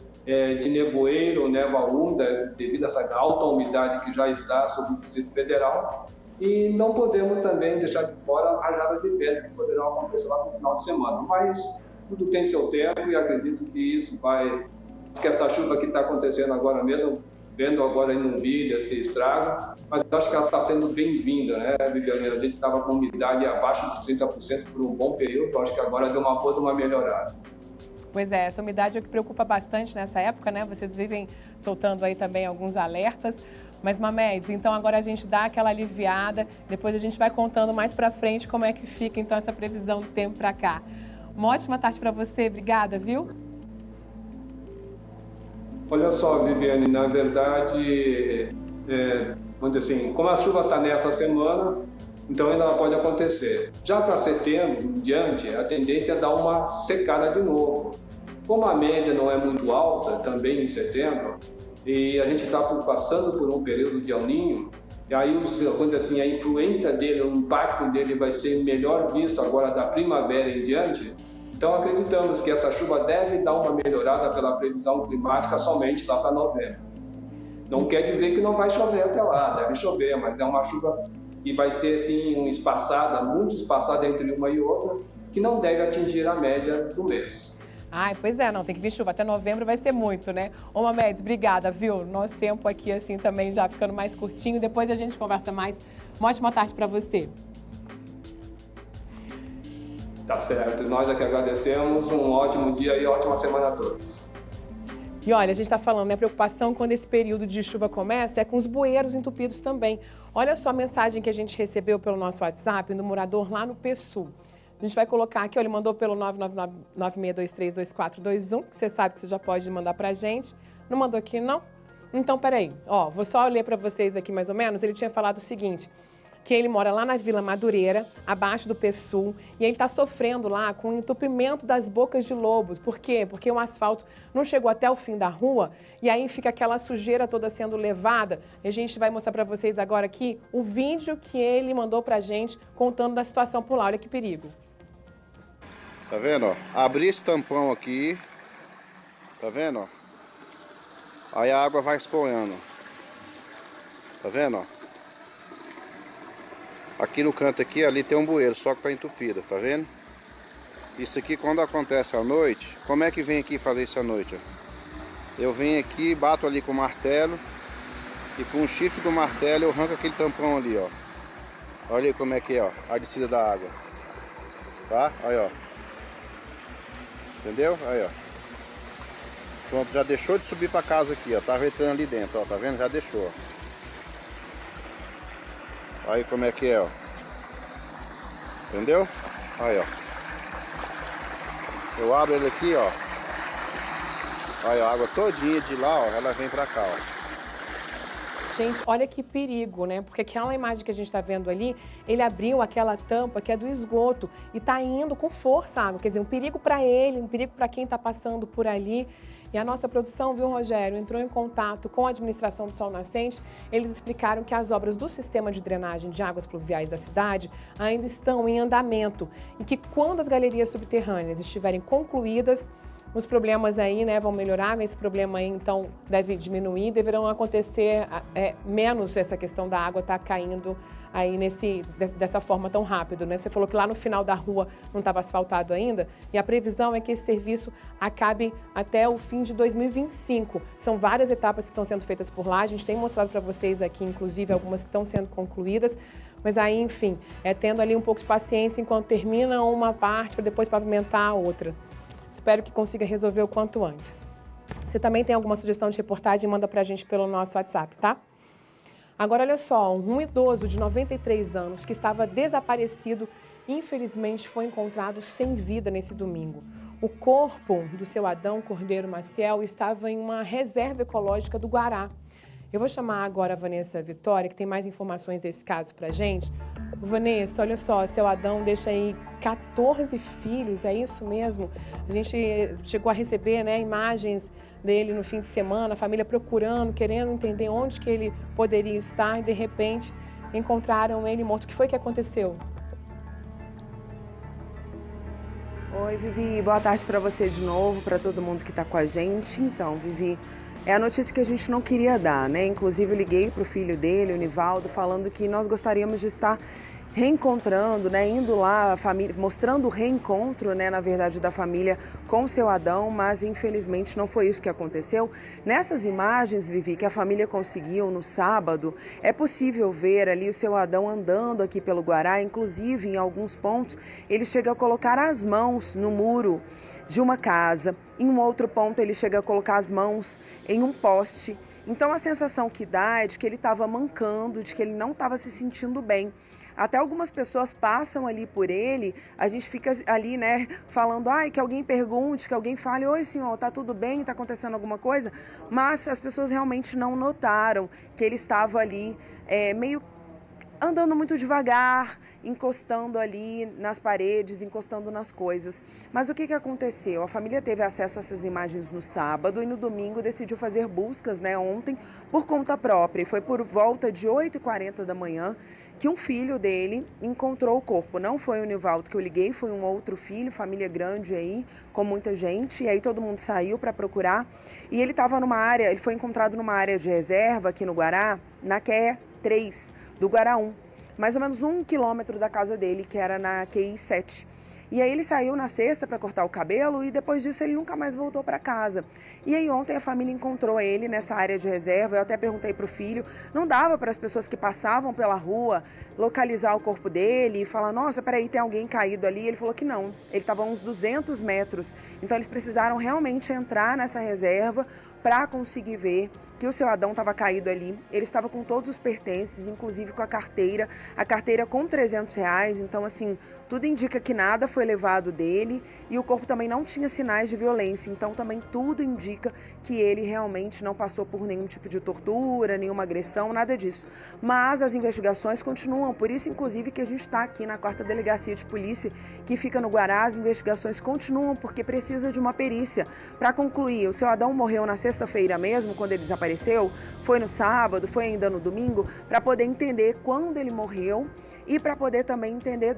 [SPEAKER 10] de nevoeiro ou névoa úmida, devido a essa alta umidade que já está sobre o Distrito Federal. E não podemos também deixar de fora rajadas de vento que poderão acontecer lá no final de semana. Mas tudo tem seu tempo e acredito que isso que essa chuva que está acontecendo agora mesmo, vendo agora em Umbilha, se estraga, mas acho que ela está sendo bem-vinda, né, Viviane? A gente estava com umidade abaixo dos 30% por um bom período, acho que agora deu uma melhorada.
[SPEAKER 1] Pois é, essa umidade é o que preocupa bastante nessa época, né? Vocês vivem soltando aí também alguns alertas. Mas, Mamedes, então agora a gente dá aquela aliviada, depois a gente vai contando mais pra frente como é que fica, então, essa previsão do tempo pra cá. Uma ótima tarde pra você, obrigada, viu?
[SPEAKER 10] Olha só, Viviane, na verdade, vamos dizer assim, como a chuva está nessa semana, então ainda pode acontecer. Já para setembro em diante, a tendência é dar uma secada de novo. Como a média não é muito alta, também em setembro, e a gente está passando por um período de El Niño, e aí, assim, a influência dele, o impacto dele vai ser melhor visto agora da primavera em diante. Então acreditamos que essa chuva deve dar uma melhorada pela previsão climática somente lá para novembro. Não quer dizer que não vai chover até lá, deve chover, mas é uma chuva que vai ser assim, muito espaçada entre uma e outra, que não deve atingir a média do mês.
[SPEAKER 1] Ai, pois é, não, tem que vir chuva. Até novembro vai ser muito, né? Ô, Mamedes, obrigada, viu? Nosso tempo aqui, assim, também já ficando mais curtinho. Depois a gente conversa mais. Uma ótima tarde para você.
[SPEAKER 10] Tá certo. Nós é que agradecemos. Um ótimo dia e ótima semana a todos.
[SPEAKER 1] E olha, a gente está falando, né? A preocupação quando esse período de chuva começa é com os bueiros entupidos também. Olha só a mensagem que a gente recebeu pelo nosso WhatsApp do morador lá no PSul. A gente vai colocar aqui, ó, ele mandou pelo 999-9623-2421, que você sabe que você já pode mandar pra gente. Não mandou aqui, não? Então, peraí. Ó, vou só ler para vocês aqui mais ou menos. Ele tinha falado o seguinte, que ele mora lá na Vila Madureira, abaixo do PSul, e ele está sofrendo lá com o entupimento das bocas de lobos. Por quê? Porque o asfalto não chegou até o fim da rua, e aí fica aquela sujeira toda sendo levada. E a gente vai mostrar para vocês agora aqui o vídeo que ele mandou pra gente, contando da situação por lá. Olha que perigo.
[SPEAKER 12] Tá vendo, ó? Abri esse tampão aqui, tá vendo, ó? Aí a água vai escoando. Tá vendo, ó? Aqui no canto aqui, ali tem um bueiro, só que tá entupido, tá vendo? Isso aqui quando acontece à noite, como é que vem aqui fazer isso à noite, ó? Eu venho aqui, bato ali com o martelo e com o chifre do martelo eu arranco aquele tampão ali, ó. Olha aí como é que é, ó, a descida da água. Tá? Aí, ó. Entendeu? Aí, ó. Pronto, já deixou de subir pra casa aqui, ó. Tava entrando ali dentro, ó. Tá vendo? Já deixou, ó. Aí como é que é, ó. Entendeu? Aí, ó. Eu abro ele aqui, ó. Aí, a água todinha de lá, ó, ela vem pra cá, ó.
[SPEAKER 1] Gente, olha que perigo, né? Porque aquela imagem que a gente está vendo ali, ele abriu aquela tampa que é do esgoto e está indo com força a água. Quer dizer, um perigo para ele, um perigo para quem está passando por ali. E a nossa produção, viu, Rogério, entrou em contato com a administração do Sol Nascente. Eles explicaram que as obras do sistema de drenagem de águas pluviais da cidade ainda estão em andamento e que quando as galerias subterrâneas estiverem concluídas, os problemas aí, né, vão melhorar, esse problema aí, então, deve diminuir, deverão acontecer menos essa questão da água estar caindo aí dessa forma tão rápido, né? Você falou que lá no final da rua não estava asfaltado ainda, e a previsão é que esse serviço acabe até o fim de 2025. São várias etapas que estão sendo feitas por lá, a gente tem mostrado para vocês aqui, inclusive, algumas que estão sendo concluídas, mas aí, enfim, tendo ali um pouco de paciência enquanto termina uma parte para depois pavimentar a outra. Espero que consiga resolver o quanto antes. Você também tem alguma sugestão de reportagem, manda pra gente pelo nosso WhatsApp, tá? Agora, olha só, um idoso de 93 anos que estava desaparecido, infelizmente foi encontrado sem vida nesse domingo. O corpo do seu Adão Cordeiro Maciel estava em uma reserva ecológica do Guará. Eu vou chamar agora a Vanessa Vitória, que tem mais informações desse caso pra gente. Vanessa, olha só, seu Adão deixa aí 14 filhos, é isso mesmo? A gente chegou a receber, né, imagens dele no fim de semana, a família procurando, querendo entender onde que ele poderia estar e, de repente, encontraram ele morto. O que foi que aconteceu?
[SPEAKER 13] Oi, Vivi, boa tarde para você de novo, para todo mundo que está com a gente. Então, Vivi, é a notícia que a gente não queria dar, né? Inclusive, eu liguei para o filho dele, o Nivaldo, falando que nós gostaríamos de estar reencontrando, né, indo lá, a família, mostrando o reencontro, né, na verdade, da família com o seu Adão, mas infelizmente não foi isso que aconteceu. Nessas imagens, Vivi, que a família conseguiu no sábado, é possível ver ali o seu Adão andando aqui pelo Guará, inclusive em alguns pontos ele chega a colocar as mãos no muro de uma casa, em um outro ponto ele chega a colocar as mãos em um poste. Então a sensação que dá é de que ele estava mancando, de que ele não estava se sentindo bem. Até algumas pessoas passam ali por ele, a gente fica ali, né, falando, que alguém pergunte, que alguém fale, oi senhor, tá tudo bem, tá acontecendo alguma coisa? Mas as pessoas realmente não notaram que ele estava ali meio andando muito devagar, encostando ali nas paredes, encostando nas coisas. Mas o que aconteceu? A família teve acesso a essas imagens no sábado e no domingo decidiu fazer buscas, né, ontem, por conta própria. E foi por volta de 8h40 da manhã que um filho dele encontrou o corpo. Não foi o Nivaldo que eu liguei, foi um outro filho, família grande aí, com muita gente. E aí todo mundo saiu para procurar. E ele estava numa área, ele foi encontrado numa área de reserva aqui no Guará, na QE 3 do Guará 1. Mais ou menos 1 quilômetro da casa dele, que era na QI 7. E aí ele saiu na sexta para cortar o cabelo e depois disso ele nunca mais voltou para casa. E aí ontem a família encontrou ele nessa área de reserva. Eu até perguntei para o filho, não dava para as pessoas que passavam pela rua localizar o corpo dele e falar, nossa, peraí, tem alguém caído ali? Ele falou que não, ele estava a uns 200 metros. Então eles precisaram realmente entrar nessa reserva para conseguir ver que o seu Adão estava caído ali. Ele estava com todos os pertences, inclusive com a carteira com R$300. Então, assim, tudo indica que nada foi levado dele e o corpo também não tinha sinais de violência. Então, também tudo indica que ele realmente não passou por nenhum tipo de tortura, nenhuma agressão, nada disso. Mas as investigações continuam, por isso, inclusive, que a gente está aqui na 4ª Delegacia de Polícia, que fica no Guará. As investigações continuam, porque precisa de uma perícia para concluir. O seu Adão morreu na sexta-feira sexta-feira mesmo, quando ele desapareceu, foi no sábado, foi ainda no domingo, para poder entender quando ele morreu e para poder também entender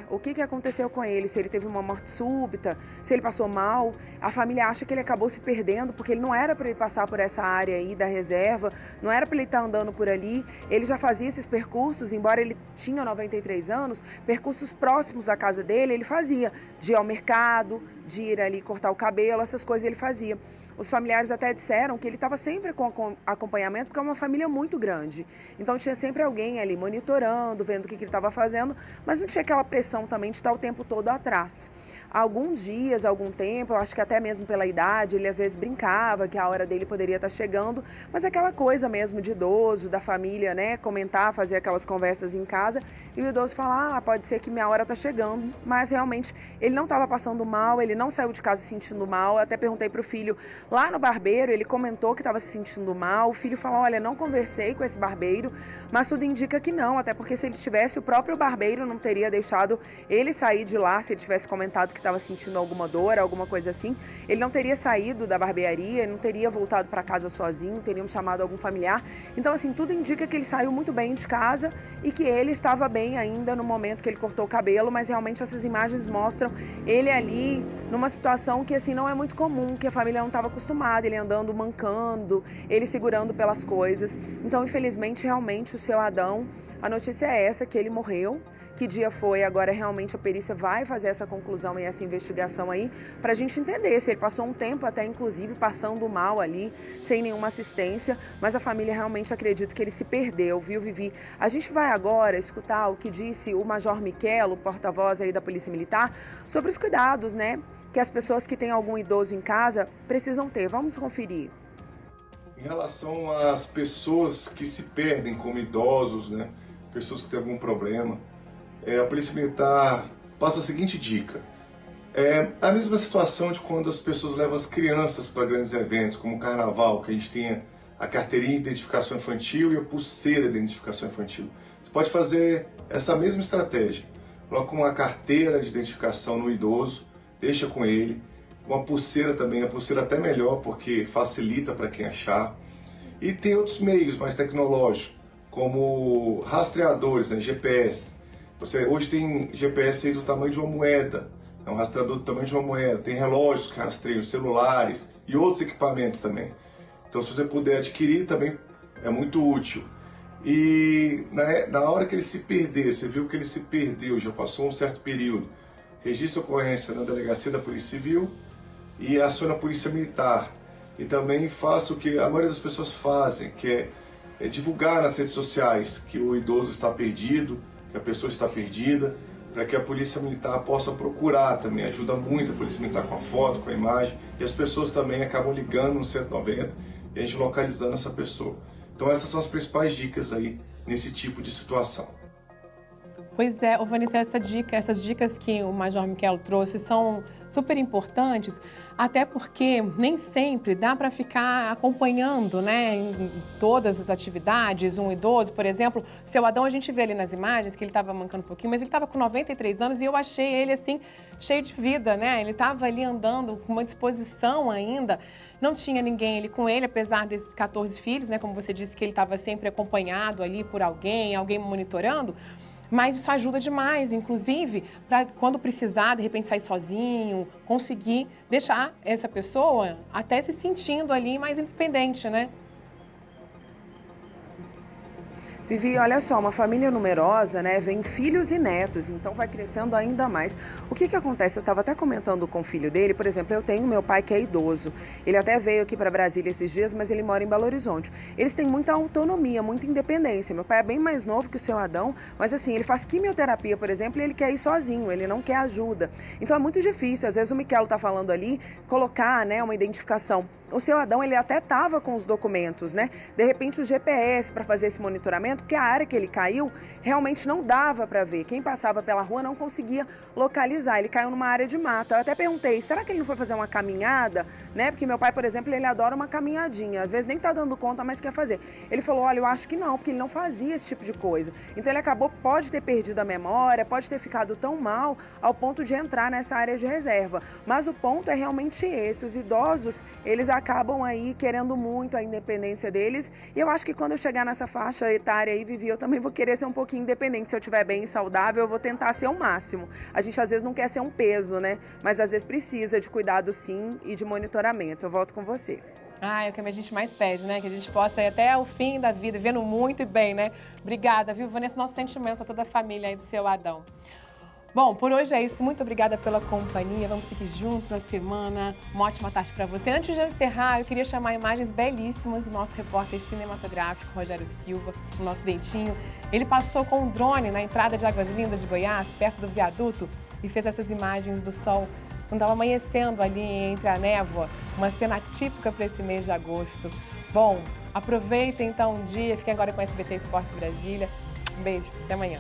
[SPEAKER 13] o que aconteceu com ele, se ele teve uma morte súbita, se ele passou mal. A família acha que ele acabou se perdendo, porque ele não era para ele passar por essa área aí da reserva, não era para ele estar andando por ali. Ele já fazia esses percursos, embora ele tinha 93 anos, percursos próximos da casa dele, ele fazia, de ir ao mercado, de ir ali cortar o cabelo, essas coisas ele fazia. Os familiares até disseram que ele estava sempre com acompanhamento, porque é uma família muito grande. Então tinha sempre alguém ali monitorando, vendo o que ele estava fazendo, mas não tinha aquela pressão também de estar o tempo todo atrás. Há alguns dias, algum tempo, eu acho que até mesmo pela idade, ele às vezes brincava que a hora dele poderia estar chegando, mas aquela coisa mesmo de idoso, da família, né, comentar, fazer aquelas conversas em casa, e o idoso falar, pode ser que minha hora está chegando, mas realmente ele não estava passando mal, ele não saiu de casa se sentindo mal. Eu até perguntei para o filho, lá no barbeiro, ele comentou que estava se sentindo mal, o filho falou, olha, não conversei com esse barbeiro, mas tudo indica que não, até porque se ele tivesse, o próprio barbeiro não teria deixado ele sair de lá, se ele tivesse comentado que estava sentindo alguma dor, alguma coisa assim, ele não teria saído da barbearia, não teria voltado para casa sozinho, teríamos chamado algum familiar. Então, assim, tudo indica que ele saiu muito bem de casa e que ele estava bem ainda no momento que ele cortou o cabelo, mas realmente essas imagens mostram ele ali numa situação que, assim, não é muito comum, que a família não estava acostumada, ele andando mancando, ele segurando pelas coisas. Então, infelizmente, realmente, o seu Adão, a notícia é essa, que ele morreu. Que dia foi? Agora realmente a perícia vai fazer essa conclusão e essa investigação aí para a gente entender se ele passou um tempo até inclusive passando mal ali, sem nenhuma assistência, mas a família realmente acredita que ele se perdeu, viu, Vivi? A gente vai agora escutar o que disse o Major Michelo, porta-voz aí da Polícia Militar, sobre os cuidados, né, que as pessoas que têm algum idoso em casa precisam ter. Vamos conferir.
[SPEAKER 14] Em relação às pessoas que se perdem como idosos, né, pessoas que têm algum problema, a Polícia Militar passa a seguinte dica. É a mesma situação de quando as pessoas levam as crianças para grandes eventos, como o Carnaval, que a gente tem a carteirinha de identificação infantil e a pulseira de identificação infantil. Você pode fazer essa mesma estratégia. Coloca uma carteira de identificação no idoso, deixa com ele. Uma pulseira também, a pulseira até melhor, porque facilita para quem achar. E tem outros meios mais tecnológicos, como rastreadores, né, GPS. Você hoje tem GPS aí do tamanho de uma moeda, é um rastreador do tamanho de uma moeda, tem relógios que rastreiam celulares e outros equipamentos também. Então, se você puder adquirir, também é muito útil. E na hora que ele se perder, você viu que ele se perdeu, já passou um certo período, registre a ocorrência na delegacia da Polícia Civil e acione a Polícia Militar. E também faça o que a maioria das pessoas fazem, que é divulgar nas redes sociais que o idoso está perdido, que a pessoa está perdida, para que a Polícia Militar possa procurar também. Ajuda muito a Polícia Militar com a foto, com a imagem, e as pessoas também acabam ligando no 190 e a gente localizando essa pessoa. Então essas são as principais dicas aí nesse tipo de situação.
[SPEAKER 1] Pois é, Vanessa, essas dicas que o Major Michelo trouxe são super importantes, até porque nem sempre dá para ficar acompanhando, né, em todas as atividades, um idoso, por exemplo. Seu Adão, a gente vê ali nas imagens que ele estava mancando um pouquinho, mas ele estava com 93 anos e eu achei ele, assim, cheio de vida, né? Ele estava ali andando com uma disposição ainda. Não tinha ninguém ali com ele, apesar desses 14 filhos, né? Como você disse que ele estava sempre acompanhado ali por alguém monitorando. Mas isso ajuda demais, inclusive, para quando precisar, de repente, sair sozinho, conseguir deixar essa pessoa até se sentindo ali mais independente, né?
[SPEAKER 13] Vivi, olha só, uma família numerosa, né, vem filhos e netos, então vai crescendo ainda mais. O que acontece? Eu estava até comentando com o filho dele, por exemplo, eu tenho meu pai que é idoso, ele até veio aqui para Brasília esses dias, mas ele mora em Belo Horizonte. Eles têm muita autonomia, muita independência. Meu pai é bem mais novo que o seu Adão, mas assim, ele faz quimioterapia, por exemplo, e ele quer ir sozinho, ele não quer ajuda. Então é muito difícil, às vezes o Michelo está falando ali, colocar, né, uma identificação. O seu Adão, ele até estava com os documentos, né? De repente o GPS para fazer esse monitoramento, porque a área que ele caiu realmente não dava para ver. Quem passava pela rua não conseguia localizar. Ele caiu numa área de mata. Eu até perguntei, será que ele não foi fazer uma caminhada, né? Porque meu pai, por exemplo, ele adora uma caminhadinha. Às vezes nem tá dando conta, mas quer fazer. Ele falou, olha, eu acho que não, porque ele não fazia esse tipo de coisa. Então ele acabou, pode ter perdido a memória, pode ter ficado tão mal ao ponto de entrar nessa área de reserva. Mas o ponto é realmente esse. Os idosos, eles acabam aí querendo muito a independência deles. E eu acho que quando eu chegar nessa faixa etária aí, Vivi, eu também vou querer ser um pouquinho independente. Se eu estiver bem e saudável, eu vou tentar ser o máximo. A gente às vezes não quer ser um peso, né? Mas às vezes precisa de cuidado sim e de monitoramento. Eu volto com você.
[SPEAKER 1] Ah, é o que a gente mais pede, né? Que a gente possa ir até o fim da vida, vendo muito e bem, né? Obrigada, viu, Vanessa? Nossos sentimentos a toda a família aí do seu Adão. Bom, por hoje é isso. Muito obrigada pela companhia. Vamos seguir juntos na semana. Uma ótima tarde para você. Antes de encerrar, eu queria chamar imagens belíssimas do nosso repórter cinematográfico, Rogério Silva, o nosso dentinho. Ele passou com um drone na entrada de Águas Lindas de Goiás, perto do viaduto, e fez essas imagens do sol quando estava amanhecendo ali entre a névoa. Uma cena típica para esse mês de agosto. Bom, aproveitem então um dia. Fiquem agora com o SBT Esporte Brasília. Um beijo. Até amanhã.